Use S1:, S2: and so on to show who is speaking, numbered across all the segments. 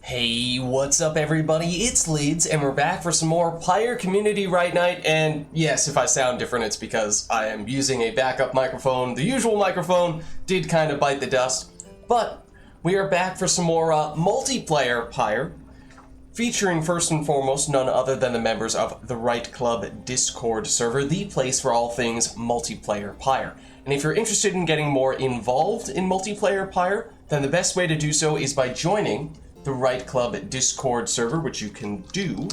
S1: Hey, what's up everybody? It's Lids, and we're back for some more Pyre Community RITE Night, and yes, if I sound different, it's because I am using a backup microphone. The usual microphone did kind of bite the dust, but we are back for some more multiplayer Pyre, featuring first and foremost none other than the members of the RITE Club Discord server, the place for all things multiplayer Pyre. And if you're interested in getting more involved in multiplayer Pyre, then the best way to do so is by joining the RITE Club Discord server, which you can do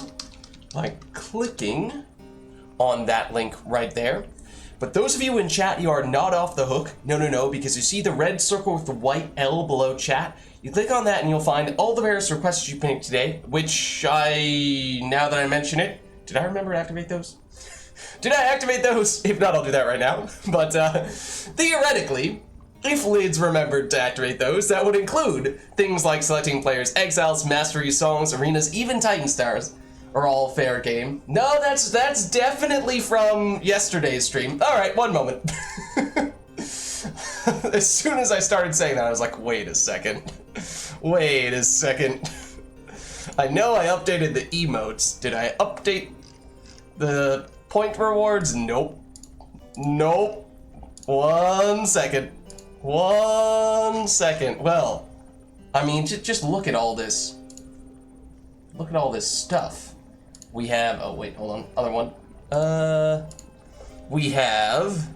S1: by clicking on that link right there. But those of you in chat, you are not off the hook. No, because you see the red circle with the white L below chat. You click on that and you'll find all the various requests you picked today, which now that I mention it, did I remember to activate those? Did I activate those? If not, I'll do that right now. But theoretically, if Lids remembered to activate those, that would include things like selecting players' exiles, masteries, songs, arenas, even Titan Stars are all fair game. No, that's definitely from yesterday's stream. All right, one moment. As soon as I started saying that, I was like, wait a second. Wait a second. I know I updated the emotes. Did I update the point rewards? Nope. Nope. 1 second. 1 second. Well, I mean, just look at all this. Look at all this stuff. We have, oh wait, hold on, other one. We have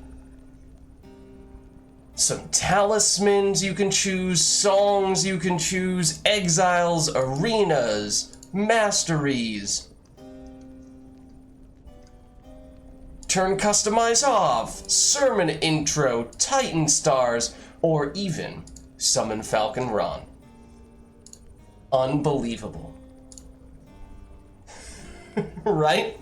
S1: some talismans you can choose, songs you can choose, exiles, arenas, masteries. Turn customize off, sermon intro, Titan Stars, or even summon Falcon Ron. Unbelievable. Right?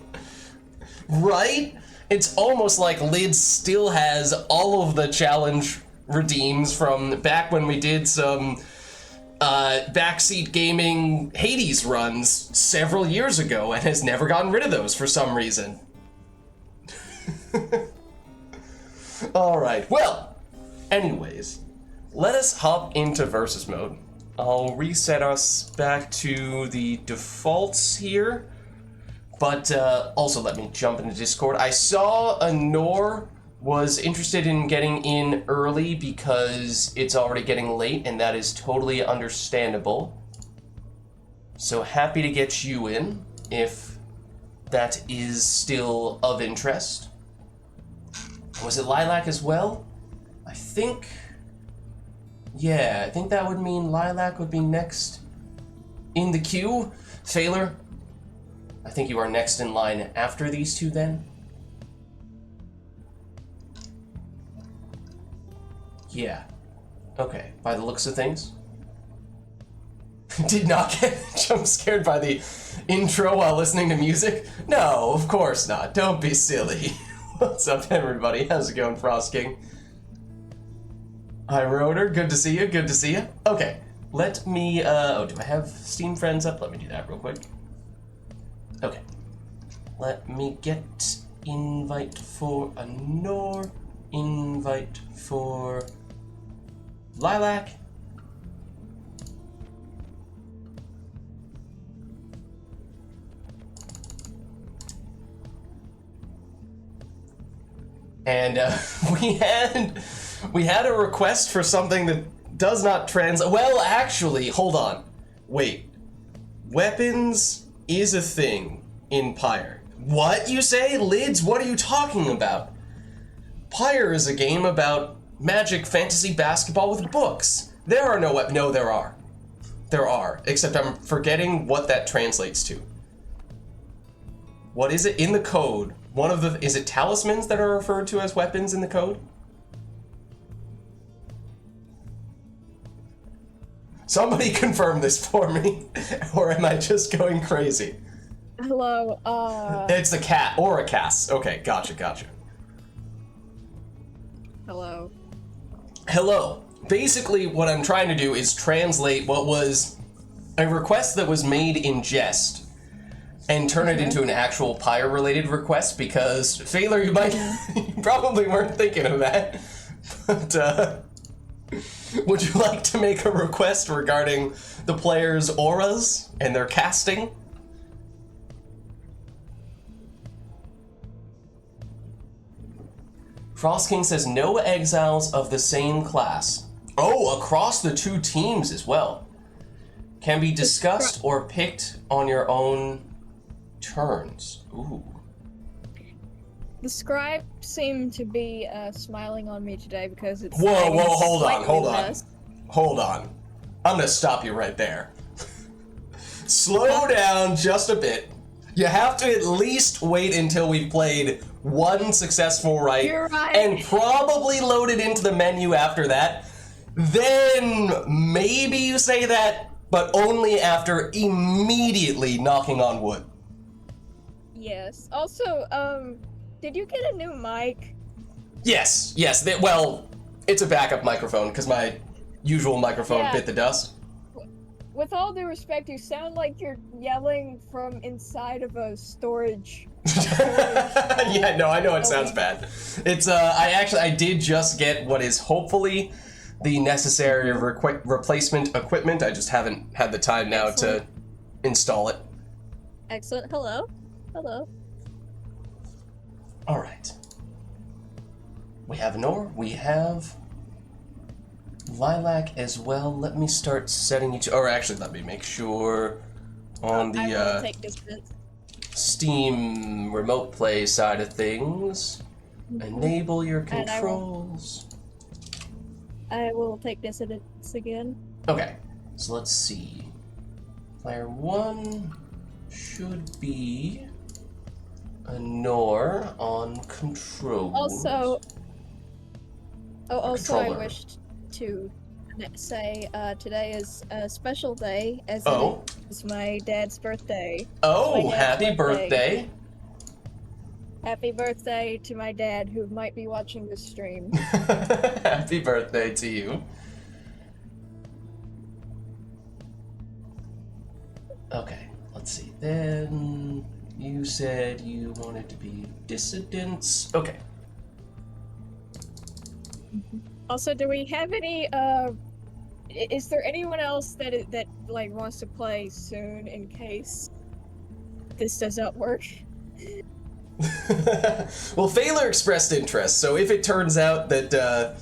S1: Right? It's almost like Lids still has all of the challenge redeems from back when we did some backseat gaming Hades runs several years ago and has never gotten rid of those for some reason. Alright, well, anyways, let us hop into versus mode. I'll reset us back to the defaults here, but also let me jump into Discord. I saw Anor was interested in getting in early because it's already getting late, and that is totally understandable. So happy to get you in if that is still of interest. Was it Lilac as well? I think that would mean Lilac would be next in the queue. Thaler, I think you are next in line after these two then. Yeah. Okay, by the looks of things. Did not get jump scared by the intro while listening to music? No, of course not. Don't be silly. What's up, everybody? How's it going, Frost King? Hi, Rotor. Good to see you. Good to see you. Okay, let me, oh, do I have Steam Friends up? Let me do that real quick. Okay. Let me get invite for Anor, invite for Lilac. And we had a request for something that does not well, actually, hold on. Wait. Weapons is a thing in Pyre. What, you say? Lids, what are you talking about? Pyre is a game about magic, fantasy, basketball with books. There are no weapons. No, there are. There are, except I'm forgetting what that translates to. What is it in the code? Is it talismans that are referred to as weapons in the code? Somebody confirm this for me, or am I just going crazy?
S2: Hello,
S1: It's a cat, or a Cass. Okay, gotcha.
S2: Hello.
S1: Hello. Basically, what I'm trying to do is translate what was a request that was made in jest and turn it into an actual Pyre-related request, because, Thaler, you probably weren't thinking of that, but, Would you like to make a request regarding the players' auras and their casting? Frost King says no exiles of the same class. Oh, across the two teams as well. Can be discussed or picked on your own turns. Ooh.
S2: The scribe seemed to be smiling on me today because it's.
S1: Whoa, hold on.
S2: Less.
S1: Hold on. I'm gonna stop you right there. Slow down just a bit. You have to at least wait until we've played one successful rite.
S2: You're right.
S1: And probably load it into the menu after that. Then maybe you say that, but only after immediately knocking on wood.
S2: Yes. Also, did you get a new mic?
S1: Yes. Well, it's a backup microphone because my usual microphone bit the dust.
S2: With all due respect, you sound like you're yelling from inside of a storage.
S1: Yeah, no, I know it sounds bad. It's I did just get what is hopefully the necessary replacement equipment. I just haven't had the time now to install it.
S2: Excellent. Hello.
S1: All right. We have Nor. We have Lilac as well. Let me start setting each. Or actually, let me make sure on the
S2: I will take distance.
S1: Steam remote play side of things. Enable your controls.
S2: I will take distance again.
S1: Okay, so let's see. Player 1 should be a Nor on controls.
S2: Also, I
S1: Controller.
S2: wished to say today is a special day as it is my dad's birthday.
S1: Oh, happy birthday.
S2: Happy birthday to my dad who might be watching this stream.
S1: Happy birthday to you. Okay, let's see. Then you said you wanted to be dissidents. Okay.
S2: Also, do we have any is there anyone else that like wants to play soon in case this doesn't work?
S1: Well, Phaler expressed interest, so if it turns out that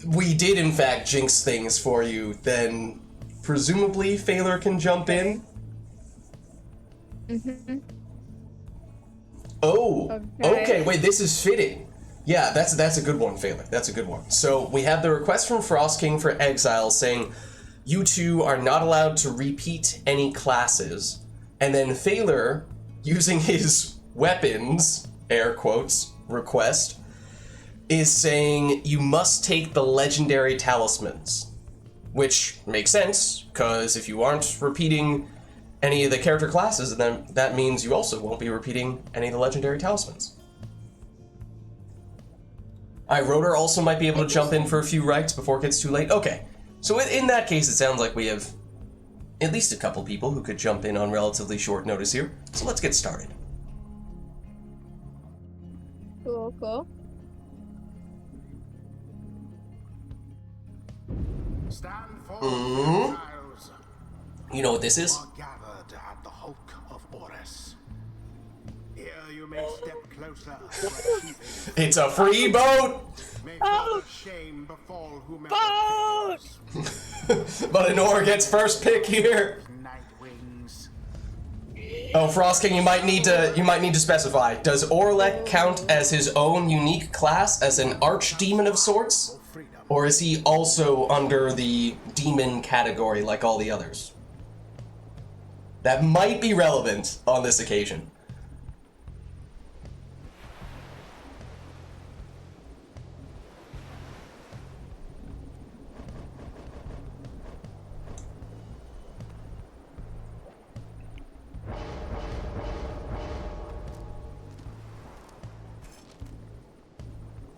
S1: we did in fact jinx things for you, then presumably Phaler can jump in.
S2: Mm-hmm.
S1: Oh, okay, wait, this is fitting. Yeah, that's a good one, Phaler. That's a good one. So we have the request from Frost King for Exile saying you two are not allowed to repeat any classes, and then Phaler, using his weapons, air quotes, request, is saying you must take the legendary talismans, which makes sense, because if you aren't repeating any of the character classes, then that means you also won't be repeating any of the legendary talismans. Rotor also might be able to jump in for a few rites before it gets too late. Okay, so in that case, it sounds like we have at least a couple people who could jump in on relatively short notice here. So let's get started.
S2: Cool.
S3: Stand forth, exiles.
S1: You know what this is?
S3: You are gathered at the Hulk of Oris. Here you may step closer to achieving.
S1: It's a free boat!
S3: May
S2: Oh.
S3: shame befall whomever
S2: Boat!
S3: fails.
S1: But Anor gets first pick here.
S3: Night wings.
S1: Oh, Frost King, you might need to specify. Does Orlek count as his own unique class as an archdemon of sorts? Or is he also under the demon category like all the others? That might be relevant on this occasion.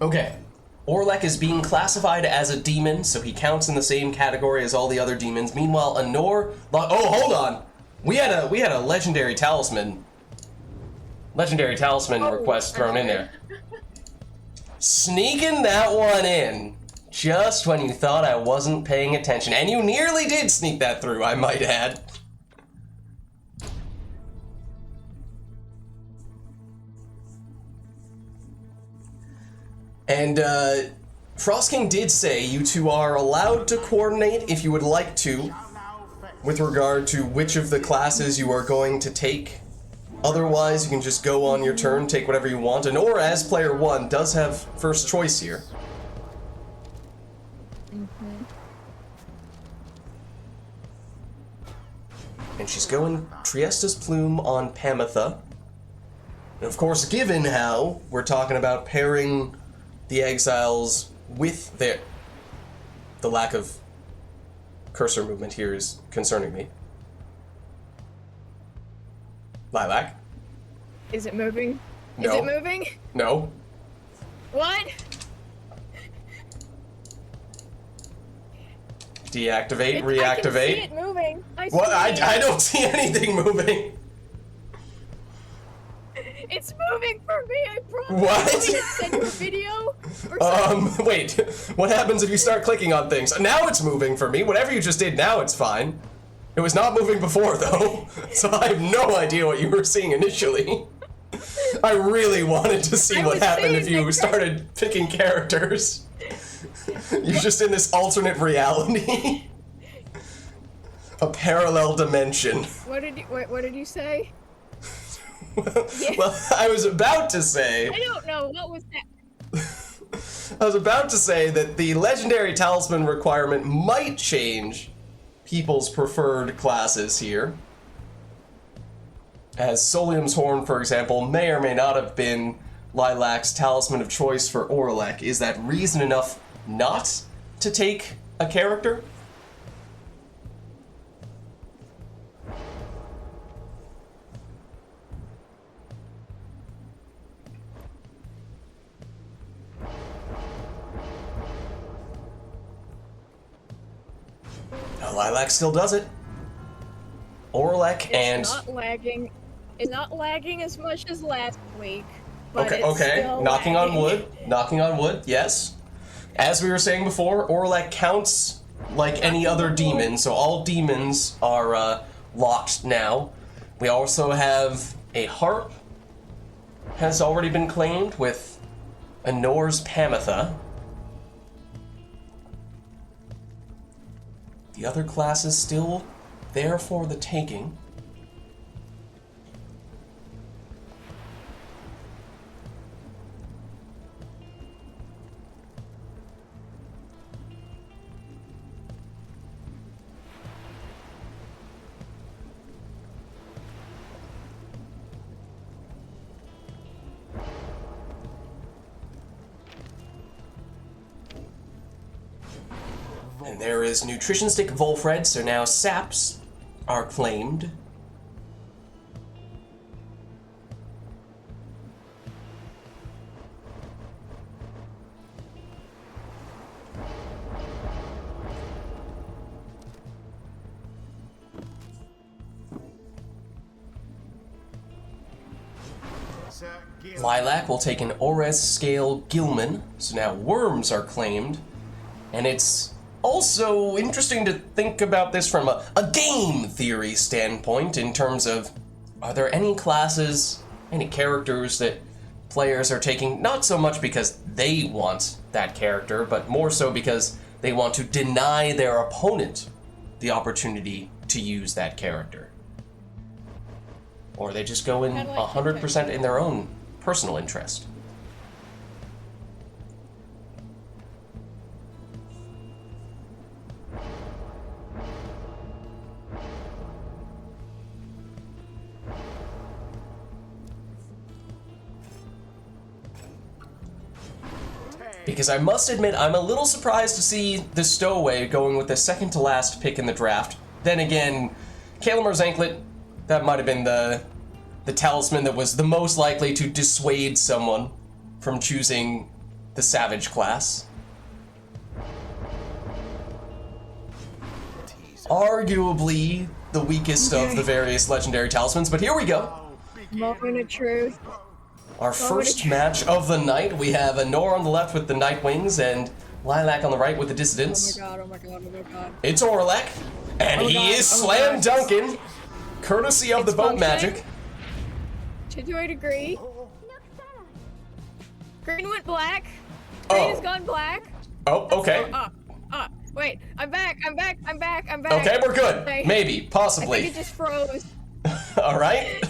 S1: Okay. Orlek is being classified as a demon, so he counts in the same category as all the other demons. Meanwhile, Anor... Oh, hold on! We had a legendary talisman. Legendary talisman request thrown in there. Sneaking that one in. Just when you thought I wasn't paying attention. And you nearly did sneak that through, I might add. And, Frost King did say you two are allowed to coordinate if you would like to, with regard to which of the classes you are going to take. Otherwise, you can just go on your turn, take whatever you want, and or as player one does have first choice here. And she's going Triesta's Plume on Pamitha. And of course, given how we're talking about pairing the exiles with the lack of cursor movement here is concerning me. Lilac?
S2: Is it moving?
S1: No.
S2: Is it moving?
S1: No.
S2: What?
S1: Deactivate,
S2: I can see
S1: reactivate.
S2: it moving.
S1: What? I don't see anything moving.
S2: It's moving for me, I promise.
S1: What?
S2: Want me to send you a video? Or something?
S1: Wait. What happens if you start clicking on things? Now it's moving for me. Whatever you just did, now it's fine. It was not moving before, though. So I have no idea what you were seeing initially. I really wanted to see what happened if you started picking characters. You're just in this alternate reality. A parallel dimension.
S2: What did you say?
S1: Well, I was about to say...
S2: I don't know. What was that?
S1: I was about to say that the legendary talisman requirement might change people's preferred classes here. As Solium's Horn, for example, may or may not have been Lilac's talisman of choice for Orlek. Is that reason enough not to take a character? No, Lilac still does it. Orlek and...
S2: It's not lagging. It's not lagging as much as last week. But
S1: Okay,
S2: it's
S1: okay.
S2: still
S1: Knocking on
S2: lagging.
S1: wood. Knocking on wood, yes. As we were saying before, Orlek counts like any other demon, so all demons are locked now. We also have a harp has already been claimed with Anor's Pamitha. The other class is still there for the taking. And there is Nutrition Stick Volfred, so now saps are claimed. Lilac will take an Ores Scale Gilman, so now worms are claimed. And it's also interesting to think about this from a game theory standpoint in terms of, are there any classes, any characters that players are taking, not so much because they want that character, but more so because they want to deny their opponent the opportunity to use that character. Or they just go in 100% in their own personal interest. Because I must admit, I'm a little surprised to see the Stowaway going with the second to last pick in the draft. Then again, Kalamar's Anklet, that might have been the talisman that was the most likely to dissuade someone from choosing the Savage class. Arguably the weakest of the various legendary talismans, but here we go.
S2: Moment of truth.
S1: Our first match of the night, we have Anor on the left with the Night Wings and Lilac on the right with the
S2: Oh
S1: dissidents.
S2: my god, oh my god, oh my god.
S1: It's Orlek, and
S2: Oh
S1: he
S2: god,
S1: is
S2: oh
S1: slam
S2: god.
S1: dunking, courtesy of
S2: It's
S1: the boat
S2: functioning.
S1: magic.
S2: To a degree. Green went black. Green has gone black.
S1: Oh, okay.
S2: Wait, I'm back, I'm back, I'm back, I'm back.
S1: Okay, we're good.
S2: Okay.
S1: Maybe,
S2: I
S1: possibly.
S2: think it just froze.
S1: All right.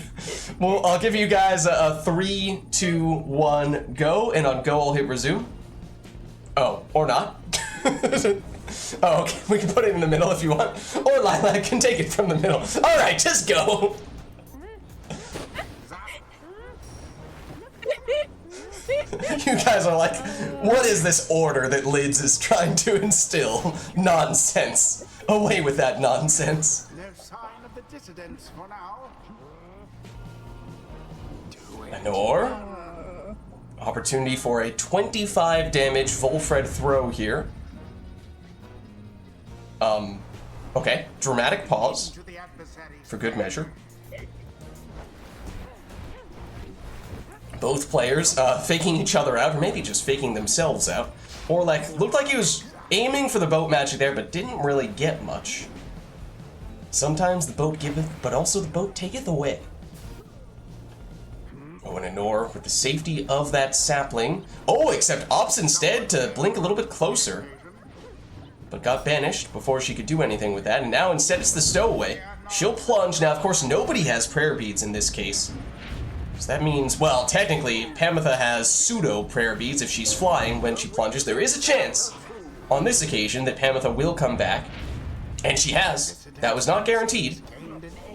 S1: Well, I'll give you guys a 3, 2, 1, go, and on go I'll hit resume. Oh, or not. Oh, okay. We can put it in the middle if you want, or Lilac can take it from the middle. All right, just go. You guys are like, what is this order that Lids is trying to instill? Nonsense. Away with that nonsense.
S3: No sign of the dissidents for now.
S1: Anor. Opportunity for a 25 damage Volfred throw here. Okay. Dramatic pause.
S3: To the adversaries.
S1: For good measure. Both players faking each other out, or maybe just faking themselves out. Or like, looked like he was aiming for the boat magic there, but didn't really get much. Sometimes the boat giveth, but also the boat taketh away. Oh, and Anor with the safety of that sapling. Oh, except opts instead to blink a little bit closer. But got banished before she could do anything with that, and now instead it's the stowaway. She'll plunge. Now, of course, nobody has prayer beads in this case. So that means, well, technically, Pamitha has pseudo prayer beads if she's flying when she plunges. There is a chance, on this occasion, that Pamitha will come back. And she has. That was not guaranteed.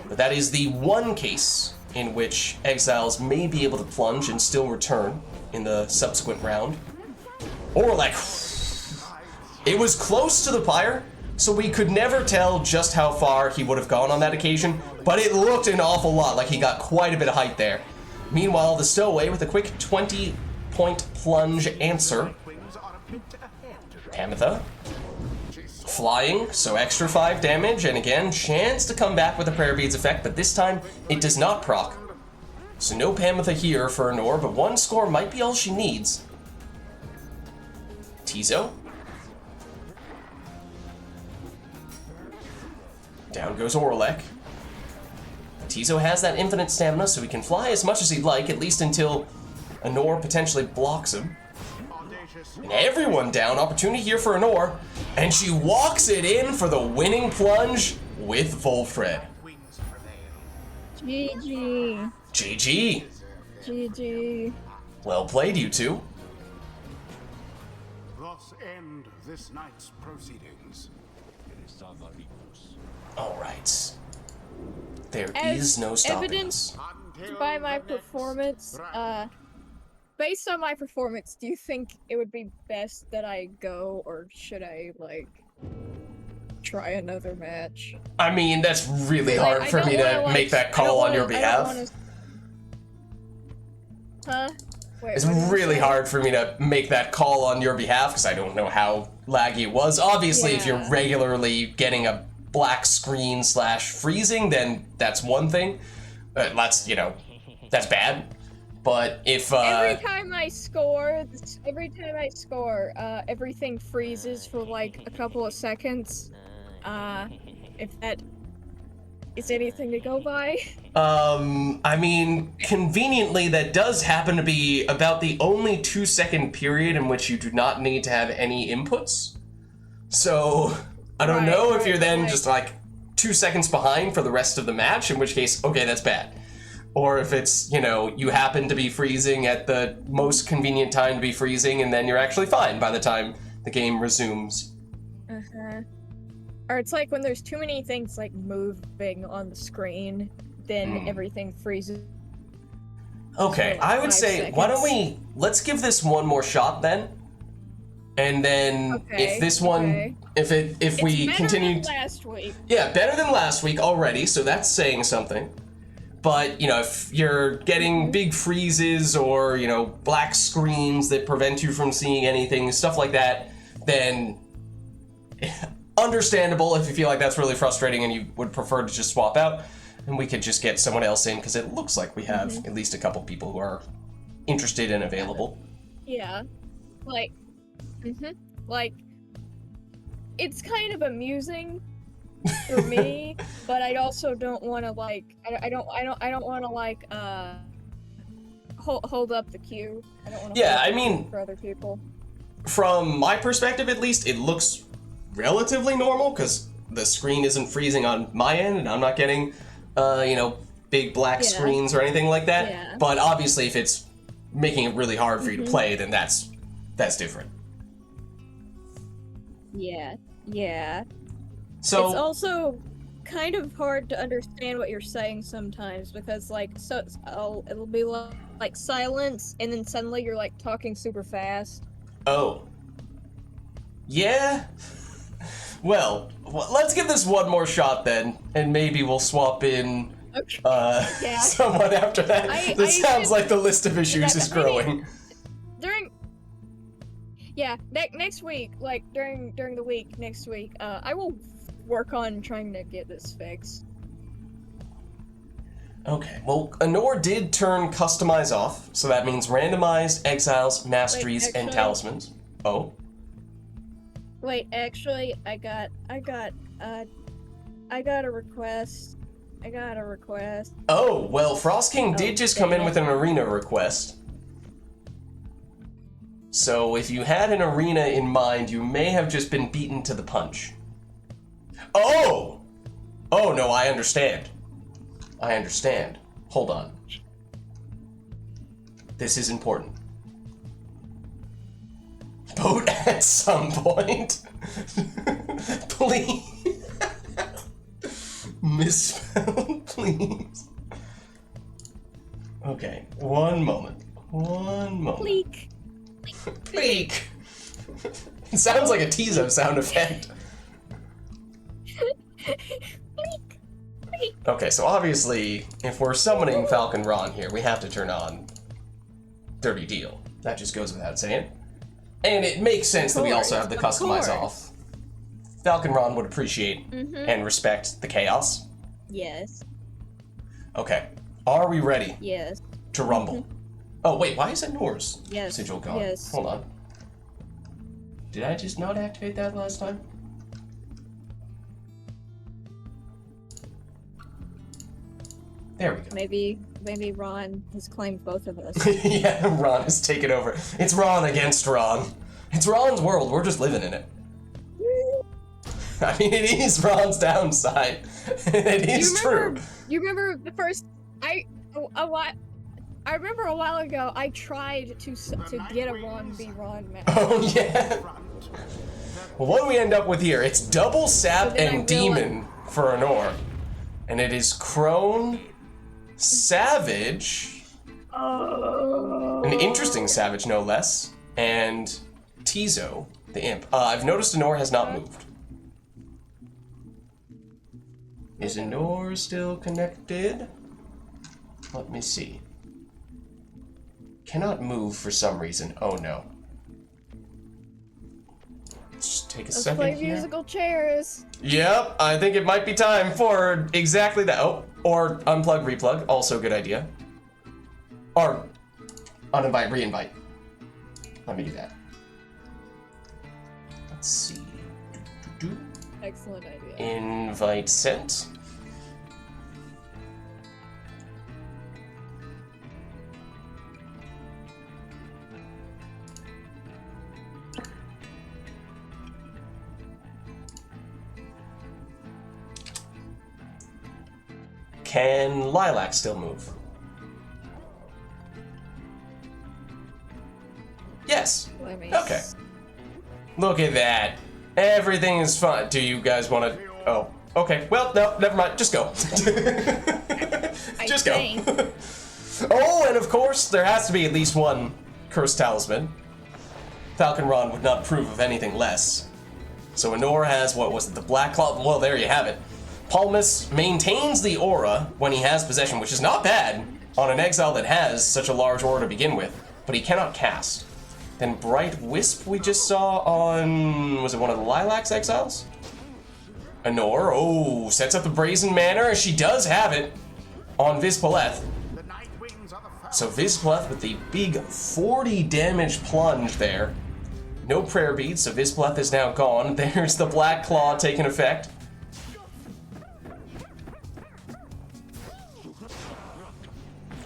S1: But that is the one case in which exiles may be able to plunge and still return in the subsequent round. Or like, it was close to the Pyre, so we could never tell just how far he would have gone on that occasion, but it looked an awful lot like he got quite a bit of height there. Meanwhile, the stowaway with a quick 20-point plunge answer. Pamitha. Flying, so extra 5 damage, and again, chance to come back with a prayer beads effect, but this time it does not proc. So no Pamitha here for Anor, but 1 score might be all she needs. Tizo. Down goes Orlek. Tizo has that infinite stamina, so he can fly as much as he'd like, at least until Anor potentially blocks him. And everyone down. Opportunity here for Anor. And she walks it in for the winning plunge with Volfred.
S2: GG.
S1: GG.
S2: GG.
S1: Well played, you two.
S3: Thus end this night's proceedings.
S1: Alright. There
S2: As
S1: is no stopping
S2: evidence
S1: us.
S2: by my performance, based on my performance, do you think it would be best that I go, or should I, like, try another match?
S1: I mean, that's really hard
S2: I
S1: for
S2: don't
S1: me
S2: wanna,
S1: to
S2: like,
S1: make that
S2: I
S1: call
S2: don't
S1: on
S2: wanna-
S1: your
S2: I don't
S1: behalf.
S2: wanna- Huh? Wait,
S1: It's
S2: what did you
S1: really
S2: say?
S1: hard for me to make that call on your behalf because I don't know how laggy it was. Obviously, if you're
S2: Yeah.
S1: regularly getting a black screen / freezing, then that's one thing. That's, you know, that's bad. But if
S2: every time I score, everything freezes for like a couple of seconds. If that is anything to go by.
S1: I mean, conveniently, that does happen to be about the only 2-second period in which you do not need to have any inputs. So, I don't know if you're then just like 2 seconds behind for the rest of the match, in which case, okay, that's bad. Or if it's, you know, you happen to be freezing at the most convenient time to be freezing, and then you're actually fine by the time the game resumes.
S2: Or it's like when there's too many things like moving on the screen, then everything freezes.
S1: Okay,
S2: for, like,
S1: I would
S2: 5
S1: say, why don't
S2: seconds.
S1: let's give this one more shot then? And then if this one, if we
S2: It's
S1: continue,
S2: better than last week.
S1: yeah, better than last week already, so that's saying something. But, you know, if you're getting big freezes or, you know, black screens that prevent you from seeing anything, stuff like that, then understandable if you feel like that's really frustrating and you would prefer to just swap out, and we could just get someone else in, because it looks like we have at least a couple people who are interested and available.
S2: Yeah. Like, like, it's kind of amusing for me, but I also don't want to like, I don't want to like, hold up the queue. I don't want to.
S1: Yeah, I mean,
S2: for other people.
S1: From my perspective, at least, it looks relatively normal because the screen isn't freezing on my end, and I'm not getting, you know, big black screens or anything like that.
S2: Yeah.
S1: But obviously, if it's making it really hard for you to play, then that's different.
S2: Yeah, yeah.
S1: So
S2: it's also kind of hard to understand what you're saying sometimes because, like, it'll be like silence, and then suddenly you're like talking super fast.
S1: oh, yeah. Well, let's give this one more shot then, and maybe we'll swap in
S2: Okay.
S1: someone after that. This sounds like the list of issues is growing.
S2: Next week, like during the week next week, I will work on trying to get this fixed.
S1: Okay, well, Anor did turn Customize off, so that means randomized, exiles, masteries, and talismans. Oh.
S2: Wait, actually, I got a request.
S1: Oh, well, Frost King did just come in with an arena request. So if you had an arena in mind, you may have just been beaten to the punch. Oh! Oh, no, I understand. Hold on. This is important. Vote at some point. Please. Misspelled, please. Okay, one moment.
S2: Pleek.
S1: Pleek. It sounds like a Tizo sound effect. Okay, so obviously, if we're summoning Falcon Ron here, we have to turn on Dirty Deal. That just goes without saying. And it makes sense that we also have the Customize off. Falcon Ron would appreciate and respect the chaos.
S2: Yes.
S1: Okay, are we ready
S2: Yes.
S1: to rumble? Oh, wait, why is it Nor's
S2: Yes.
S1: sigil gone?
S2: Yes.
S1: Hold on. Did I just not activate that last time? There we go.
S2: Maybe Ron has claimed both of us.
S1: Yeah, Ron has taken over. It's Ron against Ron. It's Ron's world, we're just living in it. I mean, it is Ron's downside. It is true.
S2: You remember the first... I remember a while ago, I tried to get a Ron v. Ron match.
S1: Oh, yeah. Well, what do we end up with here? It's double sap and demon for Anor. And it is Crone, Savage, an interesting Savage no less, and Tizo, the imp. I've noticed Anor has not moved. Is Anor still connected? Let me see. Cannot move for some reason. Oh no. Let's just take a second
S2: Play
S1: here.
S2: musical chairs.
S1: Yep, I think it might be time for exactly that. Oh, or unplug, replug. Also a good idea. Or uninvite, reinvite. Let me do that. Let's see.
S2: Excellent idea.
S1: Invite sent. Can Lilac still move? Yes. Okay. Look at that. Everything is fine. Do you guys want to... Oh, okay. Well, no, never mind. Just go. Just go. Oh, and of course, there has to be at least one cursed talisman. Falcon Ron would not approve of anything less. So Anor has, what was it, the Black Claw? Well, there you have it. Palmus maintains the aura when he has possession, which is not bad on an exile that has such a large aura to begin with, but he cannot cast. Then Bright Wisp we just saw on, was it one of the Lilac's exiles? Anor, oh, sets up the Brazen Manor, and she does have it on Vizpaleth. So Vizpaleth with the big 40 damage plunge there. No prayer beads, so Vispleth is now gone. There's the Black Claw taking effect.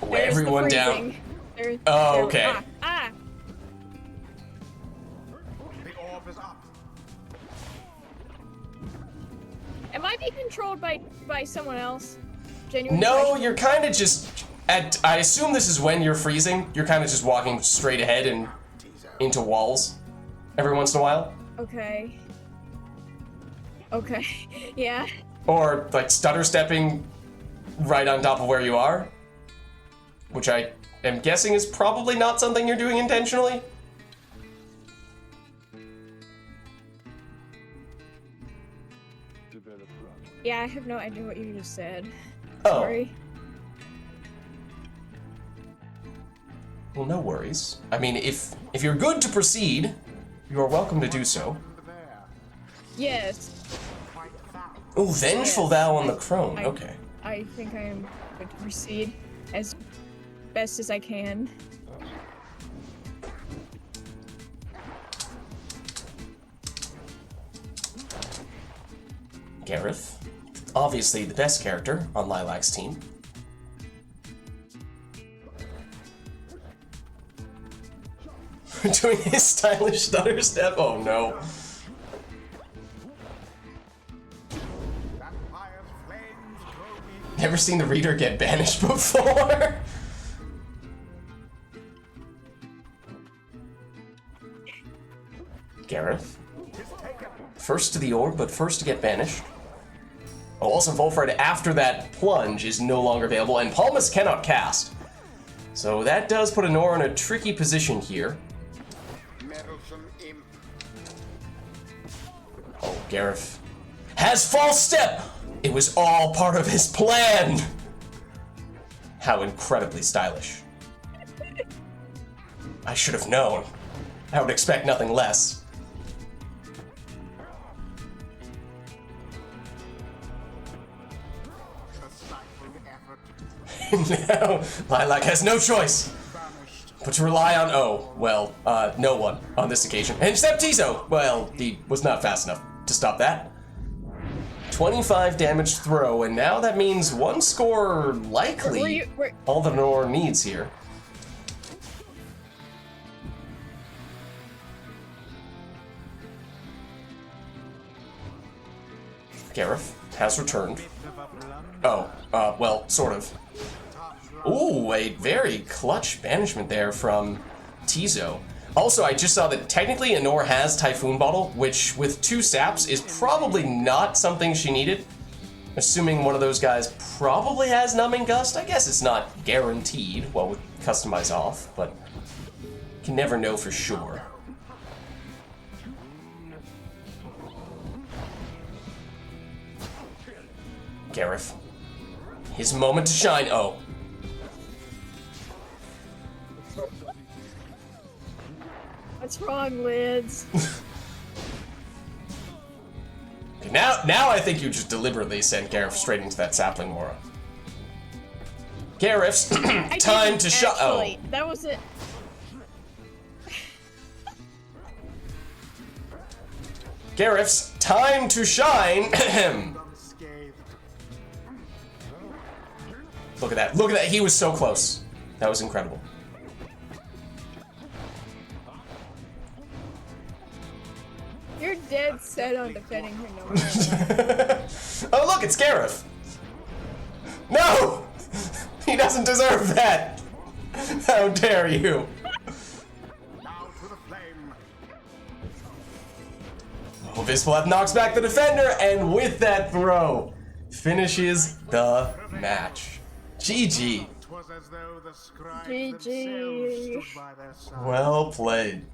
S1: Oh, everyone down. Oh, okay.
S3: The orb is up.
S2: Am I being controlled by someone else? Genuine
S1: No,
S2: question.
S1: you're kind of just I assume this is when you're freezing. You're kind of just walking straight ahead and into walls every once in a while.
S2: Okay. Okay. Yeah.
S1: Or like stutter stepping right on top of where you are, which I am guessing is probably not something you're doing intentionally.
S2: Yeah, I have no idea what you just said.
S1: Oh.
S2: Sorry.
S1: Well, no worries. I mean, if you're good to proceed, you are welcome to do so.
S2: Yes.
S1: Oh, Vengeful
S2: Yes,
S1: Vow on the Crone.
S2: I-
S1: Okay.
S2: I think I am going to proceed as best as I can.
S1: Gareth, obviously the best character on Lilac's team. Doing his stylish stutter step. Oh no. Never seen the reader get banished before. Gareth. First to the orb, but first to get banished. Oh, also Volfred after that plunge is no longer available, and Palmas cannot cast. So that does put Honor in a tricky position here. Oh, Gareth has false step! It was all part of his plan! How incredibly stylish. I should have known. I would expect nothing less. Now, Lilac has no choice but to rely on, no one on this occasion. Except Tizo! Well, he was not fast enough to stop that. 25 damage throw, and now that means one score likely all that Honor needs here. Gareth has returned. Oh, well, sort of. Ooh, a very clutch banishment there from Tizo. Also, I just saw that technically Honor has Typhoon Bottle, which with 2 saps is probably not something she needed. Assuming one of those guys probably has Numbing Gust. I guess it's not guaranteed, well, with Customize off, but you can never know for sure. Gareth. His moment to shine. Oh.
S2: What's wrong, Lids?
S1: Okay, now I think you just deliberately sent Gareth straight into that sapling Mora. Gareth's time to shine. Oh.
S2: That was it.
S1: Gareth's time to shine. Look at that. Look at that. He was so close. That was incredible.
S2: You're dead set on defending her no matter what.
S1: Oh, look, it's Gareth. No! He doesn't deserve that. How dare you?
S3: Now to the flame.
S1: Oh, Vispleth knocks back the defender, and with that throw, finishes the match. GG.
S3: It was as though the scribes
S2: GG.
S3: themselves stood by their side.
S1: Well played.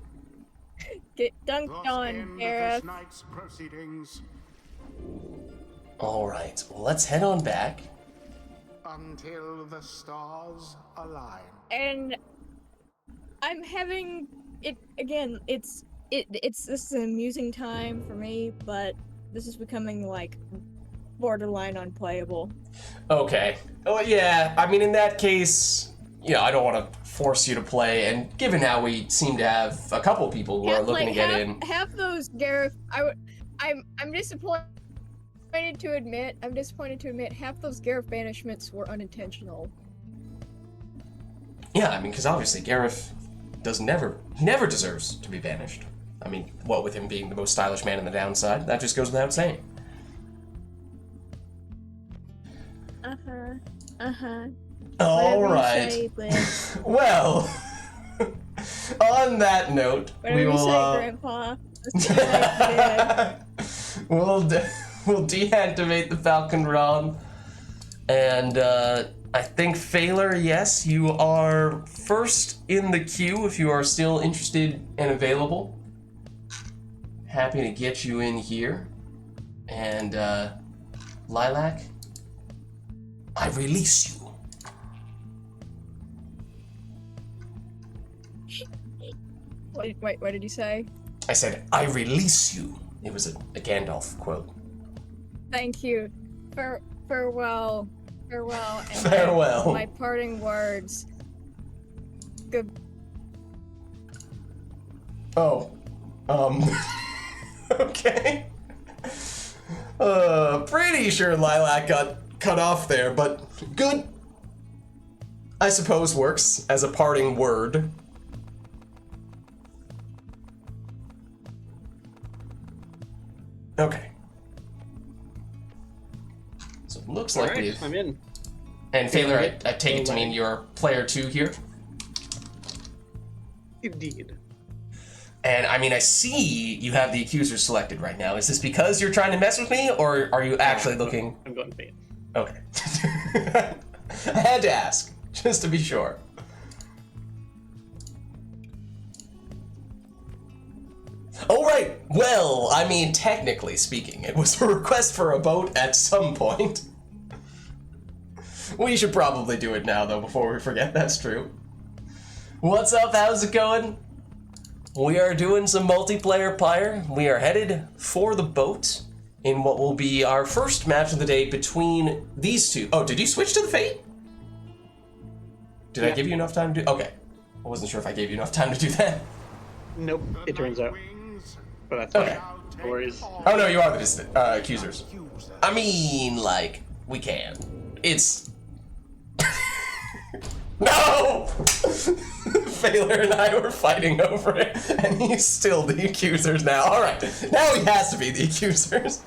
S2: Get dunked
S3: Thus
S2: on,
S3: end
S2: Gareth.
S3: this night's proceedings
S1: All right, well, let's head on back.
S3: until the stars align.
S2: And I'm having it again. It's this is an amusing time for me, but this is becoming like borderline unplayable.
S1: Okay. Oh, yeah, I mean, in that case, I don't want to force you to play, and given how we seem to have a couple people who are looking to get in.
S2: Have those, Gareth. I'm disappointed to admit. Half those Gareth banishments were unintentional.
S1: Yeah, I mean, because obviously Gareth never deserves to be banished. I mean, what with him being the most stylish man in the downside, that just goes without saying. All right. Well, on that note, we will.
S2: Grandpa.
S1: We'll deactivate the Falcon Ron, and I think Phaler, yes, you are first in the queue if you are still interested and available. Happy to get you in here, and Lilac, I release you.
S2: Wait, what did you say?
S1: I said, I release you. It was a Gandalf quote.
S2: Thank you. Farewell. And
S1: Farewell.
S2: My parting words. Good.
S1: Oh. Okay. Pretty sure Lilac got cut off there, but good. I suppose works as a parting word. Okay. So it looks like we've...
S4: I'm in.
S1: And Phaler, I take it to mean you're player 2 here?
S4: Indeed.
S1: And I mean, I see you have the accuser selected right now. Is this because you're trying to mess with me, or are you actually looking...
S4: I'm going Fate.
S1: Okay. I had to ask, just to be sure. Oh, right. Well, I mean, technically speaking, it was a request for a vote at some point. We should probably do it now, though, before we forget that's true. What's up? How's it going? We are doing some multiplayer Pyre. We are headed for the boat in what will be our first match of the day between these two. Oh, did you switch to the Fate? Did I give you enough time to do... Okay. I wasn't sure if I gave you enough time to do that.
S4: Nope, it turns out. But that's
S1: Okay.
S4: fine. No worries.
S1: Oh, no, you are the accusers. I mean, like, we can. It's... No! Phaler and I were fighting over it, and he's still the accusers now. Alright, now he has to be the accusers.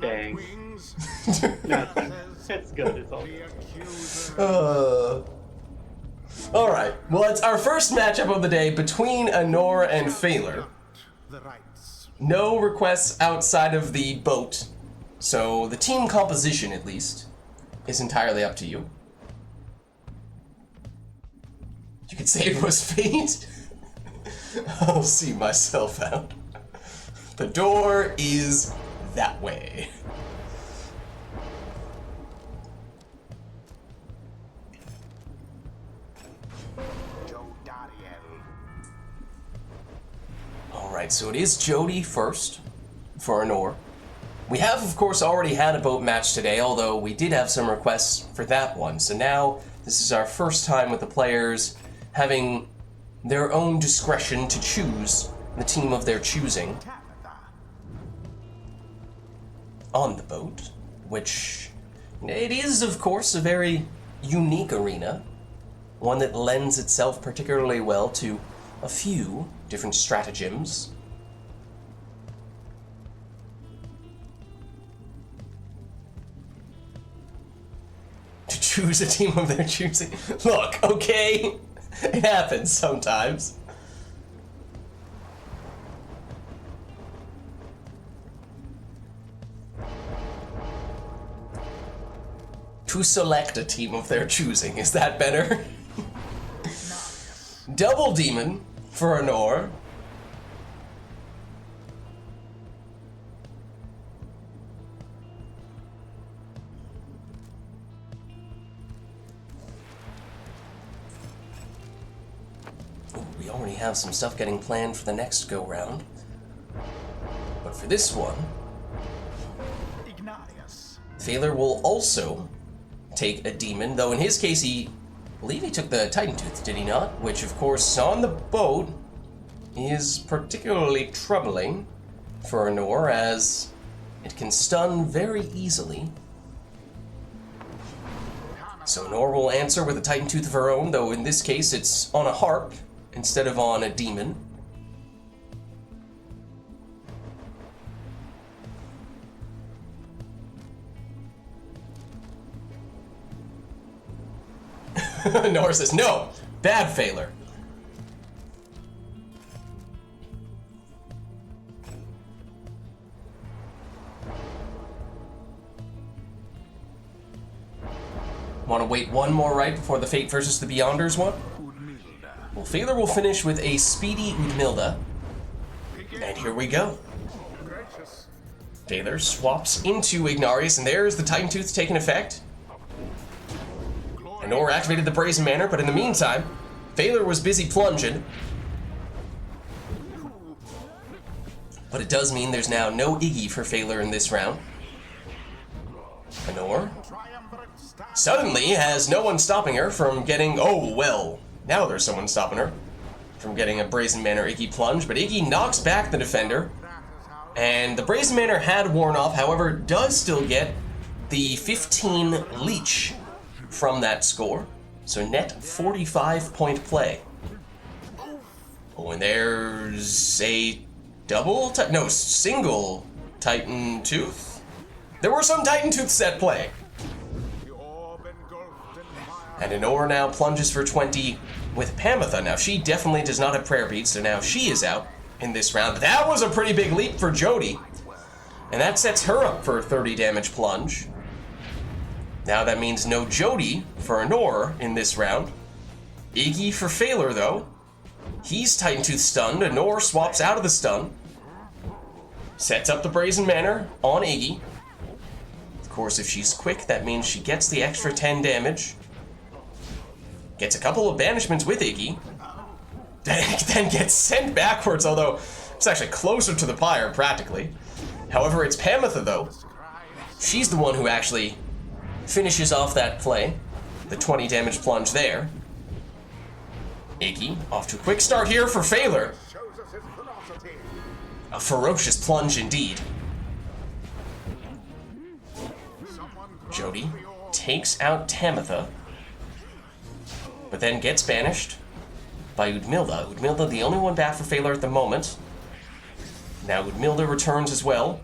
S4: Dang. It's good, it's all good.
S1: Alright, well, it's our first matchup of the day between Anor and Phaler. No requests outside of the boat, so the team composition, at least, is entirely up to you. You could say it was fate. I'll see myself out. The door is that way. Alright, so it is Jody first for Anor. We have, of course, already had a boat match today, although we did have some requests for that one. So now, this is our first time with the players having their own discretion to choose the team of their choosing on the boat, which it is, of course, a very unique arena, one that lends itself particularly well to a few different stratagems. To choose a team of their choosing. Look, okay? It happens sometimes. To select a team of their choosing, is that better? Double Demon for Anor. We already have some stuff getting planned for the next go-round. But for this one, Phaler will also take a demon, though in his case he believe he took the Titan Tooth, did he not? Which, of course, on the boat is particularly troubling for Anor, as it can stun very easily. So Anor will answer with a Titan Tooth of her own, though in this case it's on a harp instead of on a demon. Nora says, no, bad failure. Want to wait one more right before the Fate versus the Beyonders one? Well, Failure will finish with a speedy Udmilda. And here we go. Failure swaps into Ignarius, and there's the Titan Tooth taking effect. Anor activated the Brazen Manor, but in the meantime, Failure was busy plunging. But it does mean there's now no Iggy for Failure in this round. Anor suddenly has no one stopping her from getting, oh well, now there's someone stopping her from getting a Brazen Manor Iggy plunge, but Iggy knocks back the defender, and the Brazen Manor had worn off, however, does still get the 15 leech from that score, so net 45-point play. Oh, and there's a single Titan Tooth. There were some Titan Tooths at play. And Anor now plunges for 20 with Pamitha. Now, she definitely does not have prayer beads, so now she is out in this round. But that was a pretty big leap for Jody. And that sets her up for a 30 damage plunge. Now that means no Jody for Anor in this round. Iggy for Failure, though. He's Titan Tooth stunned. Anor swaps out of the stun. Sets up the Brazen Manor on Iggy. Of course, if she's quick, that means she gets the extra 10 damage. Gets a couple of banishments with Iggy. Then gets sent backwards, although it's actually closer to the Pyre, practically. However, it's Pamitha, though. She's the one who actually finishes off that play. The 20 damage plunge there. Iggy off to a quick start here for Failure. A ferocious plunge indeed. Jody takes out Tamitha, but then gets banished by Udmilda. Udmilda, the only one back for Failure at the moment. Now Udmilda returns as well.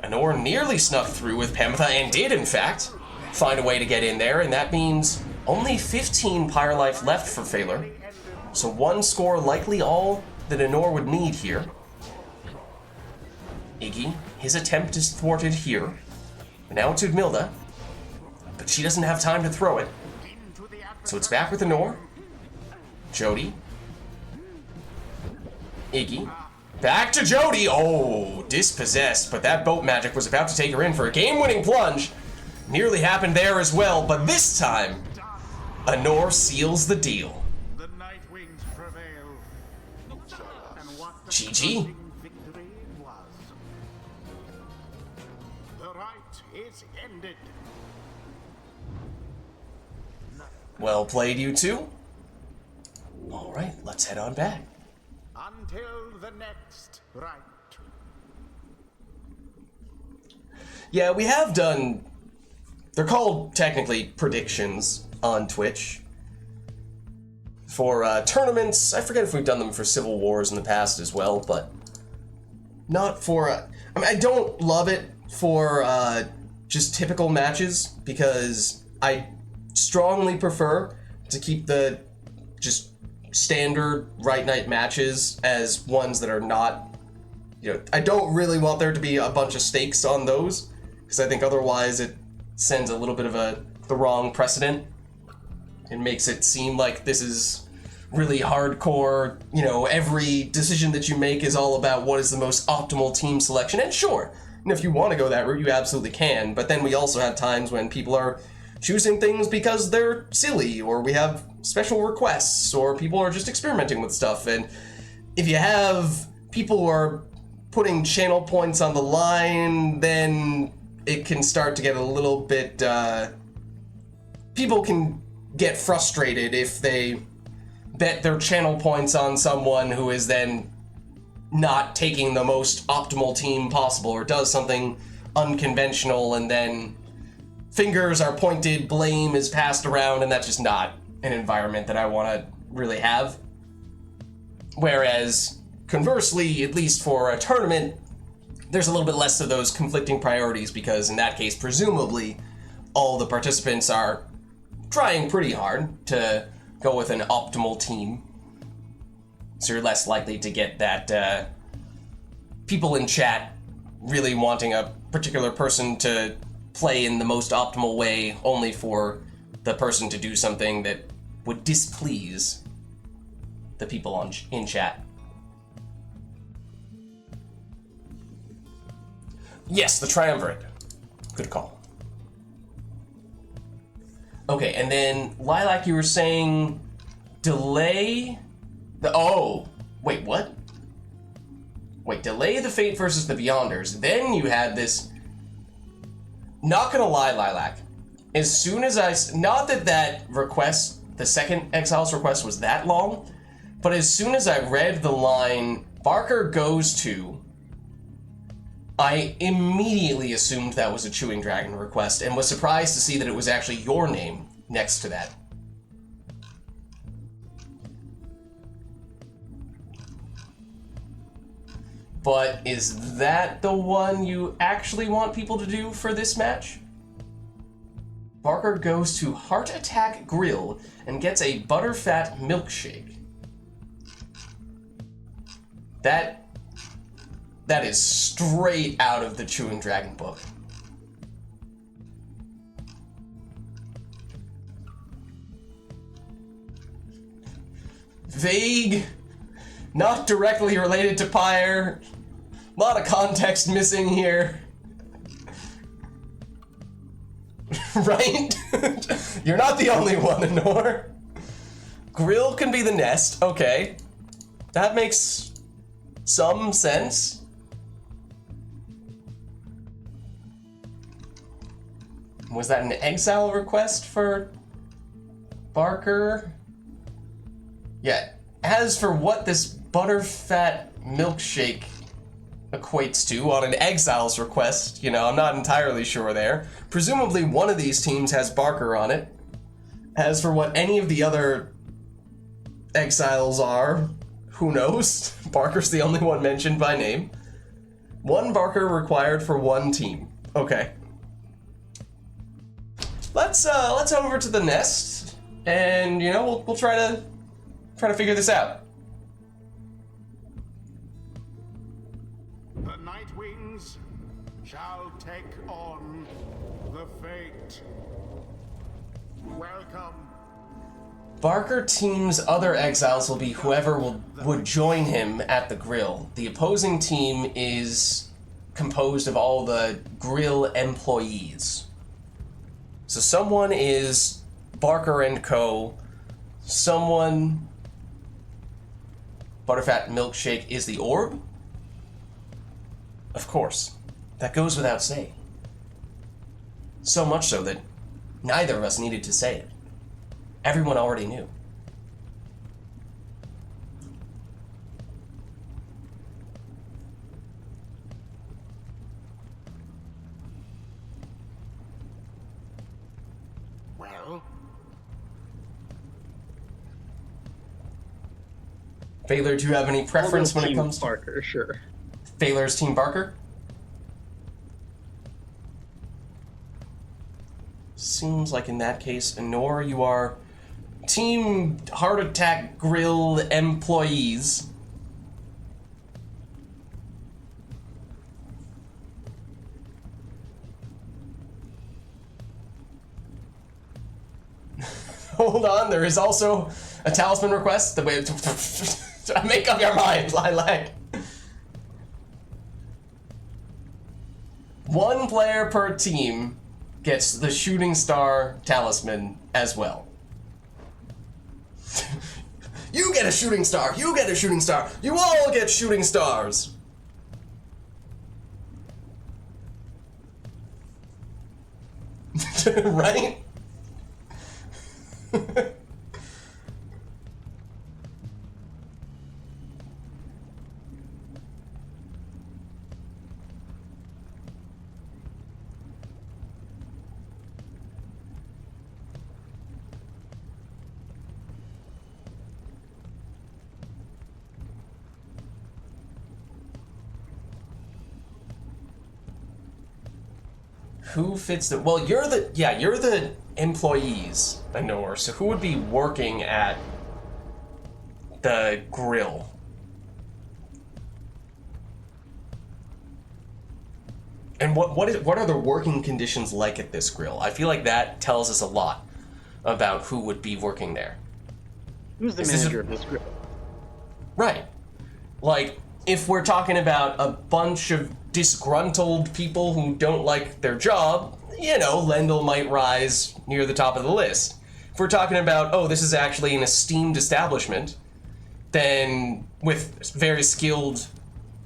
S1: Anor nearly snuck through with Pamitha, and did, in fact, find a way to get in there, and that means only 15 Pyre life left for Failure. So one score, likely all that Anor would need here. Iggy, his attempt is thwarted here. But now it's Udmilda, but she doesn't have time to throw it. So it's back with Anor, Jody, Iggy, back to Jody. Oh, dispossessed, but that boat magic was about to take her in for a game-winning plunge. Nearly happened there as well, but this time, Anor seals the deal.
S3: The Night Wings prevail. And what the
S1: GG.
S3: victory was. The rite is ended.
S1: Well played, you two. All right, let's head on back.
S3: Until the next rite.
S1: Yeah, we have done, they're called technically predictions on Twitch for tournaments. I forget if we've done them for Civil Wars in the past as well, but not for, I mean, I don't love it for just typical matches, because I strongly prefer to keep the just standard Rite Night matches as ones that are not, you know, I don't really want there to be a bunch of stakes on those, because I think otherwise it sends a little bit of the wrong precedent and makes it seem like this is really hardcore, you know, every decision that you make is all about what is the most optimal team selection. And sure, and if you want to go that route, you absolutely can, but then we also have times when people are choosing things because they're silly, or we have special requests, or people are just experimenting with stuff. And if you have people who are putting channel points on the line, then it can start to get a little bit, people can get frustrated if they bet their channel points on someone who is then not taking the most optimal team possible or does something unconventional, and then fingers are pointed, blame is passed around, and that's just not an environment that I want to really have. Whereas, conversely, at least for a tournament, there's a little bit less of those conflicting priorities, because in that case, presumably, all the participants are trying pretty hard to go with an optimal team. So you're less likely to get that people in chat really wanting a particular person to play in the most optimal way, only for the person to do something that would displease the people in chat. Yes, the triumvirate. Good call. Okay, and then Lilac, you were saying delay the... Oh, wait, what? Wait, delay the Fate versus the Beyonders. Then you had this... Not gonna lie, Lilac. As soon as I... Not that that request, the second Exiles request, was that long, but as soon as I read the line, Barker goes to... I immediately assumed that was a Chewing Dragon request, and was surprised to see that it was actually your name next to that. But is that the one you actually want people to do for this match? Barker goes to Heart Attack Grill and gets a butterfat milkshake. That is straight out of the Chewing Dragon book. Vague, not directly related to Pyre, a lot of context missing here. Right? You're not the only one, Anor. Grill can be the nest, okay. That makes some sense. Was that an exile request for Barker? Yeah. As for what this butterfat milkshake equates to on an exiles request, you know, I'm not entirely sure there. Presumably one of these teams has Barker on it. As for what any of the other exiles are, who knows? Barker's the only one mentioned by name. One Barker required for one team. Okay. Let's head over to the nest, and you know we'll try to figure this out.
S3: The Night Wings shall take on the Fate. Welcome.
S1: Barker team's other exiles will be whoever would join him at the grill. The opposing team is composed of all the grill employees. So someone is Barker and Co. Someone... Butterfat Milkshake is the orb? Of course. That goes without saying. So much so that neither of us needed to say it. Everyone already knew.
S3: Well,
S1: Baylor, do you have any preference when it comes to...
S4: Barker, sure.
S1: Baylor's Team Barker? Seems like in that case, Anor, you are Team Heart Attack Grill employees. Hold on, there is also a talisman request. The way make up your mind, Lilac. One player per team gets the Shooting Star talisman as well. You get a Shooting Star! You get a Shooting Star! You all get Shooting Stars! Right? Who fits the... Well, you're the employees, I know, so who would be working at the grill? And what are the working conditions like at this grill? I feel like that tells us a lot about who would be working there.
S4: Who's the manager of this grill?
S1: Right. Like, if we're talking about a bunch of disgruntled people who don't like their job, you know, Lendl might rise near the top of the list. If we're talking about, oh, this is actually an esteemed establishment, then with very skilled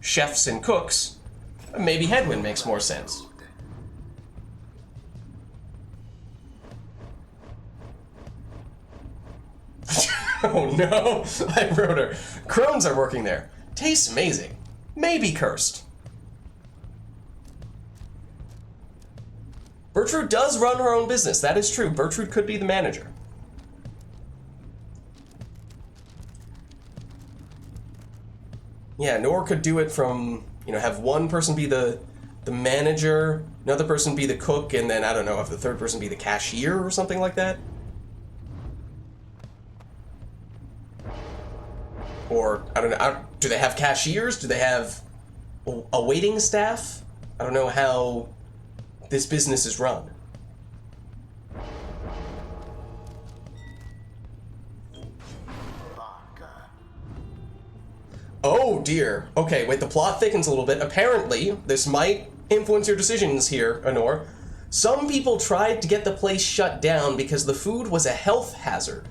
S1: chefs and cooks, maybe Hedwyn makes more sense. Oh no, I wrote her. Crones are working there. Tastes amazing. Maybe cursed. Bertrude does run her own business. That is true. Bertrude could be the manager. Yeah, Nor could do it from, you know, have one person be the manager, another person be the cook, and then, I don't know, have the third person be the cashier or something like that. Or, I don't know, do they have cashiers? Do they have a waiting staff? I don't know how this business is run. Oh dear. Okay, wait, the plot thickens a little bit. Apparently, this might influence your decisions here, Honor. Some people tried to get the place shut down because the food was a health hazard.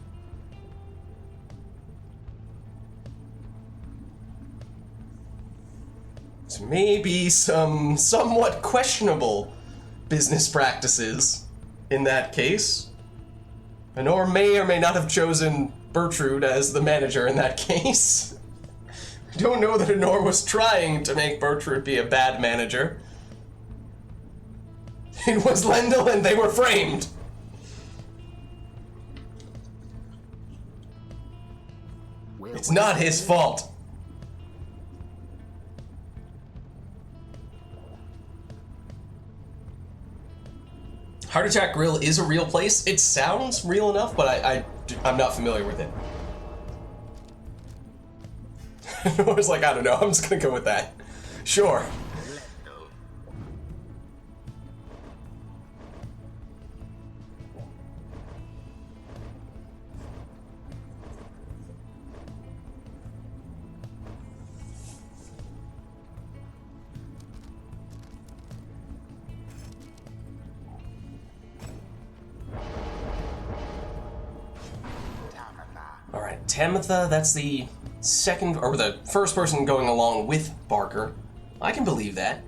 S1: So maybe some somewhat questionable business practices in that case. Honor may or may not have chosen Bertrude as the manager in that case. I don't know that Honor was trying to make Bertrude be a bad manager. It was Lendl and they were framed. It's not his fault. Heart Attack Grill is a real place. It sounds real enough, but I'm not familiar with it. I was like, I don't know, I'm just gonna go with that. Sure. Alright, Tamitha, that's the second, or the first person going along with Barker. I can believe that.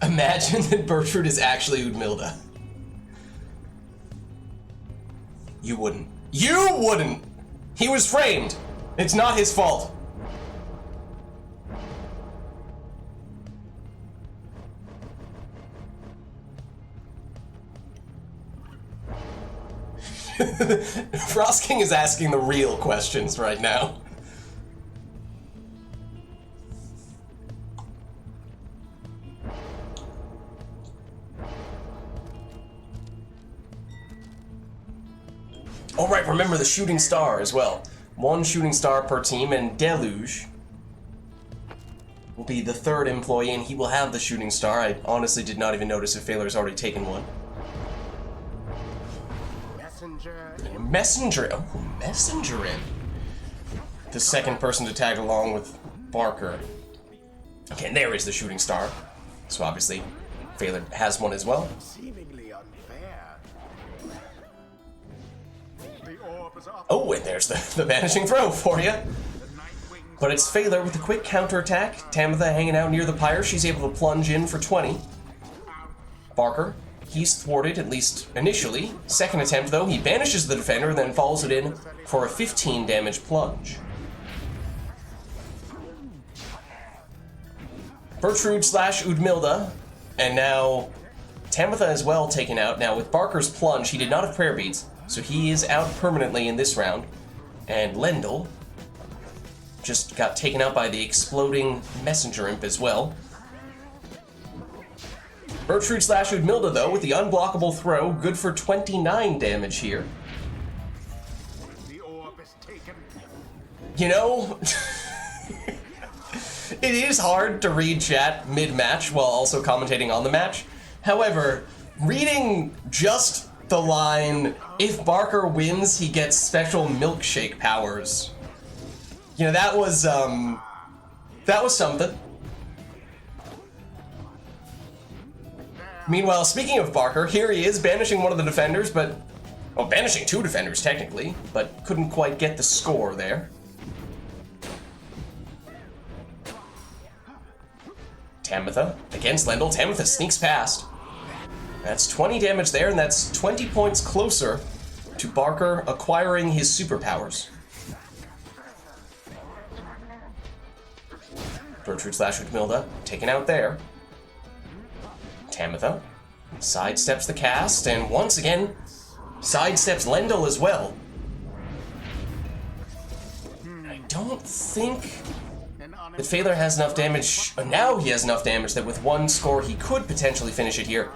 S1: Imagine that Bertrude is actually Udmilda. You wouldn't. You wouldn't! He was framed! It's not his fault. Frost King is asking the real questions right now. Oh right, remember the shooting star as well. 1 shooting star per team, and Deluge will be the 3rd employee, and he will have the shooting star. I honestly did not even notice if Failer's already taken one. Messenger. Oh, Messenger in. The second person to tag along with Barker. Okay, and there is the shooting star. So obviously, Failer has one as well.
S3: Seemingly unfair. The orb is up.
S1: Oh, and there's the vanishing throw for you.
S3: The night wings
S1: But it's Phaler with a quick counterattack. Tamitha hanging out near the pyre. She's able to plunge in for 20. Barker, he's thwarted, at least initially. Second attempt, though, he banishes the defender, then follows it in for a 15 damage plunge. Bertrude slash Udmilda, and now Tamitha as well taken out. Now with Barker's plunge, he did not have prayer beads, so he is out permanently in this round. And Lendl just got taken out by the exploding messenger imp as well. Bertrude slash Udmilda, though, with the unblockable throw, good for 29 damage here.
S3: The orb is taken.
S1: You know, it is hard to read chat mid-match while also commentating on the match. However, reading just the line, if Barker wins, he gets special milkshake powers. You know, that was something. Meanwhile, speaking of Barker, here he is banishing one of the defenders, but... well, banishing two defenders, technically, but couldn't quite get the score there. Tamitha against Lendl. Tamitha sneaks past. That's 20 damage there, and that's 20 points closer to Barker acquiring his superpowers. Bertrude slash Udmilda taken out there. Tamitha sidesteps the cast, and once again, sidesteps Lendl as well. I don't think that Phaler has enough damage. Now he has enough damage that with one score he could potentially finish it here.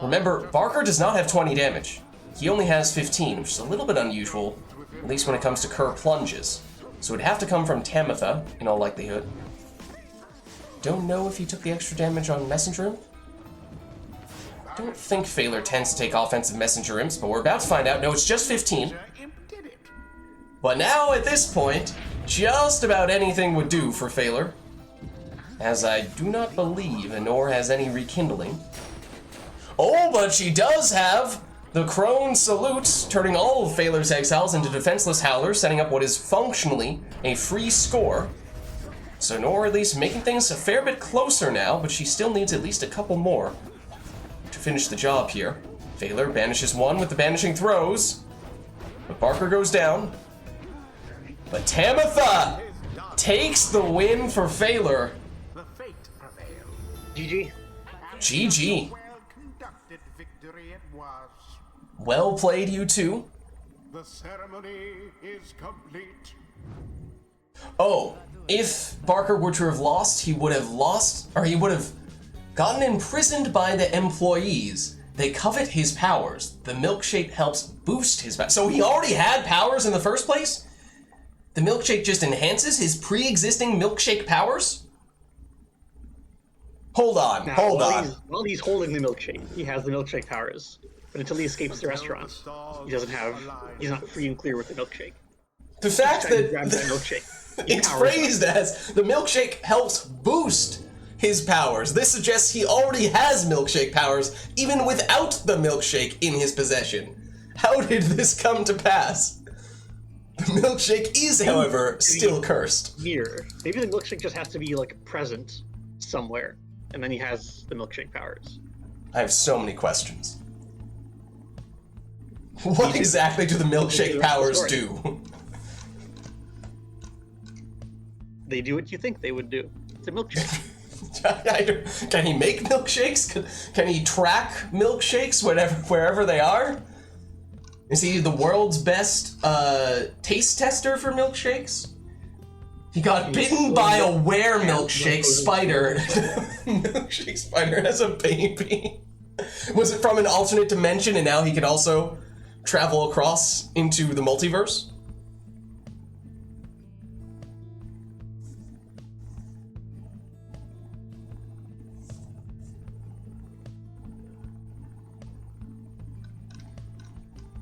S1: Remember, Barker does not have 20 damage. He only has 15, which is a little bit unusual, at least when it comes to Kerr plunges. So it'd have to come from Tamitha, in all likelihood. Don't know if he took the extra damage on Messenger Imp. Don't think Phaler tends to take offensive Messenger Imps, but we're about to find out. No, it's just 15. But now, at this point, just about anything would do for Phaler, as I do not believe Anor has any rekindling. Oh, but she does have the Crone Salute, turning all of Phaler's exiles into defenseless howlers, setting up what is functionally a free score. So Anor at least making things a fair bit closer now, but she still needs at least a couple more to finish the job here. Phaler banishes one with the banishing throws, but Barker goes down. But Tamitha takes the win for Phaler.
S3: The fate prevailed.
S4: GG.
S1: GG.
S3: Well-conducted victory it was.
S1: Well played, you two.
S3: The ceremony is complete.
S1: Oh, if Barker were to have lost, he would have gotten imprisoned by the employees. They covet his powers. The milkshake helps boost his powers. So he already had powers in the first place? The milkshake just enhances his pre-existing milkshake powers? Hold on,
S4: Now,
S1: hold on.
S4: While he's holding the milkshake, he has the milkshake powers. But until he escapes the restaurant, he's not free and clear with the milkshake.
S1: The fact
S4: He grabs that
S1: that
S4: milkshake.
S1: it's phrased as the milkshake helps boost his powers. This suggests he already has milkshake powers, even without the milkshake in his possession. How did this come to pass? The milkshake is, however, still cursed.
S4: Here, maybe the milkshake just has to be like present somewhere, and then he has the milkshake powers.
S1: I have so many questions. What exactly do the milkshake powers do?
S4: They do what you think they would do. It's a milkshake.
S1: Can he make milkshakes? Can he track milkshakes wherever they are? Is he the world's best taste tester for milkshakes? He got bitten by a milkshake spider. Milkshake spider has a baby. Was it from an alternate dimension and now he can also travel across into the multiverse?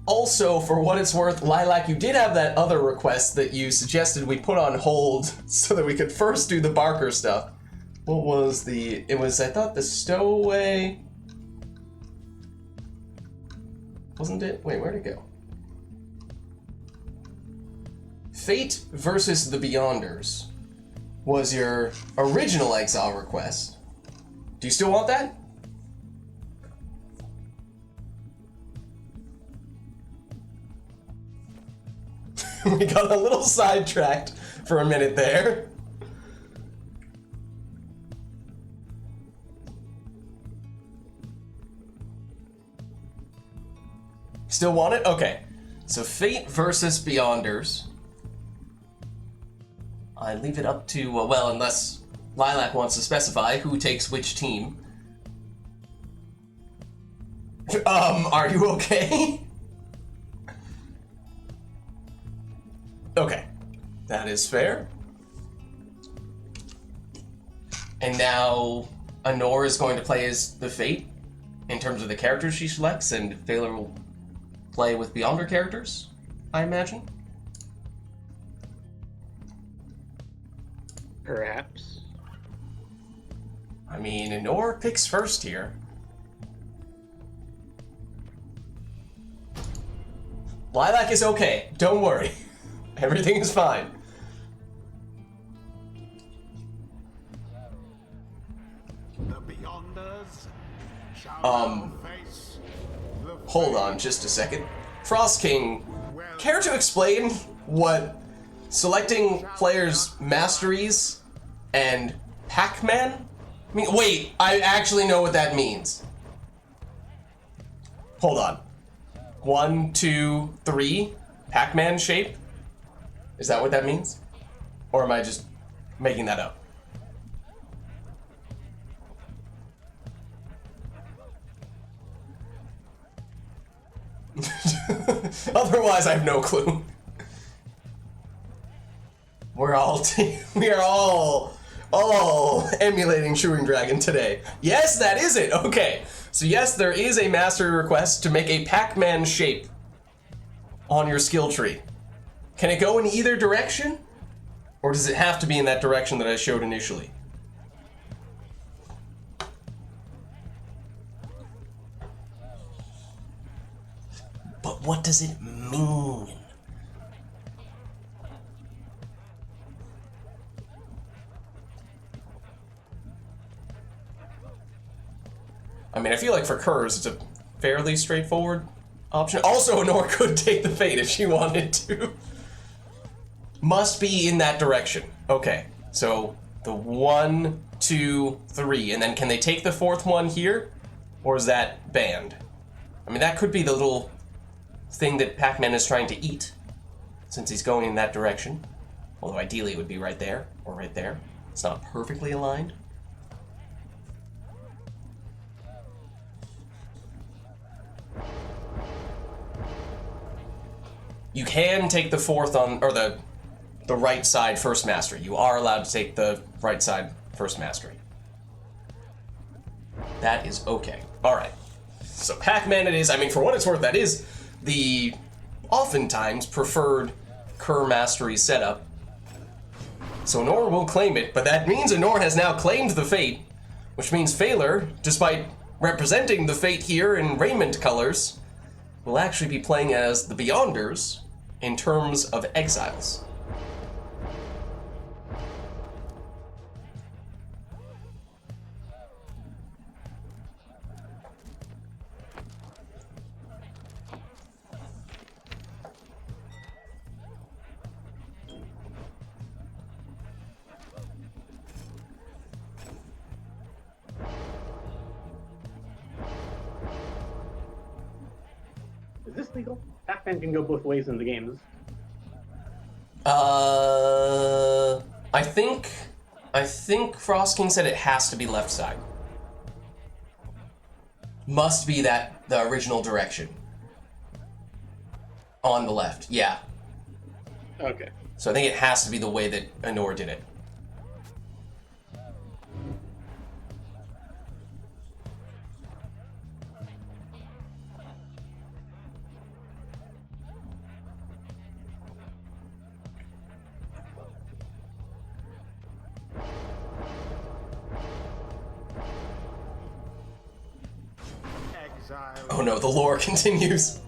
S1: Also, for what it's worth, Lilac, you did have that other request that you suggested we put on hold so that we could first do the Barker stuff. What was it was, I thought, the stowaway... Wasn't it? Wait, where'd it go? Fate versus the Beyonders. was your original exile request. Do you still want that? We got a little sidetracked for a minute there. Still want it? Okay. So Fate versus Beyonders. I leave it up to, well, unless Lilac wants to specify who takes which team. Are you okay? Okay. That is fair. And now Honor is going to play as the Fate in terms of the characters she selects, and Phaler will play with Beyonder characters, I imagine.
S4: Perhaps.
S1: I mean, Honor picks first here. Lilac is okay. Don't worry. Everything is fine.
S3: The Beyonders shall now face the
S1: Hold on just a second. Frost King, care to explain what selecting players' masteries and Pac-Man? I mean, wait, I actually know what that means. Hold on. 1, 2, 3, Pac-Man shape? Is that what that means? Or am I just making that up? Otherwise, I have no clue. We are all emulating Chewing Dragon today. Yes, that is it. Okay. So yes, there is a mastery request to make a Pac-Man shape on your skill tree. Can it go in either direction? Or does it have to be in that direction that I showed initially? But what does it mean? I mean, I feel like for Kurz, it's a fairly straightforward option. Also, Honor could take the Fate if she wanted to. Must be in that direction. Okay, so the 1, 2, 3, and then can they take the fourth one here? Or is that banned? I mean, that could be the little thing that Pac-Man is trying to eat, since he's going in that direction. Although ideally it would be right there, or right there. It's not perfectly aligned. You can take the fourth on, or the right side first mastery. You are allowed to take the right side first mastery. That is okay. Alright. So Pac-Man it is. I mean, for what it's worth, that is the oftentimes preferred Kerr mastery setup. So Honor will claim it, but that means Honor has now claimed the Fate, which means Phaler, despite representing the Fate here in raiment colors, will actually be playing as the Beyonders in terms of exiles.
S4: Is this legal? Pac-Man can go both ways in the games.
S1: I think Frost King said it has to be left side. Must be the original direction. On the left, yeah.
S4: Okay.
S1: So I think it has to be the way that Honor did it. Oh no, the lore continues.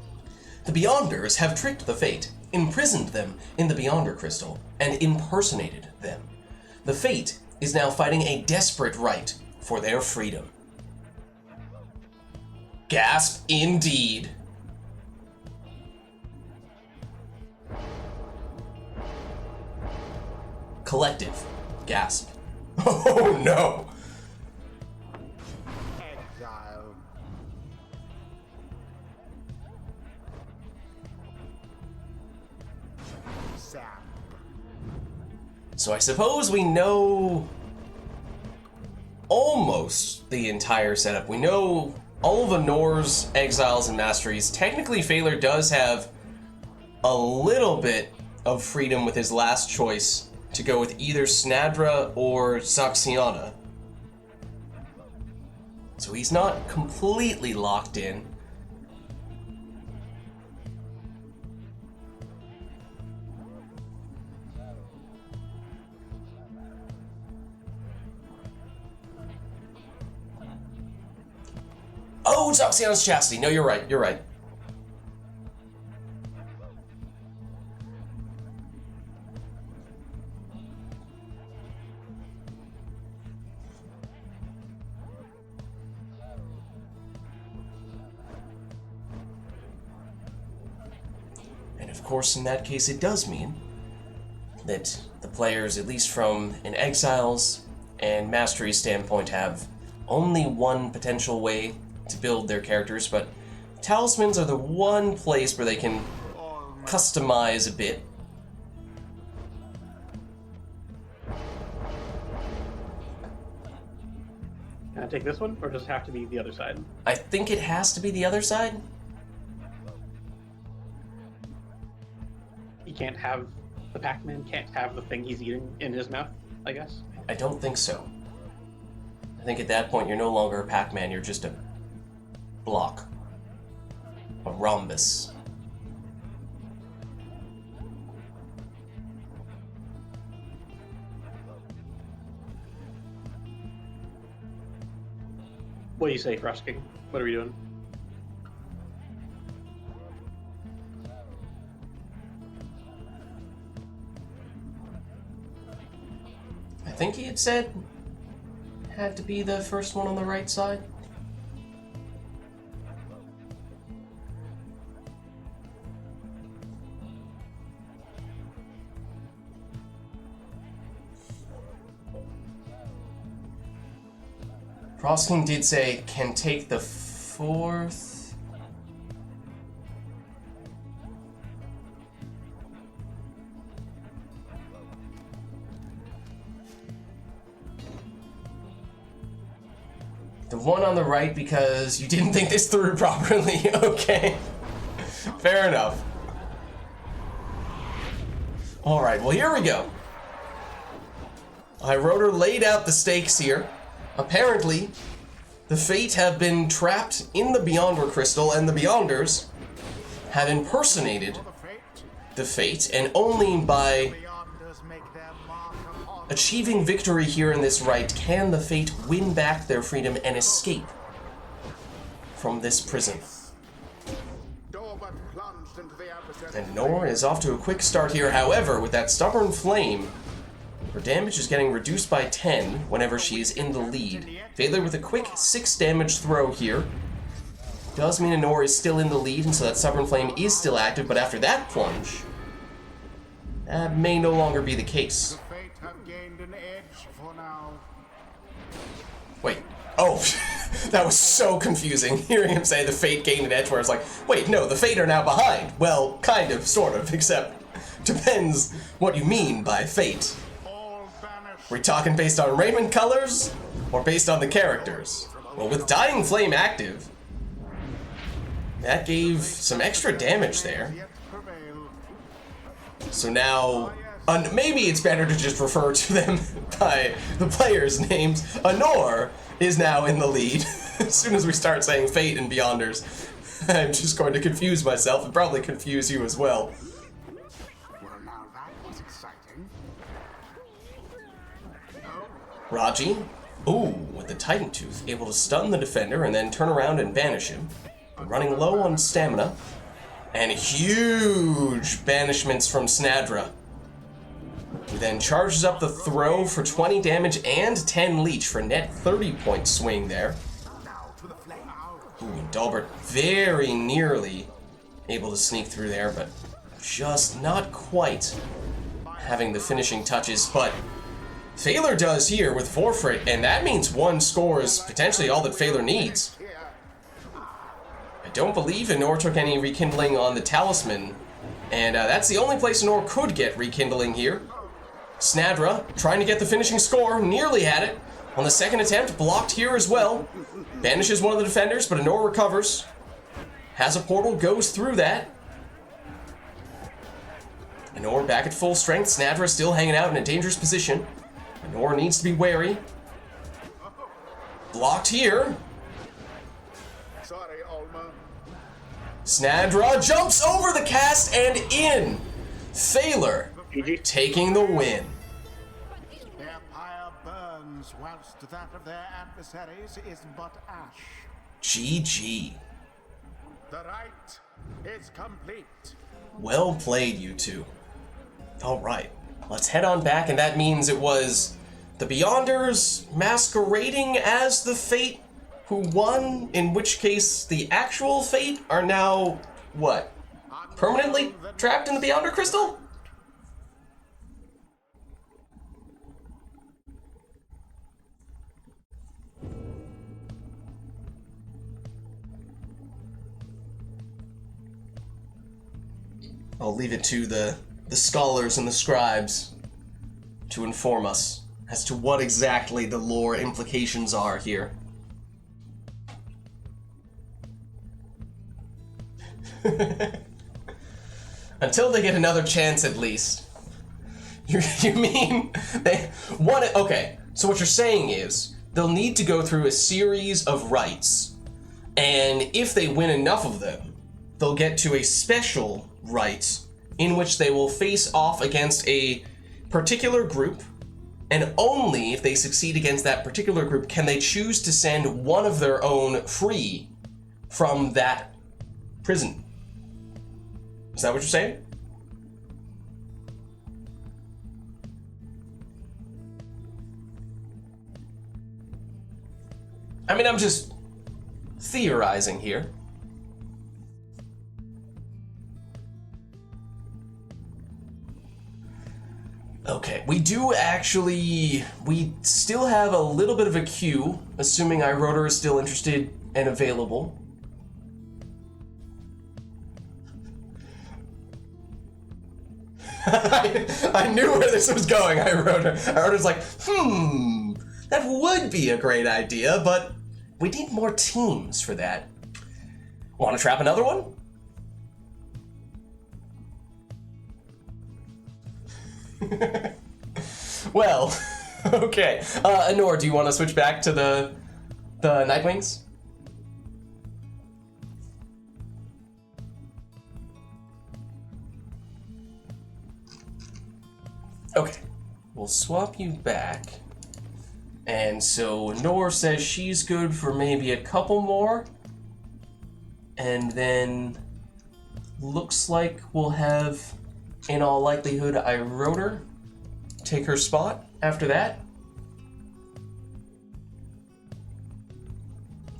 S1: The Beyonders have tricked the Fate, imprisoned them in the Beyonder Crystal, and impersonated them. the Fate is now fighting a desperate right for their freedom. Gasp indeed. Collective gasp. Oh no!
S3: Exile. Sap.
S1: So I suppose we know almost the entire setup. We know all of Honor's exiles and masteries. Technically, Phalar does have a little bit of freedom with his last choice to go with either Snadra or Saxiana. So he's not completely locked in. Oh, Saxiana's Chastity. No, you're right. You're right. And of course, in that case, it does mean that the players, at least from an Exiles and Mastery standpoint, have only one potential way to build their characters, but talismans are the one place where they can customize a bit.
S4: Can I take this one, or does it have to be the other side?
S1: I think it has to be the other side.
S4: He can't have the Pac-Man can't have the thing he's eating in his mouth, I guess.
S1: I don't think so. I think at that point you're no longer a Pac-Man, you're just a block. A rhombus.
S4: What do you say, Frost King? What are we doing?
S1: I think he had said it had to be the first one on the right side. Frosking did say can take the fourth. The one on the right because you didn't think this through properly. Okay. Fair enough. Alright, well here we go. Highroader laid out the stakes here. Apparently, the Fate have been trapped in the Beyonder Crystal, and the Beyonders have impersonated the Fate, and only by achieving victory here in this rite can the Fate win back their freedom and escape from this prison. And Nor is off to a quick start here. However, with that Stubborn Flame, her damage is getting reduced by 10 whenever she is in the lead. Phalar with a quick 6 damage throw here. Does mean Nor is still in the lead, and so that Stubborn Flame is still active, but after that plunge, that may no longer be the case. Wait. Oh, that was so confusing, hearing him say the Fate gained an edge, where it's like, wait, no, the Fate are now behind. Well, kind of, sort of, except depends what you mean by Fate. We're talking based on raiment colors, or based on the characters? Well, with Dying Flame active, that gave some extra damage there. So now, maybe it's better to just refer to them by the players' names. Honor is now in the lead. As soon as we start saying Fate and Beyonders, I'm just going to confuse myself and probably confuse you as well. Raji, ooh, with the Titan Tooth, able to stun the defender and then turn around and banish him. Running low on stamina, and huge banishments from Snadra. With then charges up the throw for 20 damage and 10 leech for net 30-point swing there. Ooh, and Dalbert very nearly able to sneak through there, but just not quite having the finishing touches. But Phaler does here with Forfeit, and that means one score is potentially all that Phaler needs. I don't believe Anor took any rekindling on the Talisman, and that's the only place Anor could get rekindling here. Snadra trying to get the finishing score, nearly had it. On the second attempt, blocked here as well. Banishes one of the defenders, but Anor recovers. Has a portal, goes through that. Anor back at full strength. Snadra still hanging out in a dangerous position. Anor needs to be wary. Blocked here.
S3: Sorry, Alma.
S1: Snadra jumps over the cast and in. Phaler
S4: GG.
S1: taking the win.
S3: Their pyre burns, whilst that of their adversaries is but ash.
S1: GG.
S3: The rite is complete.
S1: Well played, you two. Alright, let's head on back, and that means it was the Beyonders masquerading as the Fate who won, in which case the actual Fate are now, what, permanently trapped in the Beyonder Crystal? I'll leave it to the scholars and the scribes to inform us as to what exactly the lore implications are here. Until they get another chance, at least. You mean they want it? Okay, so what you're saying is they'll need to go through a series of rites, and if they win enough of them, they'll get to a special rite in which they will face off against a particular group, and only if they succeed against that particular group can they choose to send one of their own free from that prison. Is that what you're saying? I mean, I'm just theorizing here. Okay, we still have a little bit of a queue, assuming iRotor is still interested and available. I knew where this was going, iRotor. iRotor's like, that would be a great idea, but we need more teams for that. Want to trap another one? Well, okay. Anor, do you want to switch back to the Nightwings? Okay, we'll swap you back. And so Anor says she's good for maybe a couple more. And then looks like we'll have, in all likelihood, iRotor take her spot after that.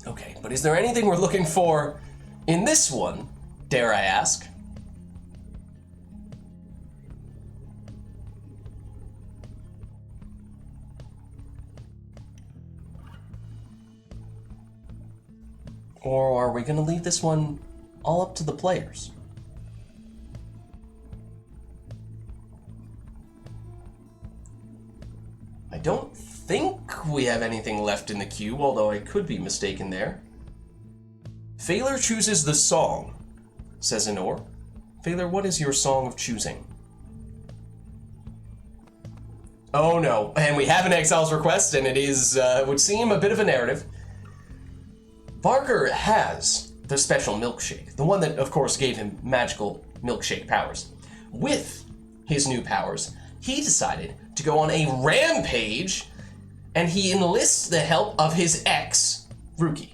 S1: Okay, but is there anything we're looking for in this one, dare I ask? Or are we going to leave this one all up to the players? I don't think we have anything left in the queue, although I could be mistaken there. Phaler chooses the song, says Anor. Phaler, what is your song of choosing? Oh no, and we have an exile's request, and it is, would seem a bit of a narrative. Barker has the special milkshake, the one that, of course, gave him magical milkshake powers. With his new powers, he decided to go on a rampage, and he enlists the help of his ex, Ruki.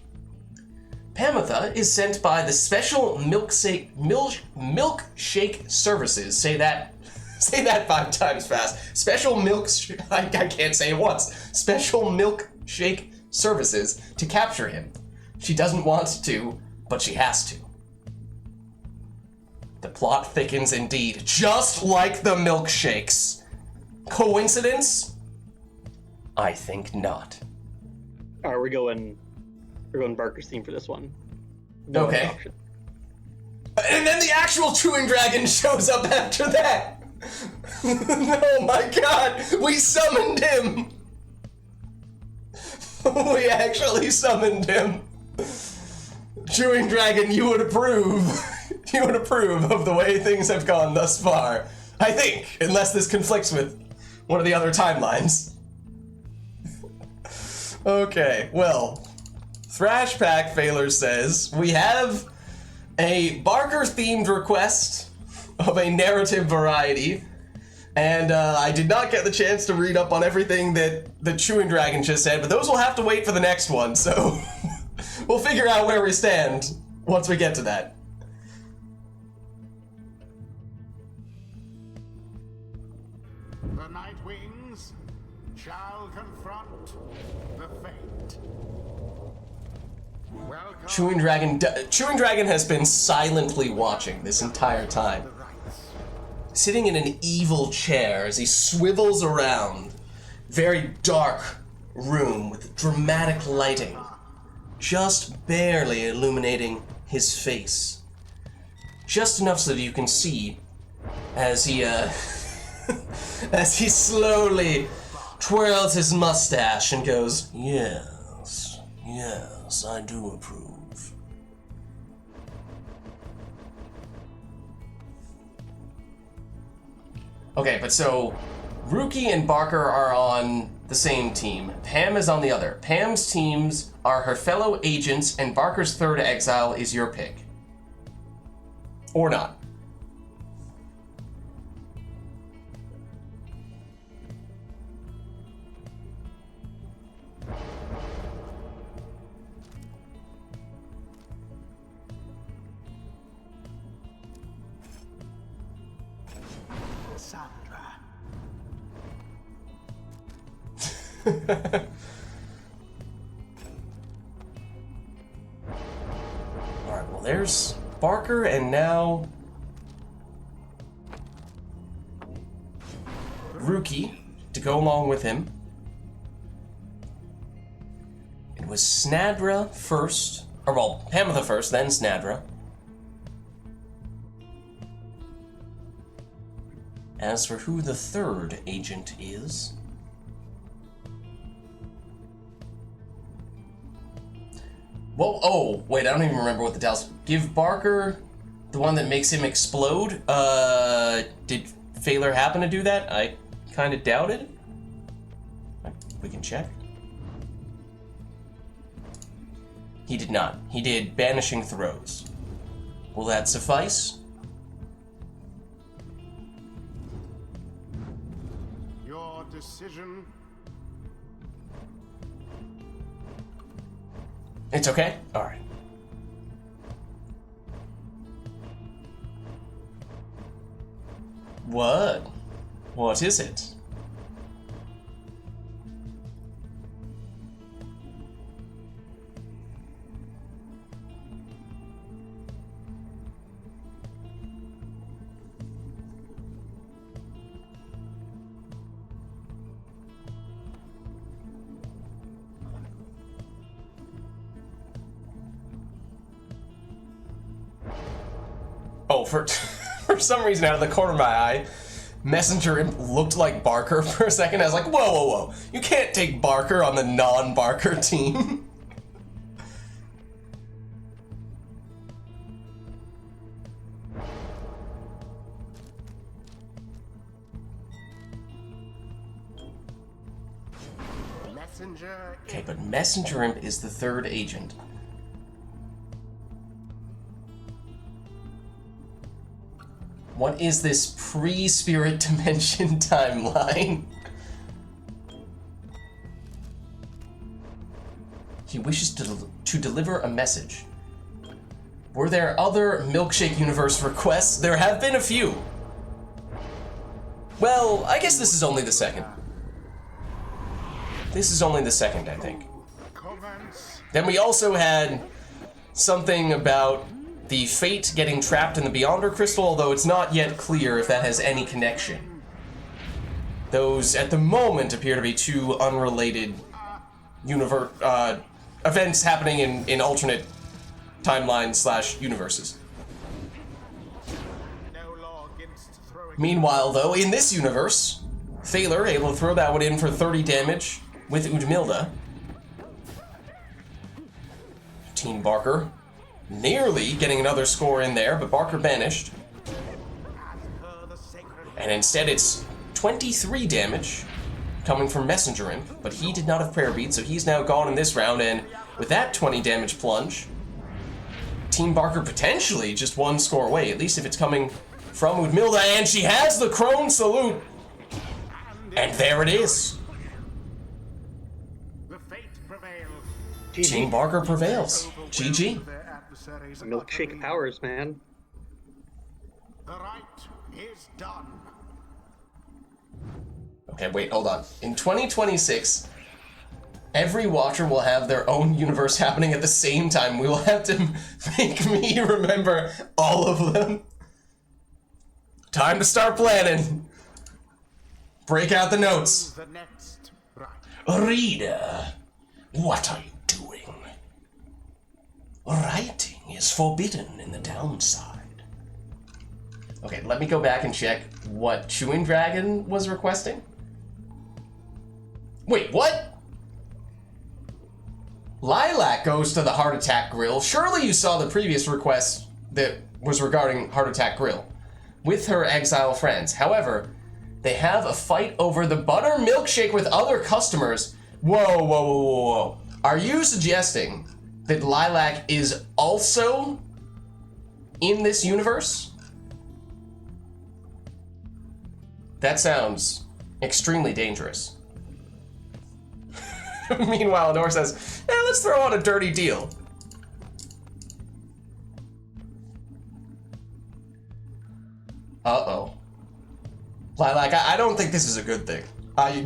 S1: Pamitha is sent by the special milkshake services. Say that Say that 5 times fast. Special milk... I can't say it once. Special milkshake services to capture him. She doesn't want to, but she has to. The plot thickens indeed, just like the milkshakes. Coincidence? I think not.
S4: Alright, we're going Barker's theme for this one. No
S1: Okay.
S4: other option.
S1: And then the actual chewing dragon shows up after that. Oh my god, we summoned him. We actually summoned him. Chewing dragon, you would approve. You would approve of the way things have gone thus far. I think, unless this conflicts with one of the other timelines. Okay, well, Thrash Pack Failer says, we have a Barker-themed request of a narrative variety, and I did not get the chance to read up on everything that the Chewing Dragon just said, but those will have to wait for the next one, so we'll figure out where we stand once we get to that.
S3: The Night Wings shall confront the fate. Welcome
S1: Chewing Dragon has been silently watching this entire time,
S3: to the rites.
S1: sitting in an evil chair as he swivels around. Very dark room with dramatic lighting, just barely illuminating his face. Just enough so that you can see as he, as he slowly twirls his mustache and goes, yes, yes, I do approve. Okay, but so Rookie and Barker are on the same team. Pam is on the other. Pam's teams are her fellow agents, and Barker's third exile is your pick. Or not.
S3: Sandra.
S1: Alright, well there's Barker, and now Rookie to go along with him. It was Snadra first, or well, Pamitha first, then Snadra. As for who the third agent is... Whoa, oh, wait, I don't even remember what the Dallas... Give Barker the one that makes him explode? Did Failer happen to do that? I kind of doubt it. We can check. He did not. He did Banishing Throws. Will that suffice?
S3: Your decision.
S1: It's okay? Alright. What? What is it? Oh, for some reason, out of the corner of my eye, Messenger Imp looked like Barker for a second. I was like, whoa, whoa, whoa. You can't take Barker on the non-Barker team.
S3: Messenger.
S1: Okay, but Messenger Imp is the third agent. What is this pre-Spirit Dimension timeline? He wishes to deliver a message. Were there other Milkshake Universe requests? There have been a few. Well, I guess this is only the second. This is only the second, I think.
S3: Commence.
S1: Then we also had something about the Fate getting trapped in the Beyonder Crystal, although it's not yet clear if that has any connection. Those, at the moment, appear to be two unrelated events happening in alternate timelines / universes.
S3: No law against throwing.
S1: Meanwhile, though, in this universe, Thaler able to throw that one in for 30 damage with Udmilda. Teen Barker nearly getting another score in there, but Barker banished.
S3: Per the sacred
S1: And instead it's 23 damage coming from Messenger Imp, but he did not have Prayer Bead, so he's now gone in this round, and with that 20 damage plunge, Teen Barker potentially just one score away, at least if it's coming from Udmilda, and she has the Crone Salute! And there it is.
S3: the fate prevails.
S1: Teen
S4: GG.
S1: Barker prevails. GG.
S3: Their adversaries
S4: Milkshake
S3: utterly.
S4: powers, man.
S3: The right is done.
S1: Okay, wait, hold on. In 2026, every watcher will have their own universe happening at the same time. We will have to make me remember all of them. Time to start planning. Break out the notes.
S3: The next right.
S1: Reader, what are you doing? Writing is forbidden in the downside. Okay, let me go back and check what Chewing Dragon was requesting. Wait, what? Lilac goes to the Heart Attack Grill. Surely you saw the previous request that was regarding Heart Attack Grill with her exile friends. However, they have a fight over the butter milkshake with other customers. Whoa, whoa, whoa, whoa, whoa. Are you suggesting that Lilac is also in this universe? That sounds extremely dangerous. Meanwhile, Nor says, let's throw out a dirty deal. Uh-oh. Lilac, I don't think this is a good thing.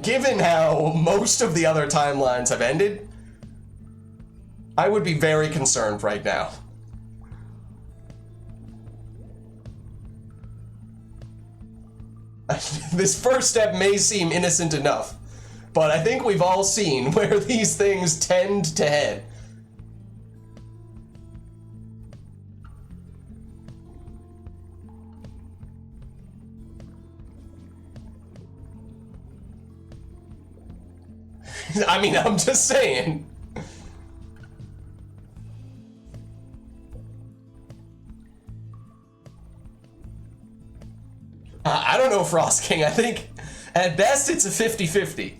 S1: Given how most of the other timelines have ended, I would be very concerned right now. This first step may seem innocent enough, but I think we've all seen where these things tend to head. I mean, I'm just saying. I don't know, Frost King. I think at best it's a 50-50.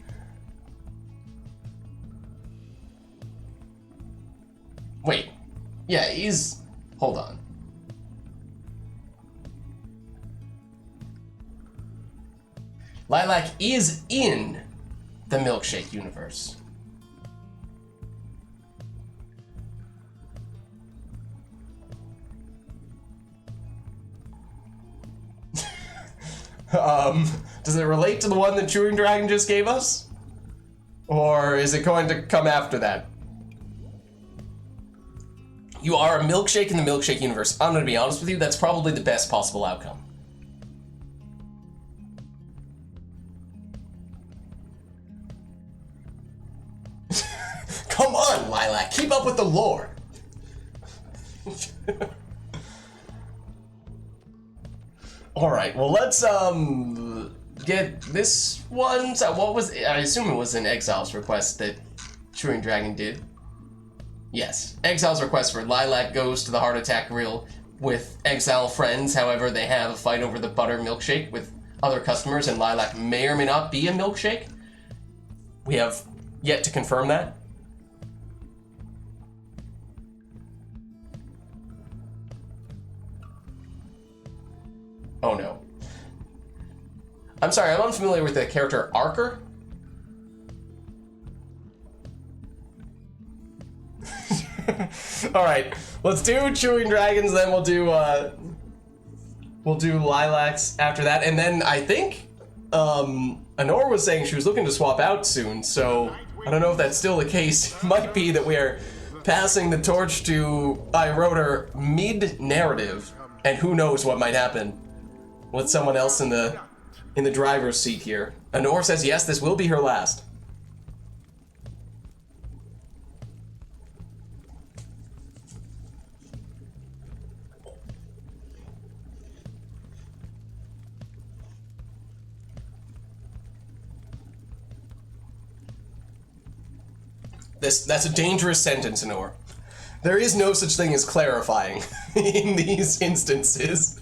S1: Wait. Yeah, he's... Hold on. Lilac is in the milkshake universe. Does it relate to the one that Chewing Dragon just gave us? Or is it going to come after that? You are a milkshake in the milkshake universe. I'm gonna be honest with you, that's probably the best possible outcome. Come on, Lilac, keep up with the lore. Alright, well let's get this one. So what was I assume it was an Exile's request that Chewing Dragon did. Yes. Exile's request for Lilac goes to the Heart Attack Grill with Exile friends. However, they have a fight over the butter milkshake with other customers, and Lilac may or may not be a milkshake. We have yet to confirm that. Oh no. I'm sorry, I'm unfamiliar with the character Archer. Alright, let's do Chewing Dragons, then we'll do Lilacs after that, and then I think Honor was saying she was looking to swap out soon, so I don't know if that's still the case. It might be that we are passing the torch to iRotor mid-narrative, and who knows what might happen with someone else in the driver's seat here. Honor says yes, this will be her last. That's a dangerous sentence, Honor. There is no such thing as clarifying in these instances.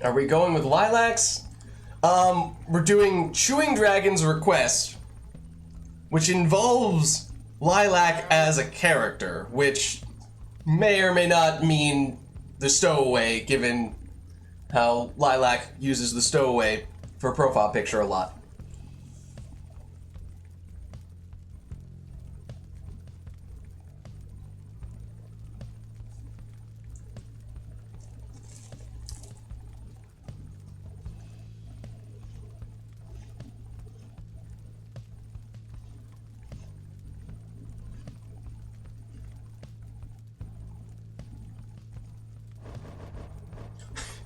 S1: Are we going with Lilacs? We're doing Chewing Dragon's Request, which involves Lilac as a character, which may or may not mean the stowaway, given how Lilac uses the stowaway for a profile picture a lot.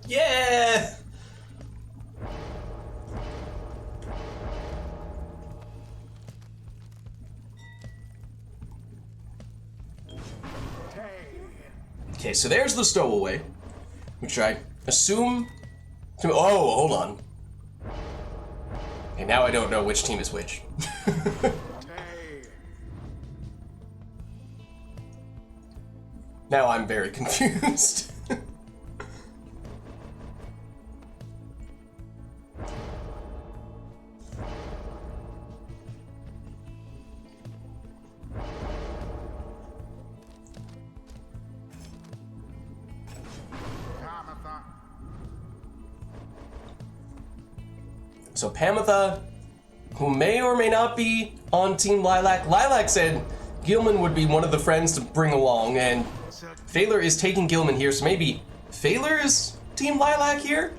S1: Yeah! Okay, so there's the stowaway, which I assume to... Oh, hold on. Okay, now I don't know which team is which. Now I'm very confused. So Pamitha, who may or may not be on Team Lilac. Lilac said Gilman would be one of the friends to bring along, and Phaler is taking Gilman here, so maybe Phaler is Team Lilac here?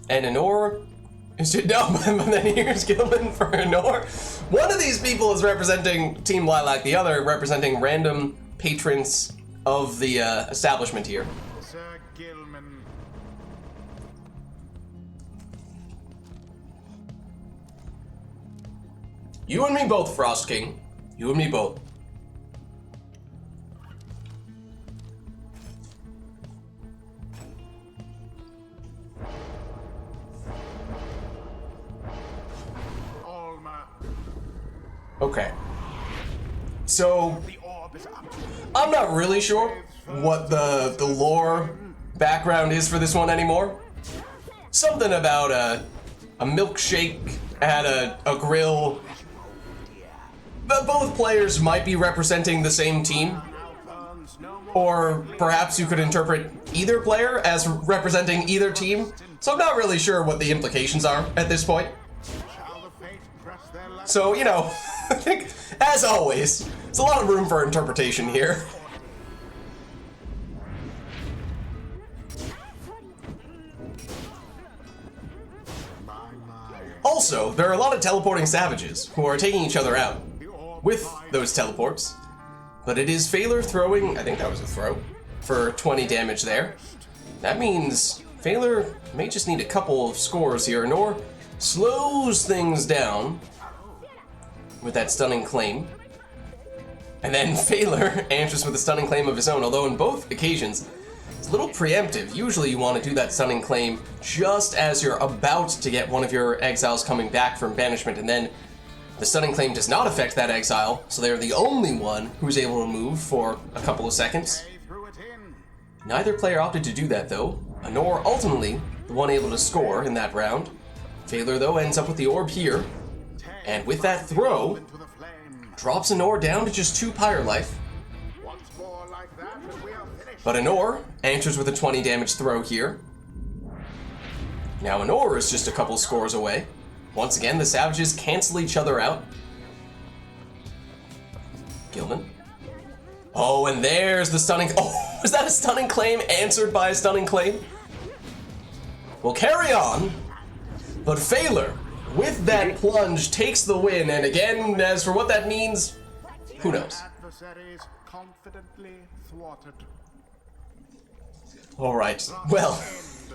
S1: And Honor is no, but then here's Gilman for Honor. One of these people is representing Team Lilac, the other representing random patrons of the establishment here.
S3: Sir Gilman.
S1: You and me both, Frost King. You and me both.
S3: Alma.
S1: Okay. So,
S3: The orb is up.
S1: I'm not really sure what the lore background is for this one anymore. Something about a milkshake at a grill. But both players might be representing the same team. Or perhaps you could interpret either player as representing either team. So I'm not really sure what the implications are at this point.
S3: Shall the fates press their luck?
S1: So, you know, I think, as always, there's a lot of room for interpretation here. Also, there are a lot of teleporting savages who are taking each other out with those teleports. But it is Phaler throwing, I think that was a throw, for 20 damage there. That means Phaler may just need a couple of scores here, nor slows things down with that stunning claim. And then Phaler answers with a stunning claim of his own, although in both occasions, it's a little preemptive. Usually you want to do that stunning claim just as you're about to get one of your exiles coming back from banishment, and then the stunning claim does not affect that exile, so they're the only one who's able to move for a couple of seconds.
S3: They threw it in.
S1: Neither player opted to do that though. Honor ultimately the one able to score in that round. Phaler though ends up with the orb here, and with that throw,
S3: Into the flame.
S1: drops Honor down to just 2 Pyre life.
S3: Once more like that, and we are finished.
S1: But Honor answers with a 20 damage throw here. Now Honor is just a couple scores away. Once again, the savages cancel each other out. Gilman. Oh, and there's the stunning... Oh! Was that a stunning claim answered by a stunning claim? We'll carry on, but Phaler, with that plunge, takes the win, and again, as for what that means, who knows?
S3: Adversaries confidently thwarted.
S1: Alright, well,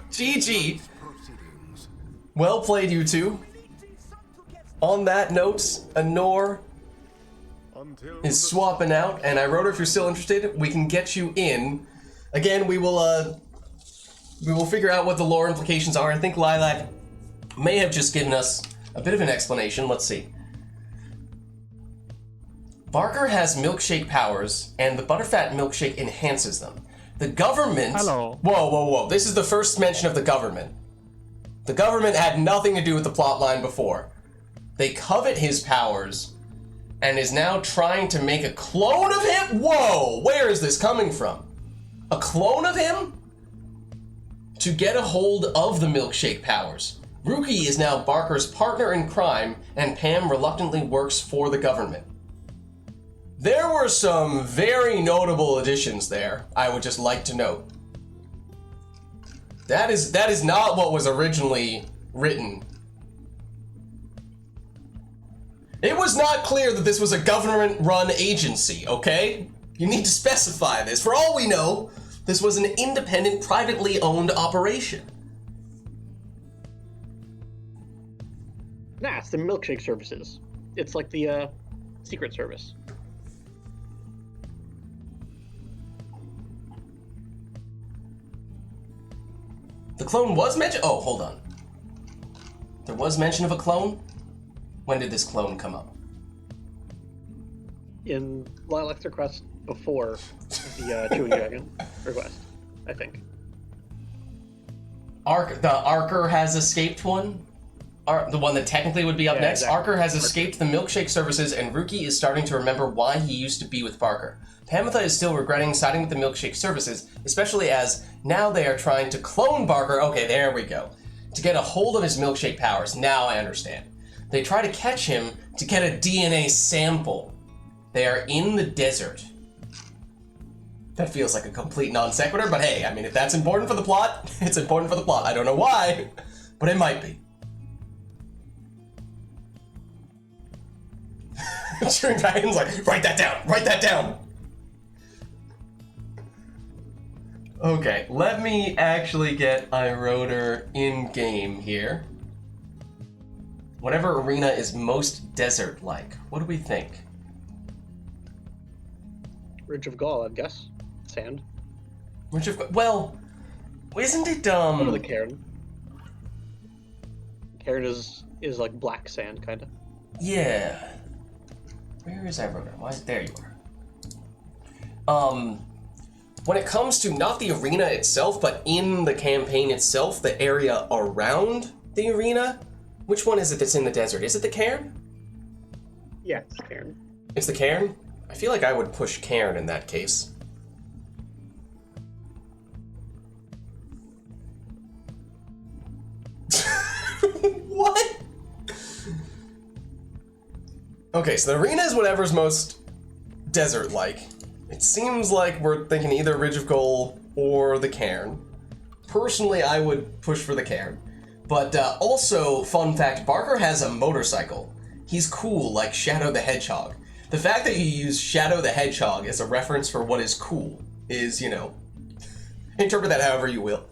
S1: GG.
S3: Proceedings.
S1: Well played, you two. On that note, Anor
S3: Until
S1: is swapping out, and Iroda, if you're still interested, we can get you in. Again, we will figure out what the lore implications are. I think Lilac may have just given us a bit of an explanation. Let's see. Barker has milkshake powers, and the Butterfat milkshake enhances them. The government...
S5: Hello.
S1: Whoa. This is the first mention of the government. The government had nothing to do with the plotline before. They covet his powers, and is now trying to make a clone of him? Whoa, where is this coming from? A clone of him? To get a hold of the milkshake powers. Rookie is now Barker's partner in crime, and Pam reluctantly works for the government. There were some very notable additions there, I would just like to note. That is not what was originally written. It was not clear that this was a government-run agency, okay? You need to specify this. For all we know, this was an independent, privately owned operation.
S4: Nah, it's the milkshake services. It's like the Secret Service.
S1: The clone was mentioned? Oh, hold on. There was mention of a clone? When did this clone come up?
S4: In Lilac's request before the Chewing Dragon request, I think.
S1: The Arker has escaped one? The one that technically would be up
S4: Yeah,
S1: next?
S4: exactly.
S1: Arker has escaped the milkshake services, and Rookie is starting to remember why he used to be with Barker. Pamitha is still regretting siding with the milkshake services, especially as now they are trying to clone Barker. Okay, there we go. To get a hold of his milkshake powers. Now I understand. They try to catch him to get a DNA sample. They are in the desert. That feels like a complete non sequitur, but hey, I mean, if that's important for the plot, it's important for the plot. I don't know why, but it might be. Chewing Dragon's like, write that down, write that down. Okay, let me actually get Iroder in game here. Whatever arena is most desert-like. What do we think?
S4: Ridge of Gaul, I guess. Sand.
S1: Which of well, isn't it
S4: What are the Cairn? Cairn is like black sand, kind of.
S1: Yeah. Where is Iroder? Why? There you are. When it comes to not the arena itself, but in the campaign itself, the area around the arena, which one is it that's in the desert? Is it the Cairn?
S4: Yeah, it's Cairn.
S1: It's the Cairn? I feel like I would push Cairn in that case. What? Okay, so the arena is whatever's most desert-like. It seems like we're thinking either Ridge of Gold or the Cairn. Personally, I would push for the Cairn. But also, fun fact, Barker has a motorcycle. He's cool like Shadow the Hedgehog. The fact that you use Shadow the Hedgehog as a reference for what is cool is, you know, interpret that however you will.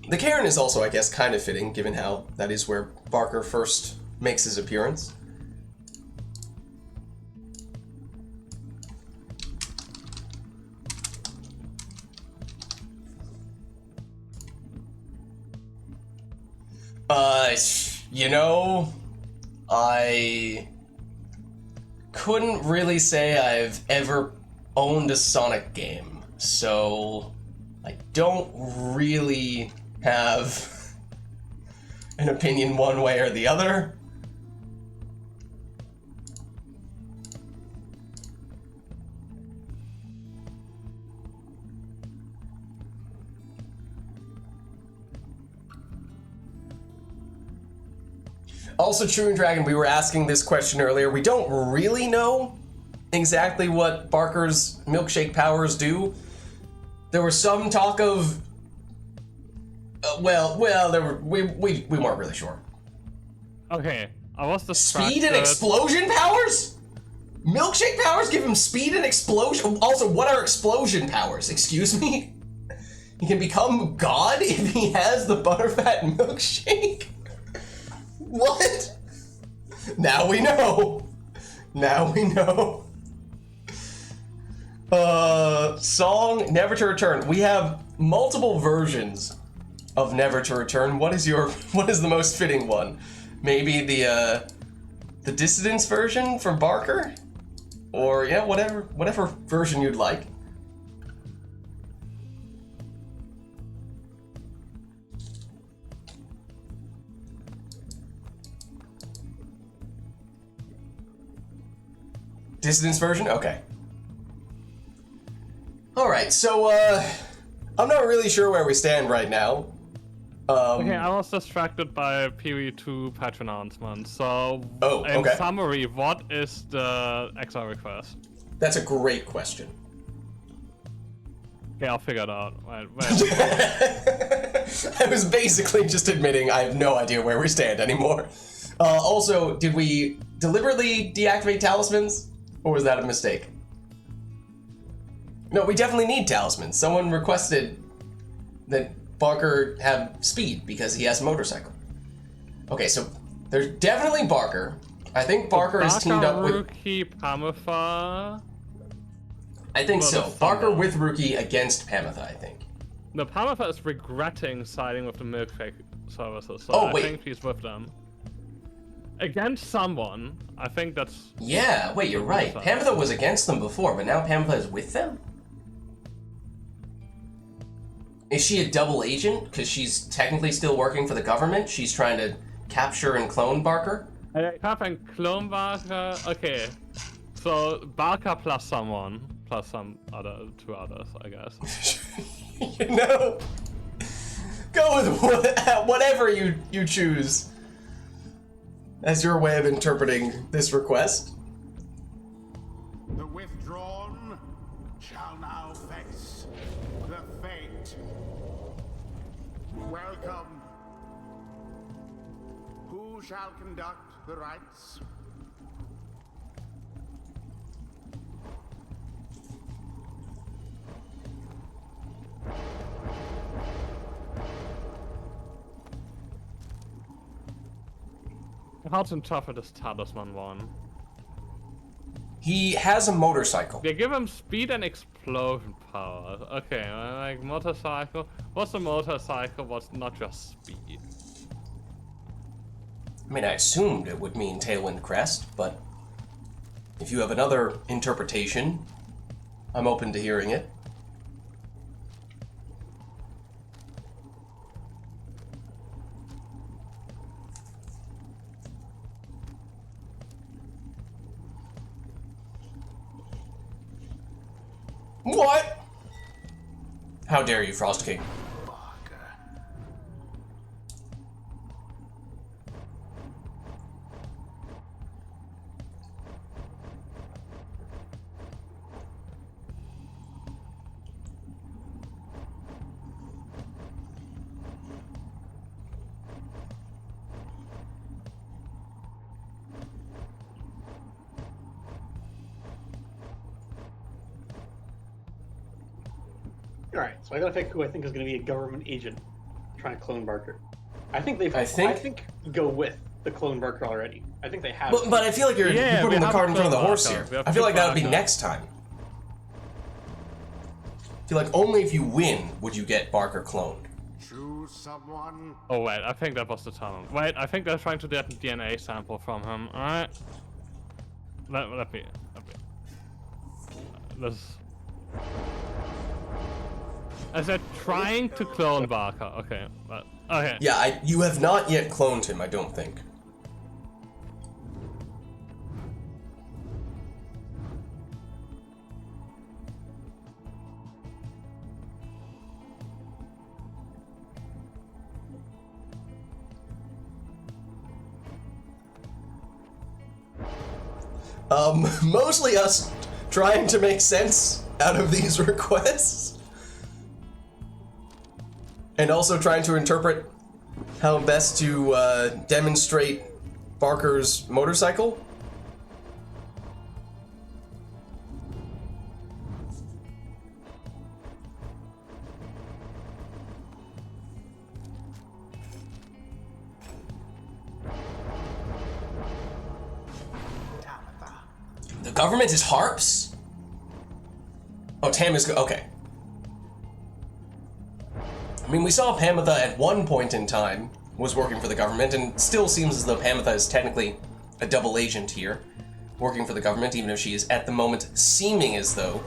S1: The Cairn is also, I guess, kind of fitting, given how that is where Barker first makes his appearance. You know, I couldn't really say I've ever owned a Sonic game, so I don't really have an opinion one way or the other. Also, True and Dragon, we were asking this question earlier. We don't really know exactly what Barker's milkshake powers do. There was some talk of, we weren't really sure.
S5: Okay, I was distracted.
S1: Speed and explosion powers? Milkshake powers give him speed and explosion. Also, what are explosion powers? Excuse me? He can become God if he has the butterfat milkshake? What? Now we know. Now we know. Song Never to Return. We have multiple versions of Never to Return. What is the most fitting one? Maybe the Dissidence version from Barker? Or yeah, whatever version you'd like. Dissidence version? Okay. Alright, so I'm not really sure where we stand right now.
S5: Okay, I was distracted by PV2 patch announcement. So, in summary, what is the exile request?
S1: That's a great question.
S5: Okay, I'll figure it out. Wait.
S1: I was basically just admitting I have no idea where we stand anymore. Also, did we deliberately deactivate talismans? Or was that a mistake? No, we definitely need talismans. Someone requested that Barker have speed because he has a motorcycle. Okay, so there's definitely Barker. I think Barker is teamed up with...
S5: Rookie Pamatha.
S1: I think so. Barker with Rookie against Pamatha, I think.
S5: No, Pamatha is regretting siding with the milkshake services, so
S1: wait.
S5: I think he's with them. Against someone, I think that's...
S1: Yeah, wait, you're right. Pamatha was against them before, but now Pamatha is with them? Is she a double agent? Because she's technically still working for the government? She's trying to capture and clone Barker?
S5: Captain clone Barker? Okay. So, Barker plus someone. Plus some two others, I guess.
S1: You know, go with whatever you choose as your way of interpreting this request.
S3: The withdrawn shall now face the fate. Welcome. Who shall conduct the rites?
S5: How to interpret this talisman one?
S1: He has a motorcycle.
S5: They give him speed and explosion power. Okay, like motorcycle. What's a motorcycle? What's not just speed?
S1: I mean, I assumed it would mean Tailwind Crest, but if you have another interpretation, I'm open to hearing it. What? How dare you, Frost King?
S4: Alright, so I gotta pick who I think is gonna be a government agent trying to clone Barker. I think go with the clone Barker already. I think they have.
S1: But I feel like you're putting the cart in front of the horse here. I feel like that would be next time. I feel like only if you win would you get Barker cloned.
S3: Choose someone.
S5: Oh wait, I think that was the tunnel. Wait, I think they're trying to get a DNA sample from him. Alright. Let me. Let's... I said trying to clone Barker. Okay, but okay.
S1: Yeah, you have not yet cloned him, I don't think. Mostly us trying to make sense out of these requests. And also trying to interpret how best to demonstrate Barker's motorcycle. The government is harps? Oh, Tam is okay. I mean, we saw Pamitha at one point in time was working for the government, and still seems as though Pamitha is technically a double agent here, working for the government, even if she is at the moment seeming as though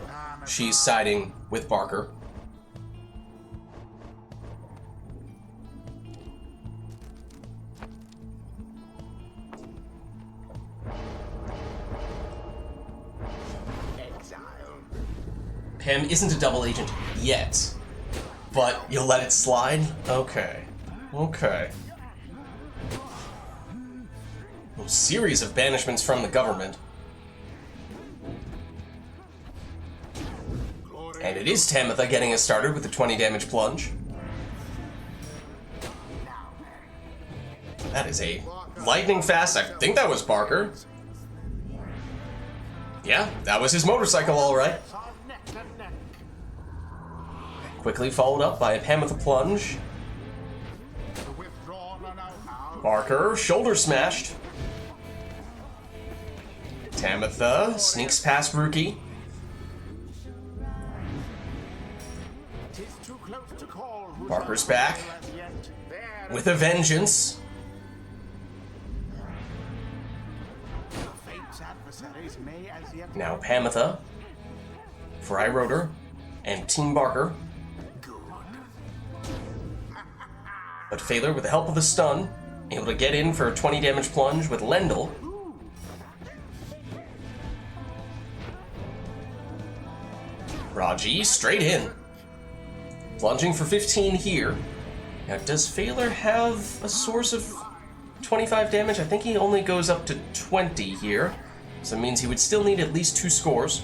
S1: she's siding with Barker. Pam isn't a double agent yet, but you'll let it slide? Okay. Okay. A series of banishments from the government. And it is Tamitha getting us started with the 20 damage plunge. That is a lightning fast. I think that was Barker. Yeah, that was his motorcycle, all right. Quickly followed up by a Pamitha plunge. Barker, shoulder smashed. Tamitha sneaks past Rookie. Barker's back with a vengeance. Now Pamitha, Fry Rotor, and Team Barker. But Phaler, with the help of a stun, able to get in for a 20 damage plunge with Lendl. Raji, straight in. Plunging for 15 here. Now, does Phaler have a source of 25 damage? I think he only goes up to 20 here. So it means he would still need at least 2 scores.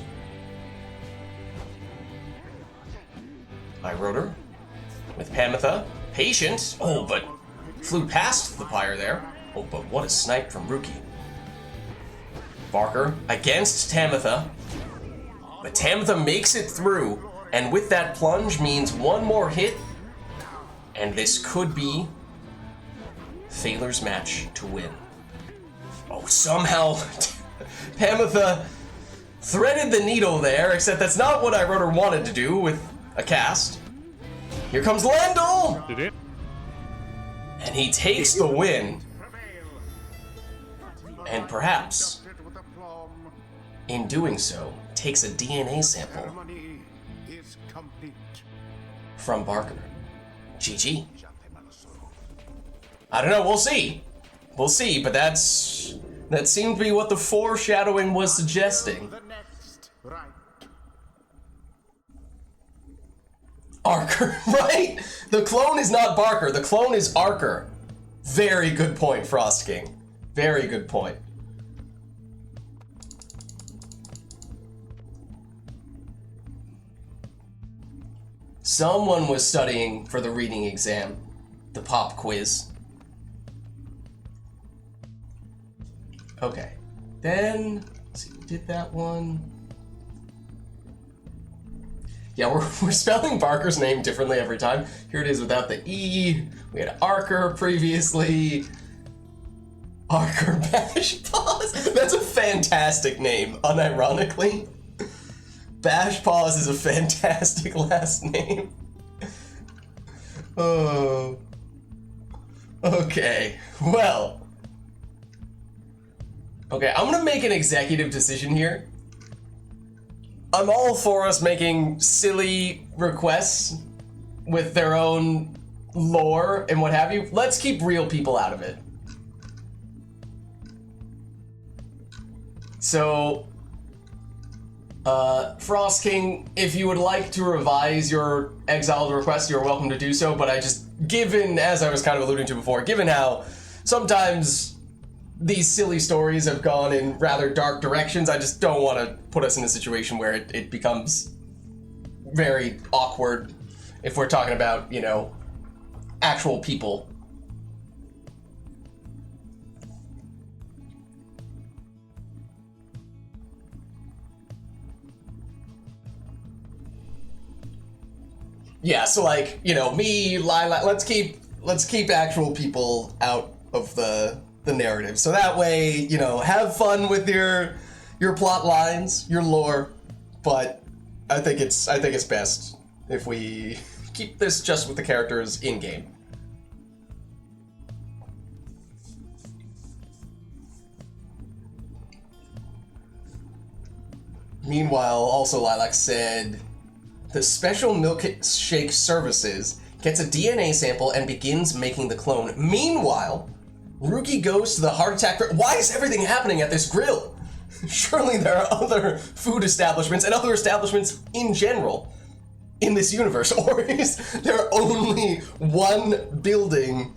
S1: Rotor with Pamitha. Patient. Oh, but flew past the Pyre there. Oh, but what a snipe from Rookie. Barker against Tamitha. But Tamitha makes it through, and with that plunge means one more hit, and this could be Phaler's match to win. Oh, somehow Pamitha threaded the needle there, except that's not what Rotor wanted to do with a cast. Here comes Lendl!
S5: Did it?
S1: And he takes the win. And perhaps, in doing so, takes a DNA sample from Barker. GG. I don't know, we'll see. We'll see, but that seemed to be what the foreshadowing was suggesting. Arker, right? The clone is not Barker, the clone is Arker. Very good point, Frost King. Very good point. Someone was studying for the reading exam, the pop quiz. Okay, then, let's see, we did that one. Yeah, we're spelling Barker's name differently every time. Here it is without the E. We had Arker previously. Arker Bash Paws. That's a fantastic name, unironically. Bash Paws is a fantastic last name. Oh. Okay, well. Okay, I'm gonna make an executive decision here. I'm all for us making silly requests with their own lore and what have you. Let's keep real people out of it. So, Frost King, if you would like to revise your exiled request, you're welcome to do so, but given, as I was kind of alluding to before, given how sometimes these silly stories have gone in rather dark directions. I just don't want to put us in a situation where it becomes very awkward if we're talking about, you know, actual people. Yeah, so like, you know, me, Lilac, let's keep actual people out of the narrative. So that way, you know, have fun with your plot lines, your lore, but I think it's best if we keep this just with the characters in game. Meanwhile, also Lilac said, the Special Milkshake Services gets a DNA sample and begins making the clone. Meanwhile, Rookie goes to the heart attack. Why is everything happening at this grill? Surely there are other food establishments and other establishments in general in this universe, or is there only one building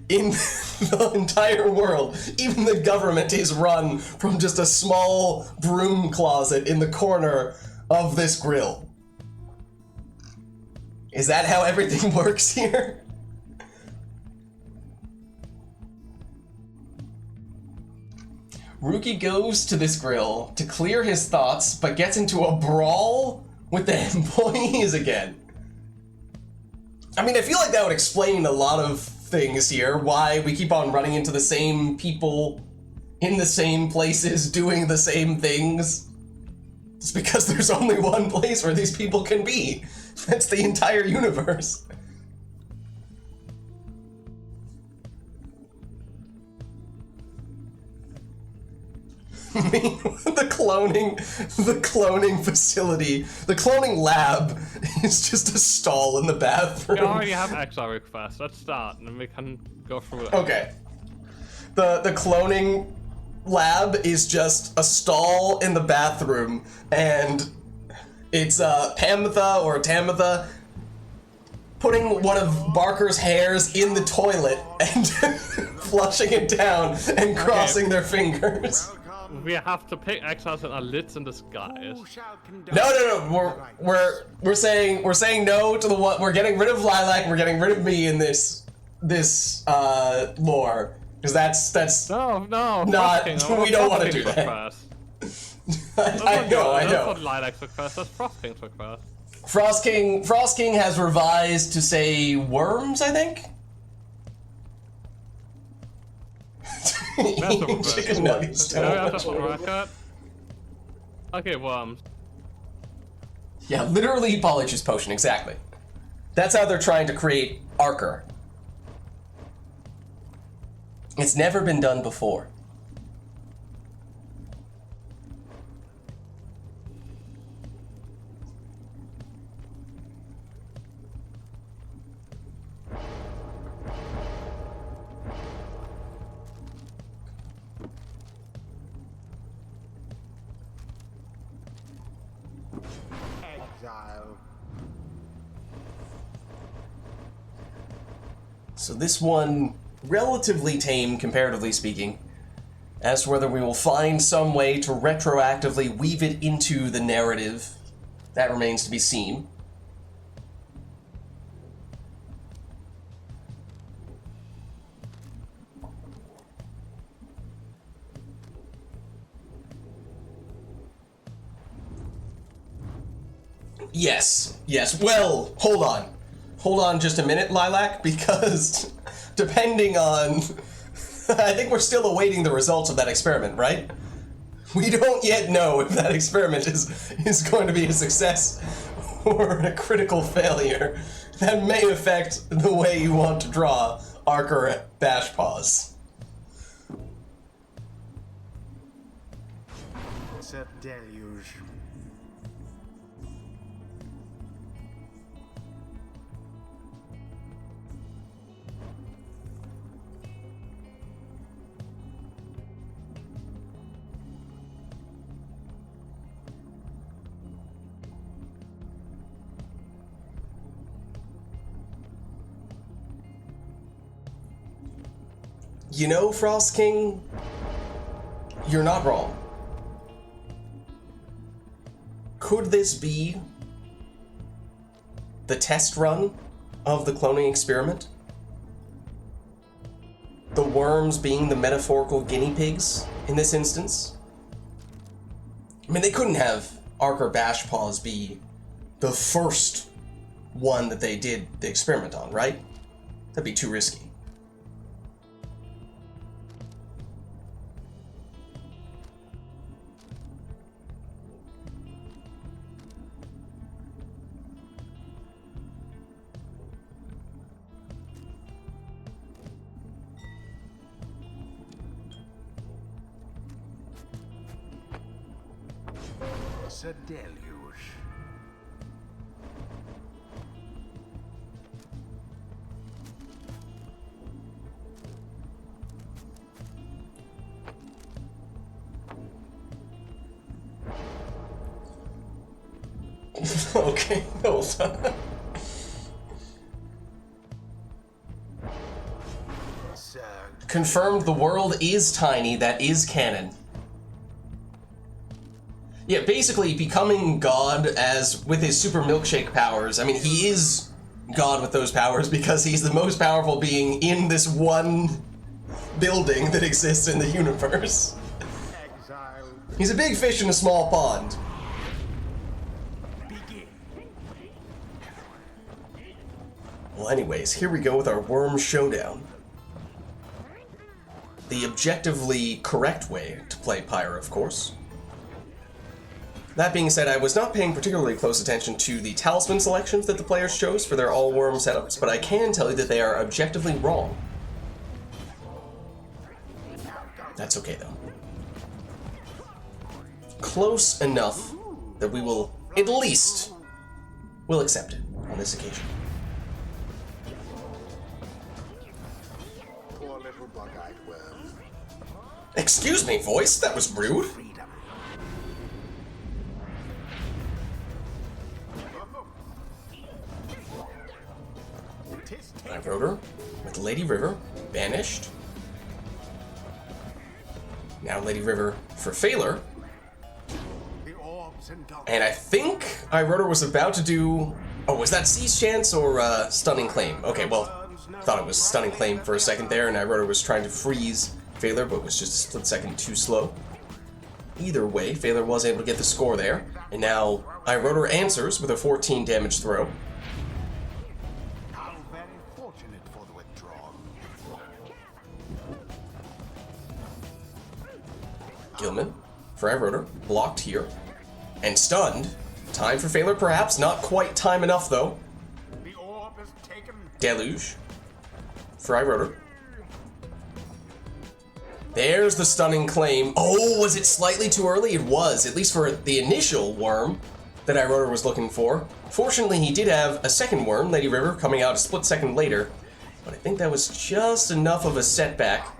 S1: in the entire world? Even the government is run from just a small broom closet in the corner of this grill. Is that how everything works here? Rookie goes to this grill to clear his thoughts, but gets into a brawl with the employees again. I mean, I feel like that would explain a lot of things here, why we keep on running into the same people in the same places doing the same things. It's because there's only one place where these people can be. That's the entire universe. the cloning facility, the cloning lab is just a stall in the bathroom.
S5: We already have XR requests. Let's start, and then we can go through it.
S1: Okay. The cloning lab is just a stall in the bathroom, and it's Tamitha putting one of Barker's hairs in the toilet and flushing it down and crossing their fingers.
S5: We have to pick XRs that are lit in disguise.
S1: No. We're saying no to the one. We're getting rid of Lilac. We're getting rid of me in this lore, because that's
S5: no.
S1: Not. We don't want to do that. I know.
S5: That's what Lilac's request. That's Frost King's request.
S1: Frost King has revised to say worms, I think. Eating chicken nuggets.
S5: Okay, worms.
S1: Yeah, literally Polyjuice potion, exactly. That's how they're trying to create Archer. It's never been done before. So this one, relatively tame, comparatively speaking. As to whether we will find some way to retroactively weave it into the narrative, that remains to be seen. Yes. Well, hold on. Hold on just a minute, Lilac, because depending on... I think we're still awaiting the results of that experiment, right? We don't yet know if that experiment is going to be a success or a critical failure. That may affect the way you want to draw Archer Bashpaws.
S3: It's a deluge.
S1: You know, Frost King, you're not wrong. Could this be the test run of the cloning experiment? The worms being the metaphorical guinea pigs in this instance? I mean, they couldn't have Ark or Bashpaws be the first one that they did the experiment on, right? That'd be too risky.
S3: A deluge.
S1: Okay, hold on. Confirmed the world is tiny, that is canon. Yeah, basically becoming God as with his super milkshake powers. I mean, he is God with those powers because he's the most powerful being in this one building that exists in the universe. He's a big fish in a small pond. Well, anyways, here we go with our worm showdown. The objectively correct way to play Pyre, of course. That being said, I was not paying particularly close attention to the talisman selections that the players chose for their all-worm setups, but I can tell you that they are objectively wrong. That's okay, though. Close enough that we will, at least, will accept it on this occasion.
S3: Poor little bug-eyed worm.
S1: Excuse me, voice, that was rude. I wrote her with Lady River, banished. Now Lady River for Phaler. And I think I wrote her was about to do... Oh, was that Seize Chance or Stunning Claim? Okay, well, thought it was Stunning Claim for a second there, and I wrote her was trying to freeze Phaler, but was just a split second too slow. Either way, Phaler was able to get the score there, and now I wrote her answers with a 14 damage throw. Gilman, for I wrote her, blocked here, and stunned. Time for Phaler, perhaps. Not quite time enough, though. Deluge, for I wrote her. There's the stunning claim. Oh, was it slightly too early? It was, at least for the initial worm that I wrote her was looking for. Fortunately, he did have a second worm, Lady River, coming out a split second later, but I think that was just enough of a setback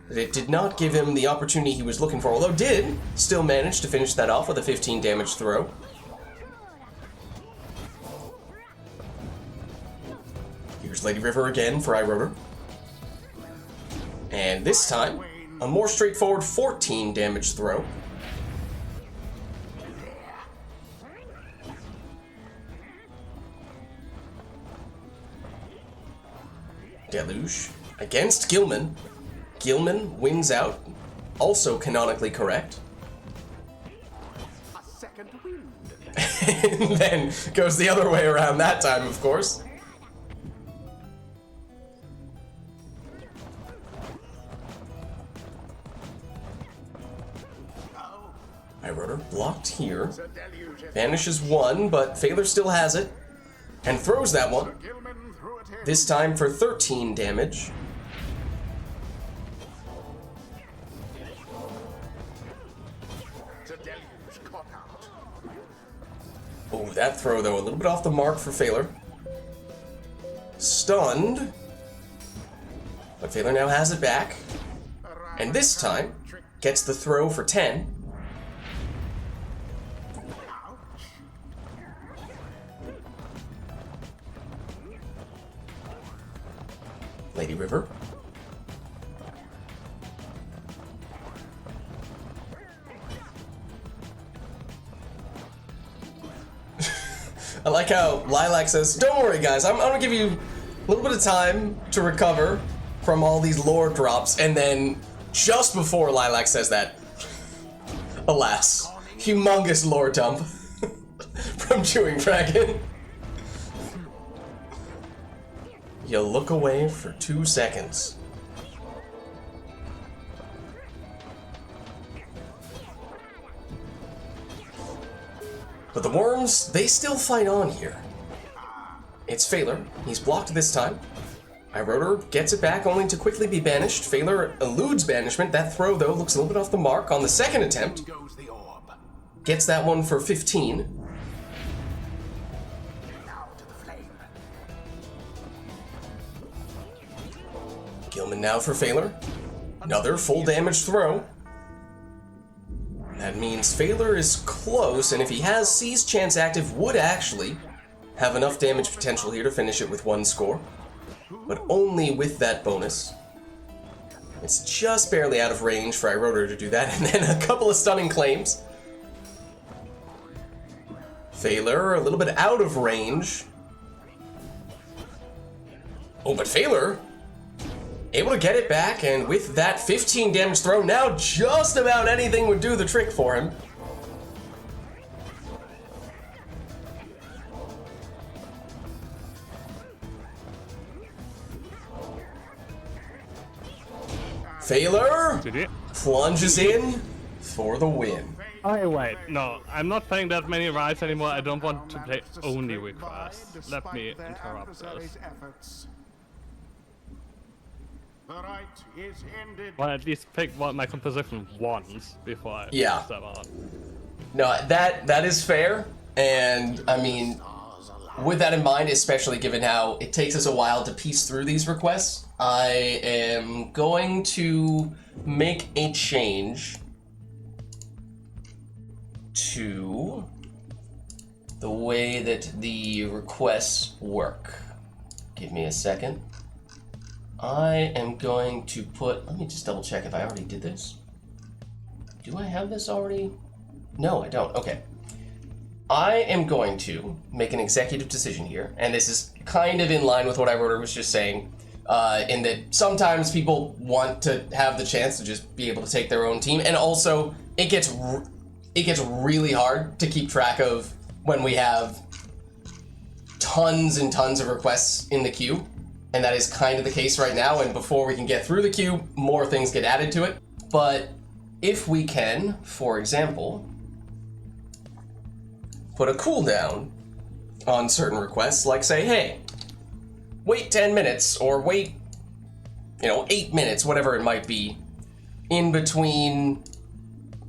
S1: that it did not give him the opportunity he was looking for, although did still manage to finish that off with a 15 damage throw. Here's Lady River again for I wrote her. And this time, a more straightforward 14 damage throw. Deluge against Gilman. Gilman wins out, also canonically correct.
S3: A second wind.
S1: And then goes the other way around that time, of course. I wrote her blocked here. Banishes one, but Phaler still has it. And throws that one. This time for 13 damage. Oh, that throw, though, a little bit off the mark for Phaler. Stunned. But Phaler now has it back. And this time, gets the throw for 10. Lady River. I like how Lilac says, don't worry guys, I'm gonna give you a little bit of time to recover from all these lore drops, and then just before Lilac says that, alas, humongous lore dump from Chewing Dragon. You look away for 2 seconds. But the worms, they still fight on here. It's Phaler. He's blocked this time. Iroder gets it back only to quickly be banished. Phaler eludes banishment. That throw, though, looks a little bit off the mark on the second attempt. Gets that one for 15. Gilman now for Phaler. Another full damage throw. That means Phaler is close, and if he has Seize Chance active, would actually have enough damage potential here to finish it with 1 score. But only with that bonus. It's just barely out of range for Iroder to do that, and then a couple of stunning claims. Phaler, a little bit out of range. Oh, but Phaler able to get it back, and with that 15 damage throw, now just about anything would do the trick for him. Phaler plunges in for the win.
S5: Oh wait, no, I'm not playing that many rides anymore. I don't want to play only requests. Let me interrupt this.
S3: The rite is ended.
S5: Well, at least pick my composition once before I step on.
S1: No, that is fair, and I mean, with that in mind, especially given how it takes us a while to piece through these requests, I am going to make a change to the way that the requests work. Give me a second. I am going to put, let me just double check if I already did this. Do I have this already? No, I don't. Okay. I am going to make an executive decision here, and this is kind of in line with what Iroder was just saying, in that sometimes people want to have the chance to just be able to take their own team, and also it gets really hard to keep track of when we have tons and tons of requests in the queue. And that is kind of the case right now, and before we can get through the queue, more things get added to it. But if we can, for example, put a cooldown on certain requests, like say, hey, wait 10 minutes, or wait, 8 minutes, whatever it might be, in between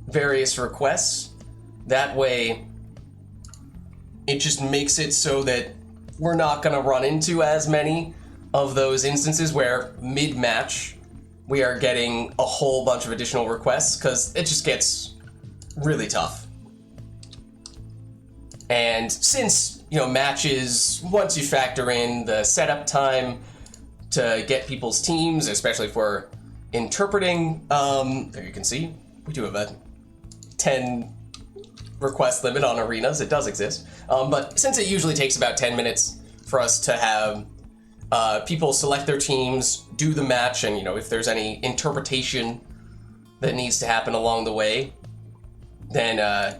S1: various requests. That way, it just makes it so that we're not gonna run into as many of those instances where mid-match we are getting a whole bunch of additional requests, because it just gets really tough. And since, matches, once you factor in the setup time to get people's teams, especially if we're interpreting, there you can see, we do have a 10 request limit on arenas. It does exist. But since it usually takes about 10 minutes for us to have people select their teams, do the match, and if there's any interpretation that needs to happen along the way, then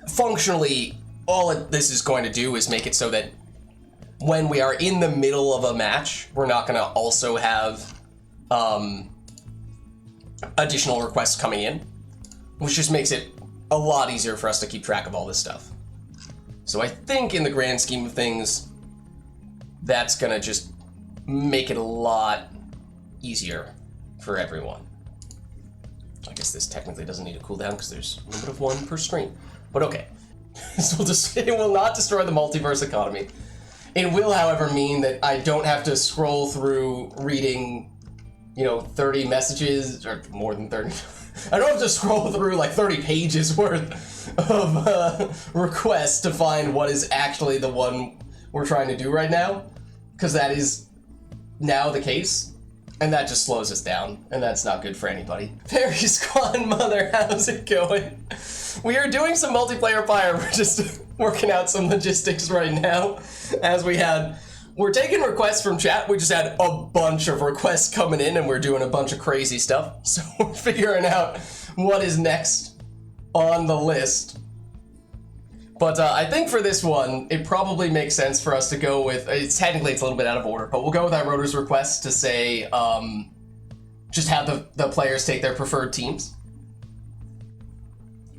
S1: functionally all this is going to do is make it so that when we are in the middle of a match, we're not going to also have additional requests coming in, which just makes it a lot easier for us to keep track of all this stuff. So I think in the grand scheme of things, that's gonna just make it a lot easier for everyone. I guess this technically doesn't need a cooldown because there's a limit of 1 per stream. But okay. It will not destroy the multiverse economy. It will, however, mean that I don't have to scroll through reading, 30 messages, or more than 30. I don't have to scroll through like 30 pages worth of requests to find what is actually the one we're trying to do right now, because that is now the case, and that just slows us down, and that's not good for anybody. Perry Squad Mother, how's it going? We are doing some multiplayer Pyre. We're just working out some logistics right now as we're taking requests from chat. We just had a bunch of requests coming in and we're doing a bunch of crazy stuff. So we're figuring out what is next on the list. But I think for this one, it probably makes sense for us to go with, it's a little bit out of order, but we'll go with iRotor's request to say, just have the players take their preferred teams.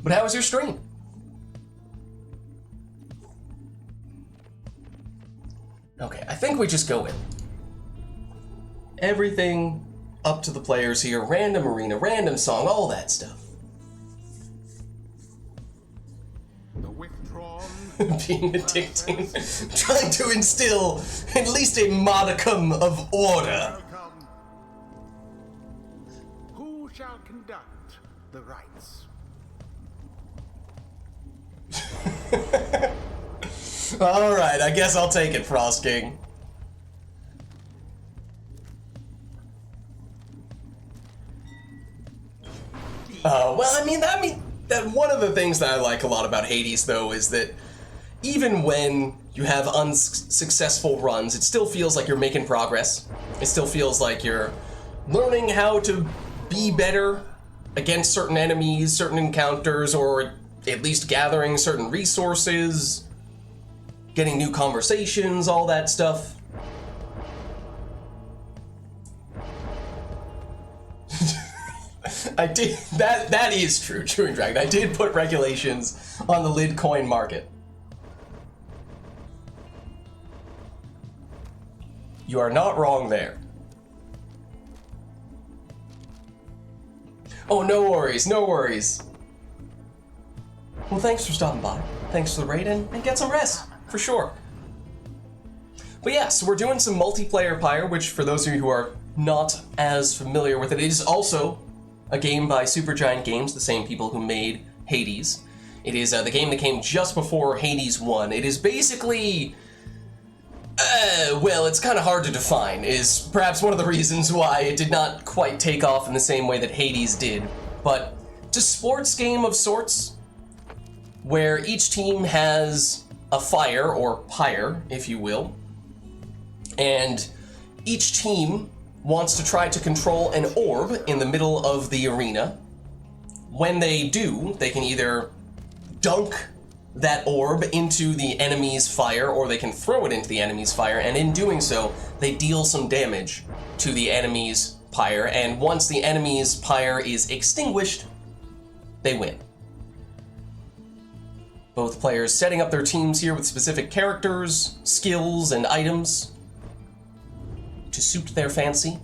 S1: But how was your stream? Okay, I think we just go with everything up to the players here. Random arena, random song, all that stuff.
S3: The withdrawn.
S1: Being addicting. Trying to instill at least a modicum of order.
S3: Welcome. Who shall conduct the rites?
S1: Alright, I guess I'll take it, Frost King. Well, I mean, that one of the things that I like a lot about Hades, though, is that even when you have unsuccessful runs, it still feels like you're making progress. It still feels like you're learning how to be better against certain enemies, certain encounters, or at least gathering certain resources, getting new conversations, all that stuff. I did, that is true, Chewing Dragon. I did put regulations on the lid coin market. You are not wrong there. Oh, no worries, no worries. Well, thanks for stopping by. Thanks for the raid, and get some rest, for sure. But yeah, so we're doing some multiplayer Pyre, which for those of you who are not as familiar with it, is also a game by Supergiant Games, the same people who made Hades. It is the game that came just before Hades 1. It is basically, well, it's kind of hard to define, is perhaps one of the reasons why it did not quite take off in the same way that Hades did. But it's a sports game of sorts, where each team has a fire, or pyre, if you will, and each team wants to try to control an orb in the middle of the arena. When they do, they can either dunk that orb into the enemy's fire, or they can throw it into the enemy's fire, and in doing so, they deal some damage to the enemy's pyre, and once the enemy's pyre is extinguished, they win. Both players setting up their teams here with specific characters, skills, and items to suit their fancy.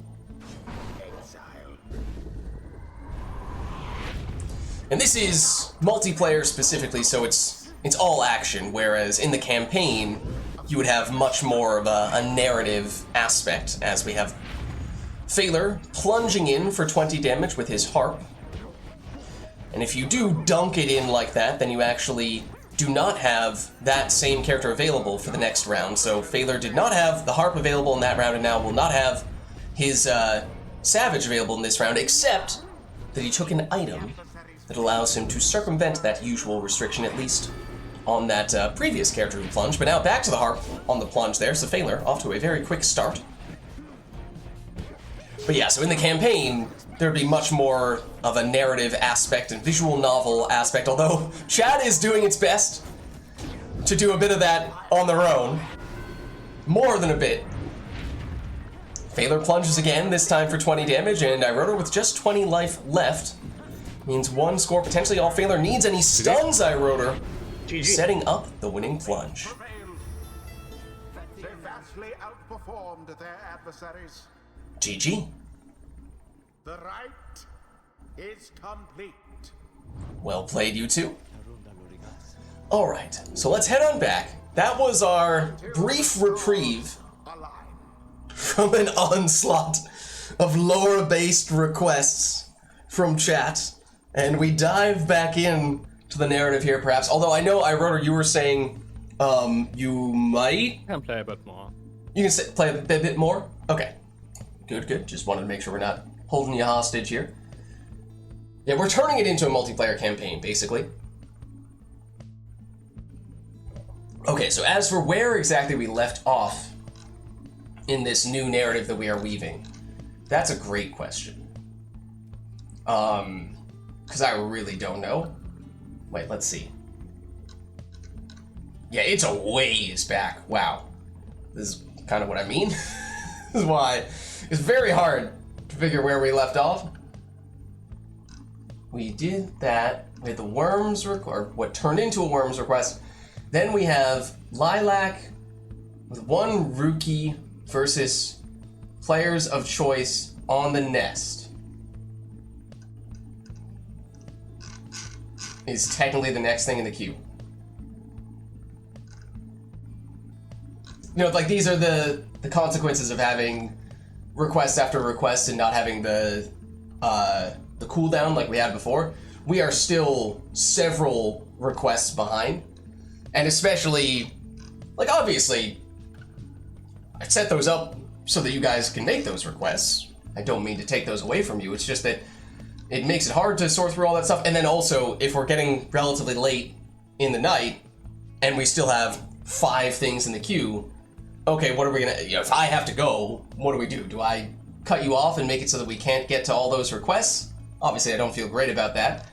S1: And this is multiplayer specifically, so it's all action, whereas in the campaign, you would have much more of a narrative aspect, as we have Phaler plunging in for 20 damage with his harp. And if you do dunk it in like that, then you actually do not have that same character available for the next round. So Phaler did not have the harp available in that round, and now will not have his Savage available in this round, except that he took an item that allows him to circumvent that usual restriction, at least on that previous character who plunged. But now back to the harp on the plunge there, so Phaler off to a very quick start. But yeah, so in the campaign, there'd be much more of a narrative aspect and visual novel aspect, although chat is doing its best to do a bit of that on their own. More than a bit. Phaler plunges again, this time for 20 damage, and iRotor with just 20 life left means one score potentially all Phaler needs, and he stuns iRotor, setting up the winning plunge.
S3: They vastly outperformed their adversaries.
S1: GG.
S3: The rite is complete.
S1: Well played, you two. Alright, so let's head on back. That was our brief reprieve from an onslaught of lore-based requests from chat. And we dive back in to the narrative here, perhaps. Although I know, iRotor, you were saying you might...
S5: I can play a bit more.
S1: You can play a bit more? Okay. Good, good. Just wanted to make sure we're not holding you hostage here. Yeah, we're turning it into a multiplayer campaign, basically. Okay, so as for where exactly we left off in this new narrative that we are weaving, that's a great question. Because I really don't know. Wait, let's see. Yeah, it's a ways back. Wow. This is kind of what I mean. This is why it's very hard to figure where we left off. We did that with the worms, or what turned into a worms request. Then we have Lilac with one rookie versus players of choice on the nest. Is technically the next thing in the queue. You know, like these are the consequences of having request after request and not having the cooldown like we had before. We are still several requests behind. And especially, like obviously, I set those up so that you guys can make those requests. I don't mean to take those away from you, it's just that it makes it hard to sort through all that stuff. And then also, if we're getting relatively late in the night, and we still have 5 things in the queue, okay, what are we gonna, you know, if I have to go, what do? Do I cut you off and make it so that we can't get to all those requests? Obviously, I don't feel great about that.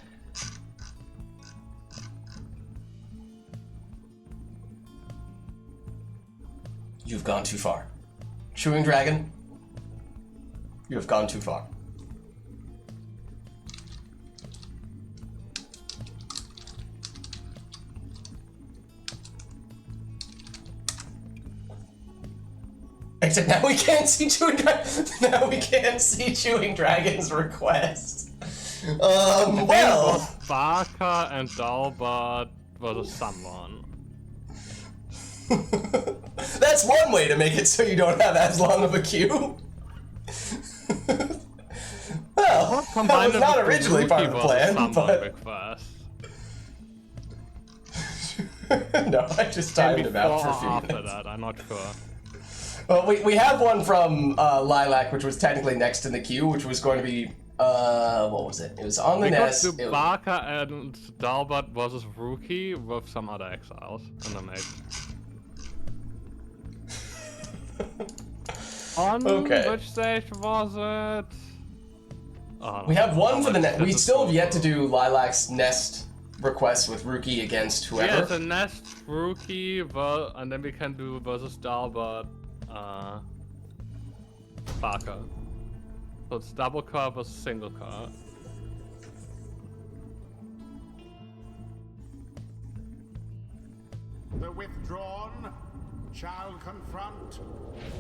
S1: You've gone too far. Chewing Dragon, you have gone too far. Except now we can't see Chewing Dragon's request. Well.
S5: Barker and Dalbert versus someone.
S1: That's one way to make it so you don't have as long of a queue. Well, that was not originally part of the plan, but... No, I just timed him out for a few minutes.
S5: After that, I'm not sure.
S1: Well, we have one from Lilac, which was technically next in the queue, which was going to be, what was it? It was on the nest.
S5: We got to Barker and Dalbert versus Rookie with some other exiles in the mix. On which stage was it? Oh,
S1: we have one for the nest. We still have yet to do Lilac's nest request with Rookie against whoever.
S5: Yeah, the nest, Rookie, and then we can do versus Dalbert, Barker. So it's double car versus single car.
S3: The withdrawn shall confront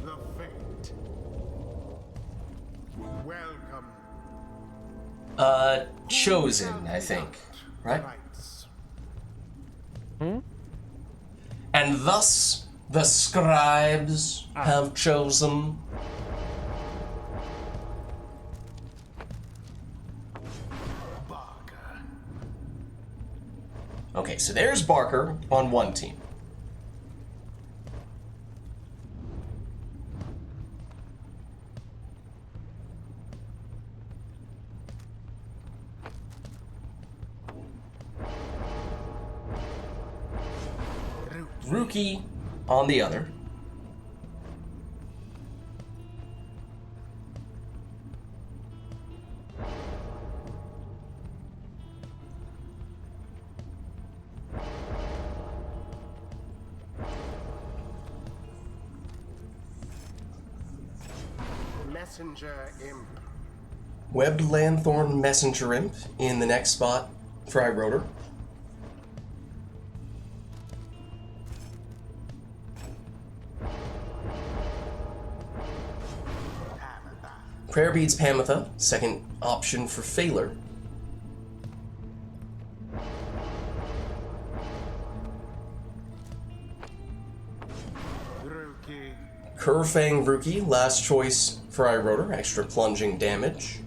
S3: the fate. Welcome.
S1: Chosen, I think, right? And thus the scribes have chosen.
S3: Barker.
S1: Okay, so there's Barker on one team. Rookie on the other.
S3: Messenger Imp.
S1: Webbed Lanthorn Messenger Imp in the next spot for iRotor. Prayer Beads Pamitha, second option for Phaler.
S3: Rookie.
S1: Curfang Rookie, last choice for iRotor, extra plunging damage.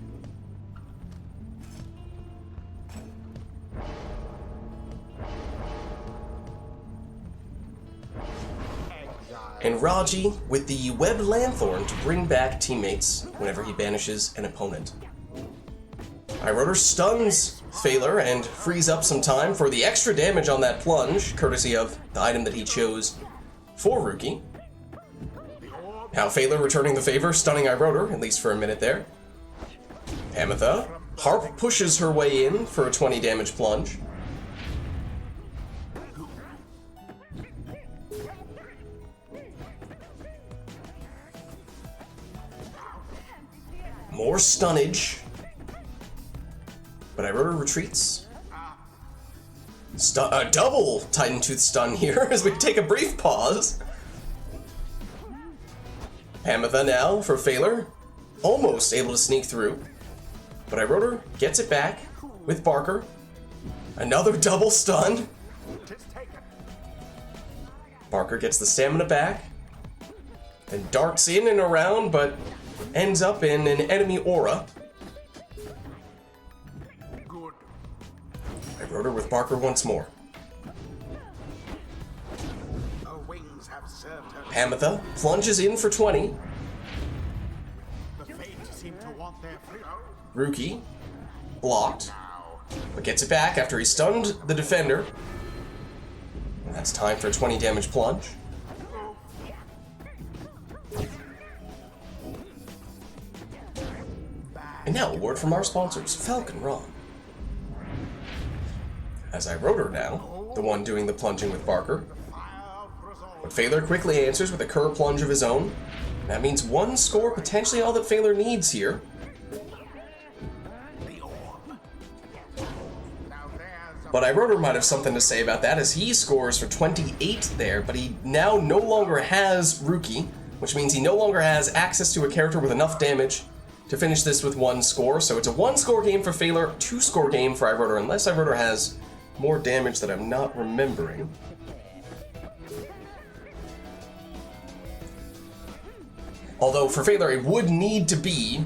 S1: And Raji with the Webbed Lanthorn to bring back teammates whenever he banishes an opponent. iRotor stuns Phaler and frees up some time for the extra damage on that plunge, courtesy of the item that he chose for Rookie. Now Phaler returning the favor, stunning iRotor, at least for a minute there. Ametha. Harp pushes her way in for a 20 damage plunge. More stunnage. But iRotor retreats. Double Titan Tooth stun here as we take a brief pause. Ametha now for Phaler. Almost able to sneak through. But iRotor gets it back with Barker. Another double stun. Barker gets the stamina back. And darts in and around, but ends up in an enemy aura. iRotor with Barker once more. Ametha plunges in for 20. Rookie blocked, but gets it back after he stunned the defender. And that's time for a 20 damage plunge. And now a word from our sponsors, Falcon Ron. As iRotor now, the one doing the plunging with Barker. But Phaler quickly answers with a Kerr plunge of his own. That means one score, potentially all that Phaler needs here. But iRotor might have something to say about that as he scores for 28 there, but he now no longer has Rookie, which means he no longer has access to a character with enough damage to finish this with one score. So it's a 1-score game for Phaler, 2-score game for iRotor, unless iRotor has more damage that I'm not remembering. Although for Phaler it would need to be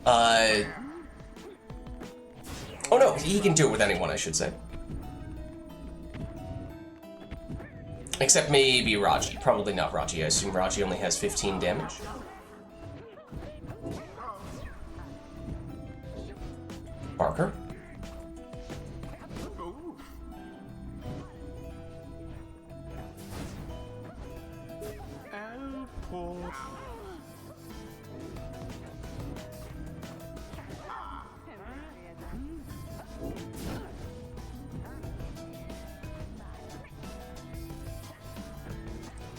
S1: oh no, he can do it with anyone, I should say. Except maybe Raji. Probably not Raji. I assume Raji only has 15 damage. Barker.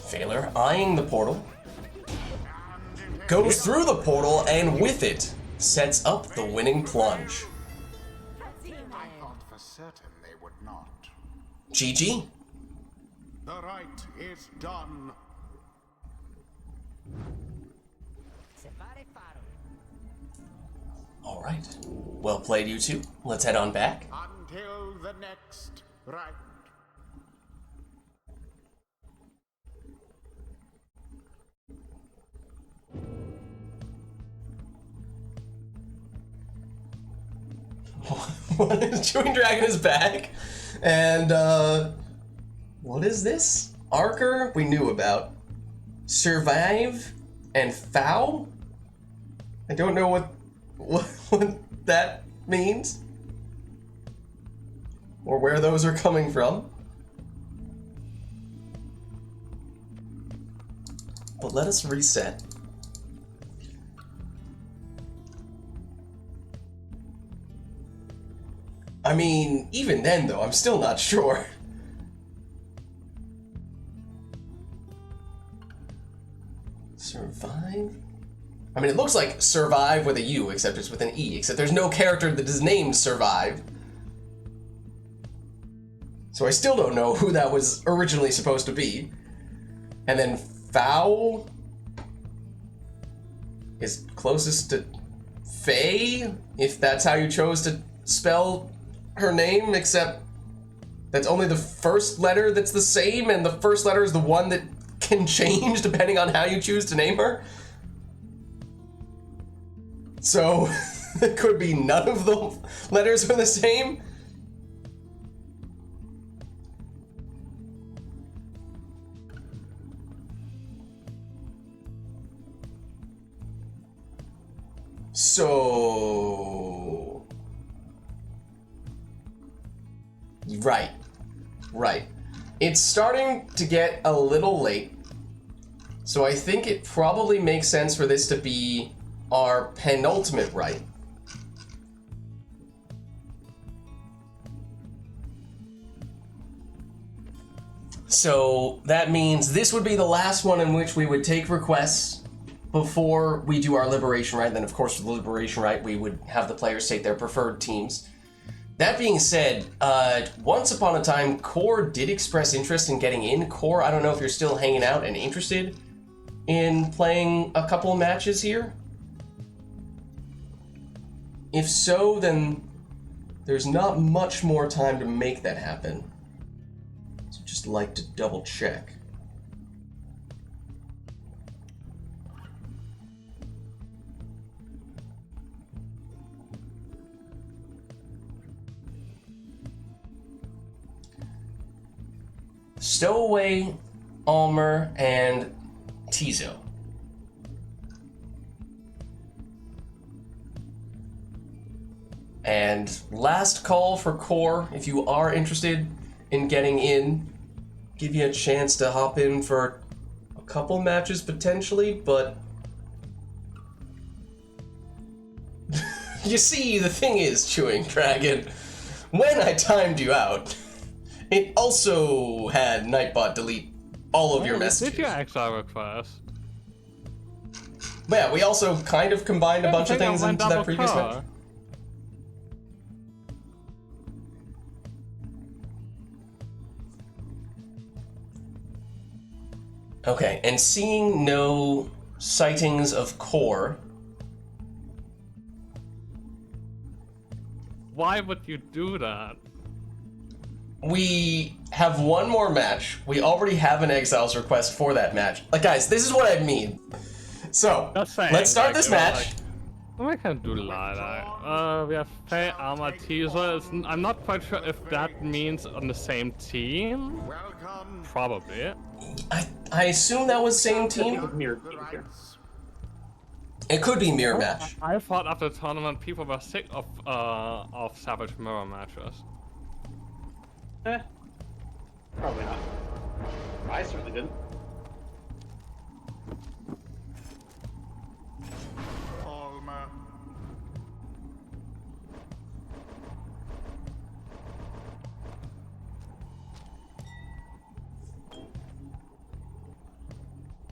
S1: Phaler eyeing the portal, goes through the portal, and with it, sets up the winning plunge.
S3: I thought for certain they would not.
S1: GG.
S3: The rite is done.
S1: All right. Well played, you two. Let's head on back.
S3: Until the next rite.
S1: Chewing Dragon is back. And, what is this? Archer, we knew about. Survive and Foul? I don't know what that means. Or where those are coming from. But let us reset. I mean, even then, though, I'm still not sure. Survive? I mean, it looks like Survive with a U, except it's with an E, except there's no character that is named Survive. So I still don't know who that was originally supposed to be. And then Foul is closest to Faye, if that's how you chose to spell her name, except that's only the first letter that's the same, and the first letter is the one that can change depending on how you choose to name her. So it could be none of the letters are the same. So Right. Right. It's starting to get a little late, so I think it probably makes sense for this to be our penultimate rite. So that means this would be the last one in which we would take requests before we do our liberation rite. Then, of course, for the liberation rite, we would have the players take their preferred teams. That being said, once upon a time, Core did express interest in getting in. Core, I don't know if you're still hanging out and interested in playing a couple of matches here. If so, then there's not much more time to make that happen. So just like to double check. Stowaway, Almer, and Tizo. And last call for Core, if you are interested in getting in, give you a chance to hop in for a couple matches potentially, but you see, the thing is, Chewing Dragon, when I timed you out, it also had Nightbot delete all of your messages.
S5: Did your exile request?
S1: But yeah, we also kind of combined a bunch of things into that previous match. Okay, and seeing no sightings of Core.
S5: Why would you do that?
S1: We have one more match. We already have an Exiles request for that match. Like, guys, this is what I mean. So, let's start this match.
S5: We can do Lilac. We have Faye, Armor, Teaser. I'm not quite sure if that means on the same team.
S3: Welcome.
S5: Probably.
S1: I assume that was same team.
S4: Mirror team here.
S1: It could be mirror match.
S5: I thought after the tournament people were sick of Savage mirror matches.
S4: Probably not. I certainly didn't.
S3: Alma.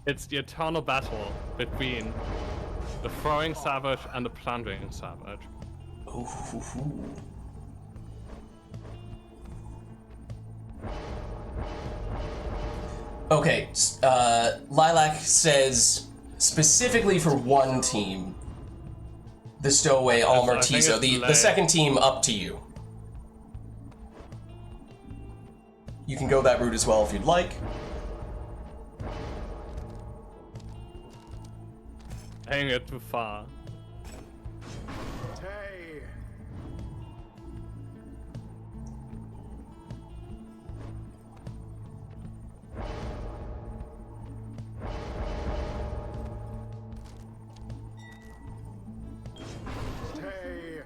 S5: It's the eternal battle between the throwing savage and the plunging savage.
S1: Ooh. Okay, Lilac says specifically for one team, the Stowaway, Almer, Tizo. The second team, up to you. You can go that route as well if you'd like.
S5: Hang it too far.
S3: Tay. Tay.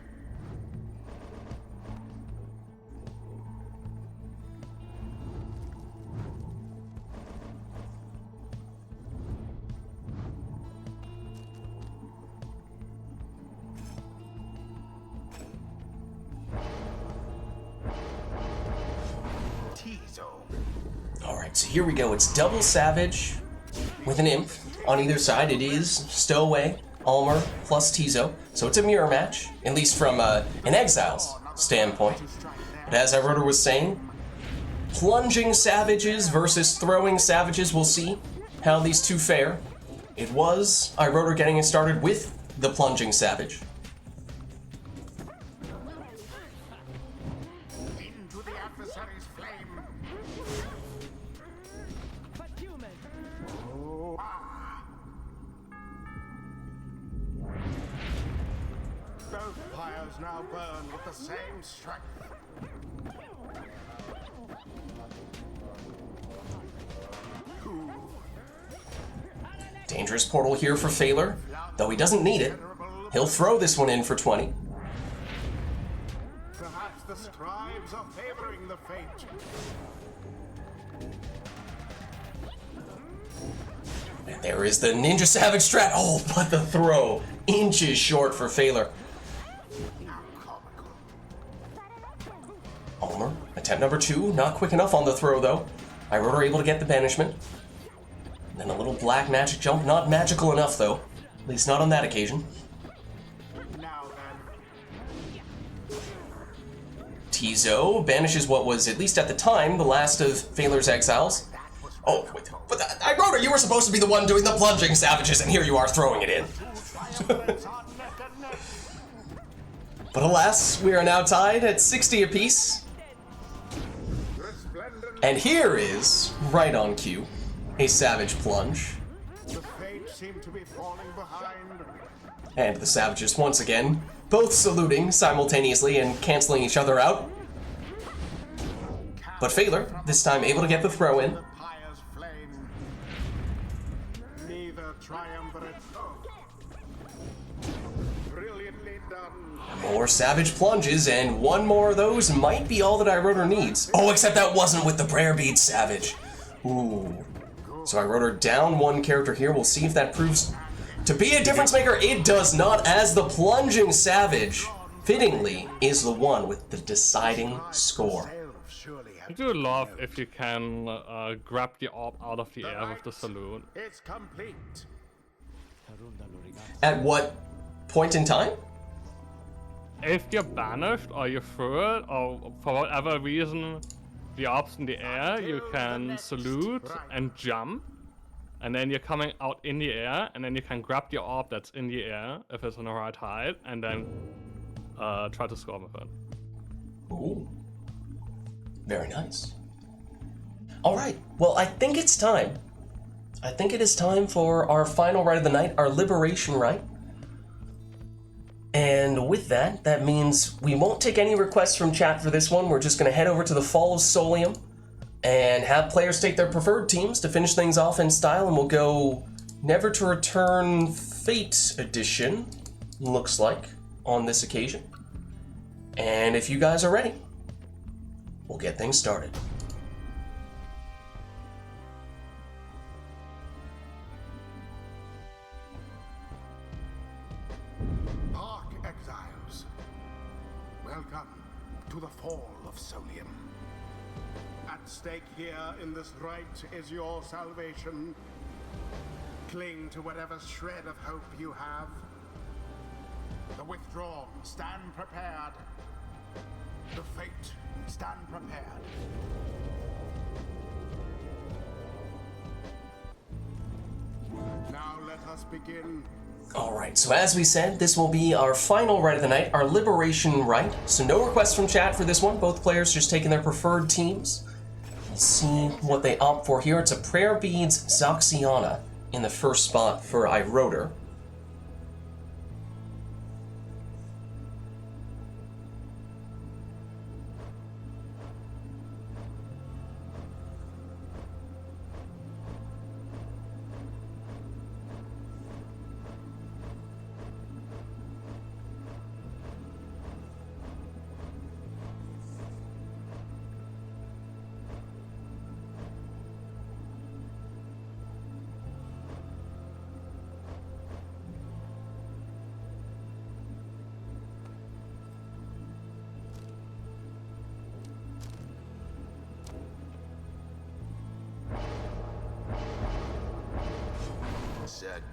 S1: Alright, so here we go. It's double Savage with an Imp. On either side, it is Stowaway, Almer, plus Tizo. So it's a mirror match, at least from an Exiles standpoint. But as Iroder was saying, plunging Savages versus throwing Savages. We'll see how these two fare. It was Iroder getting it started with the plunging Savage.
S3: Into the adversary's flame. Both pyres now burn with the same strength.
S1: Dangerous portal here for Phaler, though he doesn't need it. He'll throw this one in for 20.
S3: Perhaps the scribes are favoring the fate.
S1: And there is the Ninja Savage strat. Oh, but the throw inches short for Phaler. Ulmer, attempt number 2, not quick enough on the throw though. Iroder able to get the banishment. And then a little black magic jump, not magical enough though. At least not on that occasion. Tizo banishes what was, at least at the time, the last of Phaler's exiles. Oh, wait, but Iroder, you were supposed to be the one doing the plunging savages, and here you are throwing it in. But alas, we are now tied at 60 apiece. And here is, right on cue, a savage plunge. And the savages, once again, both saluting simultaneously and canceling each other out. But Phaler, this time able to get the throw in. More savage plunges, and one more of those might be all that Iroder needs. Oh, except that wasn't with the prayer bead savage. Ooh. So Iroder down one character here. We'll see if that proves to be a difference maker. It does not, as the plunging savage, fittingly, is the one with the deciding score.
S5: I do love if you can grab the orb out of the air with the salute.
S3: It's complete.
S1: At what point in time?
S5: If you're banished or you throw it, or for whatever reason the orb's in the air, you can salute and jump, and then you're coming out in the air, and then you can grab the orb that's in the air if it's on the right height, and then try to score with it.
S1: Ooh. Very nice. Alright, well I think it's time. I think it is time for our final rite of the night, our liberation rite. And with that, that means we won't take any requests from chat for this one. We're just going to head over to the Fall of Solium and have players take their preferred teams to finish things off in style, and we'll go Never to Return Fate Edition, looks like, on this occasion. And if you guys are ready, we'll get things started.
S3: Welcome to the Fall of Solium. At stake here in this rite is your salvation. Cling to whatever shred of hope you have. The withdrawn, stand prepared. The fate, stand prepared. Now let us begin.
S1: Alright, so as we said, this will be our final rite of the night, our liberation rite. So no requests from chat for this one, both players just taking their preferred teams. Let's see what they opt for here. It's a Prayer Beads Zoxiana in the first spot for Iroder.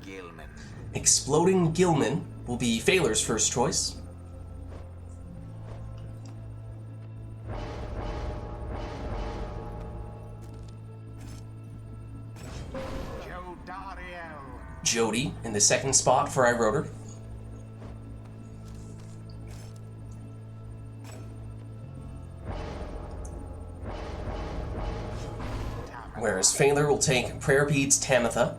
S6: Gilman.
S1: Exploding Gilman will be Phaler's first choice. Jody in the second spot for Iroder. Whereas Phaler will take Prayer Beads Tamitha.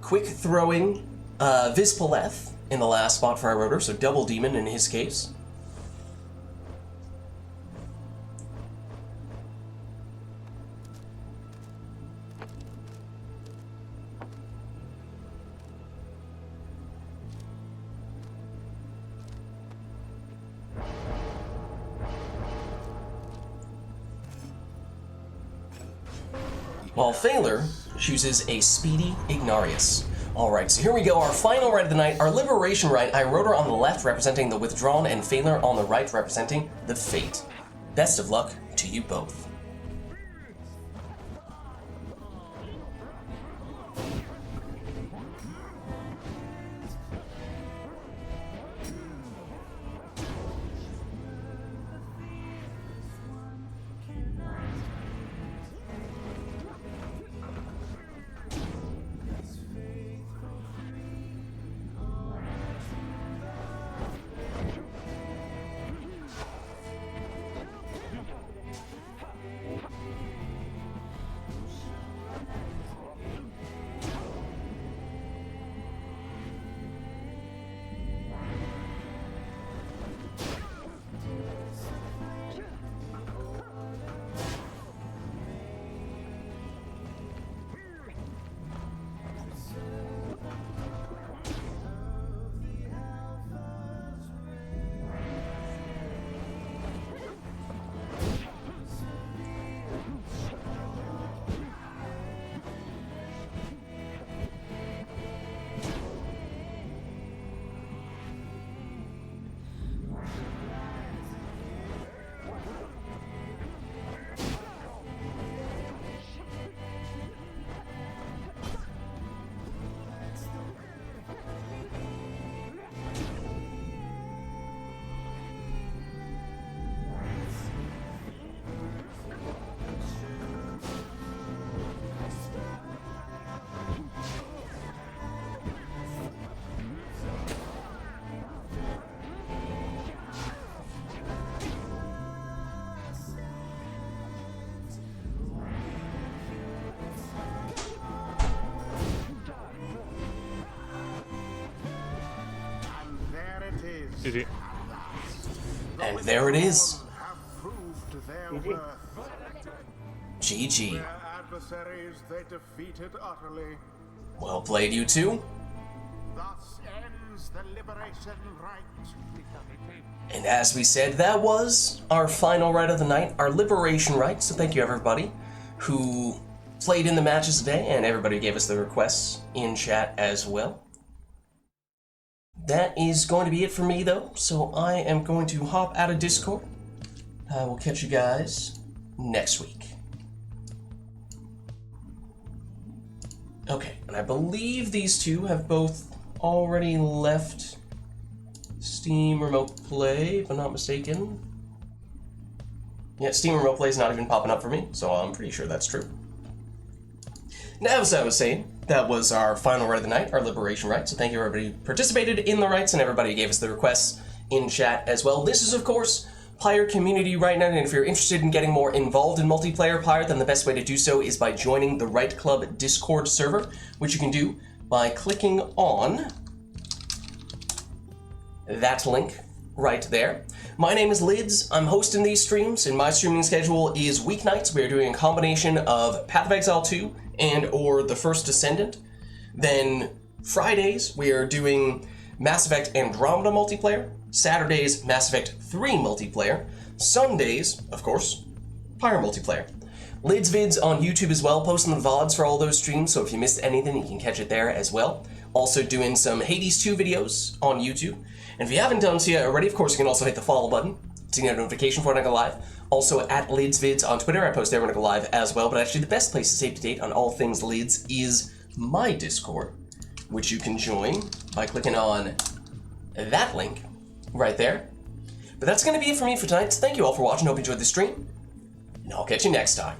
S1: Quick throwing Vispaleth in the last spot for Iroder, so double demon in his case. while Phaler chooses a Speedy Ignarius. Alright, so here we go, our final rite of the night, our Liberation Rite. I wrote her on the left representing the Withdrawn, and Phaler on the right representing the Fate. Best of luck to you both.
S5: GG.
S1: And there it is.
S3: Have proved their worth.
S1: GG.
S3: Their adversaries they defeated utterly.
S1: Well played, you two.
S3: Thus ends the Liberation Rite.
S1: And as we said, that was our final rite of the night, our Liberation Rite. So thank you everybody who played in the matches today, and everybody who gave us the requests in chat as well. That is going to be it for me though, so I am going to hop out of Discord. I will catch you guys next week. Okay, and I believe these two have both already left Steam Remote Play, if I'm not mistaken. Yeah, Steam Remote Play is not even popping up for me, so I'm pretty sure that's true. Now, as I was saying, that was our final rite of the night, our Liberation Rite, so thank you everybody who participated in the rites and everybody who gave us the requests in chat as well. This is, of course, Pyre Community Rite Night, and if you're interested in getting more involved in multiplayer Pyre, then the best way to do so is by joining the Rite Club Discord server, which you can do by clicking on that link right there. My name is Lids, I'm hosting these streams, and my streaming schedule is weeknights. We are doing a combination of Path of Exile 2 and or The First Descendant. Then Fridays, we are doing Mass Effect Andromeda multiplayer. Saturdays, Mass Effect 3 multiplayer. Sundays, of course, Pyre multiplayer. Lids Vids on YouTube as well, posting the VODs for all those streams, so if you missed anything, you can catch it there as well. Also doing some Hades 2 videos on YouTube. And if you haven't done so yet already, of course, you can also hit the follow button to get a notification for when I go live. Also at Lids Vids on Twitter, I post there when I go live as well, but actually the best place to stay up to date on all things Lids is my Discord, which you can join by clicking on that link right there. But that's going to be it for me for tonight, so thank you all for watching, hope you enjoyed the stream, and I'll catch you next time.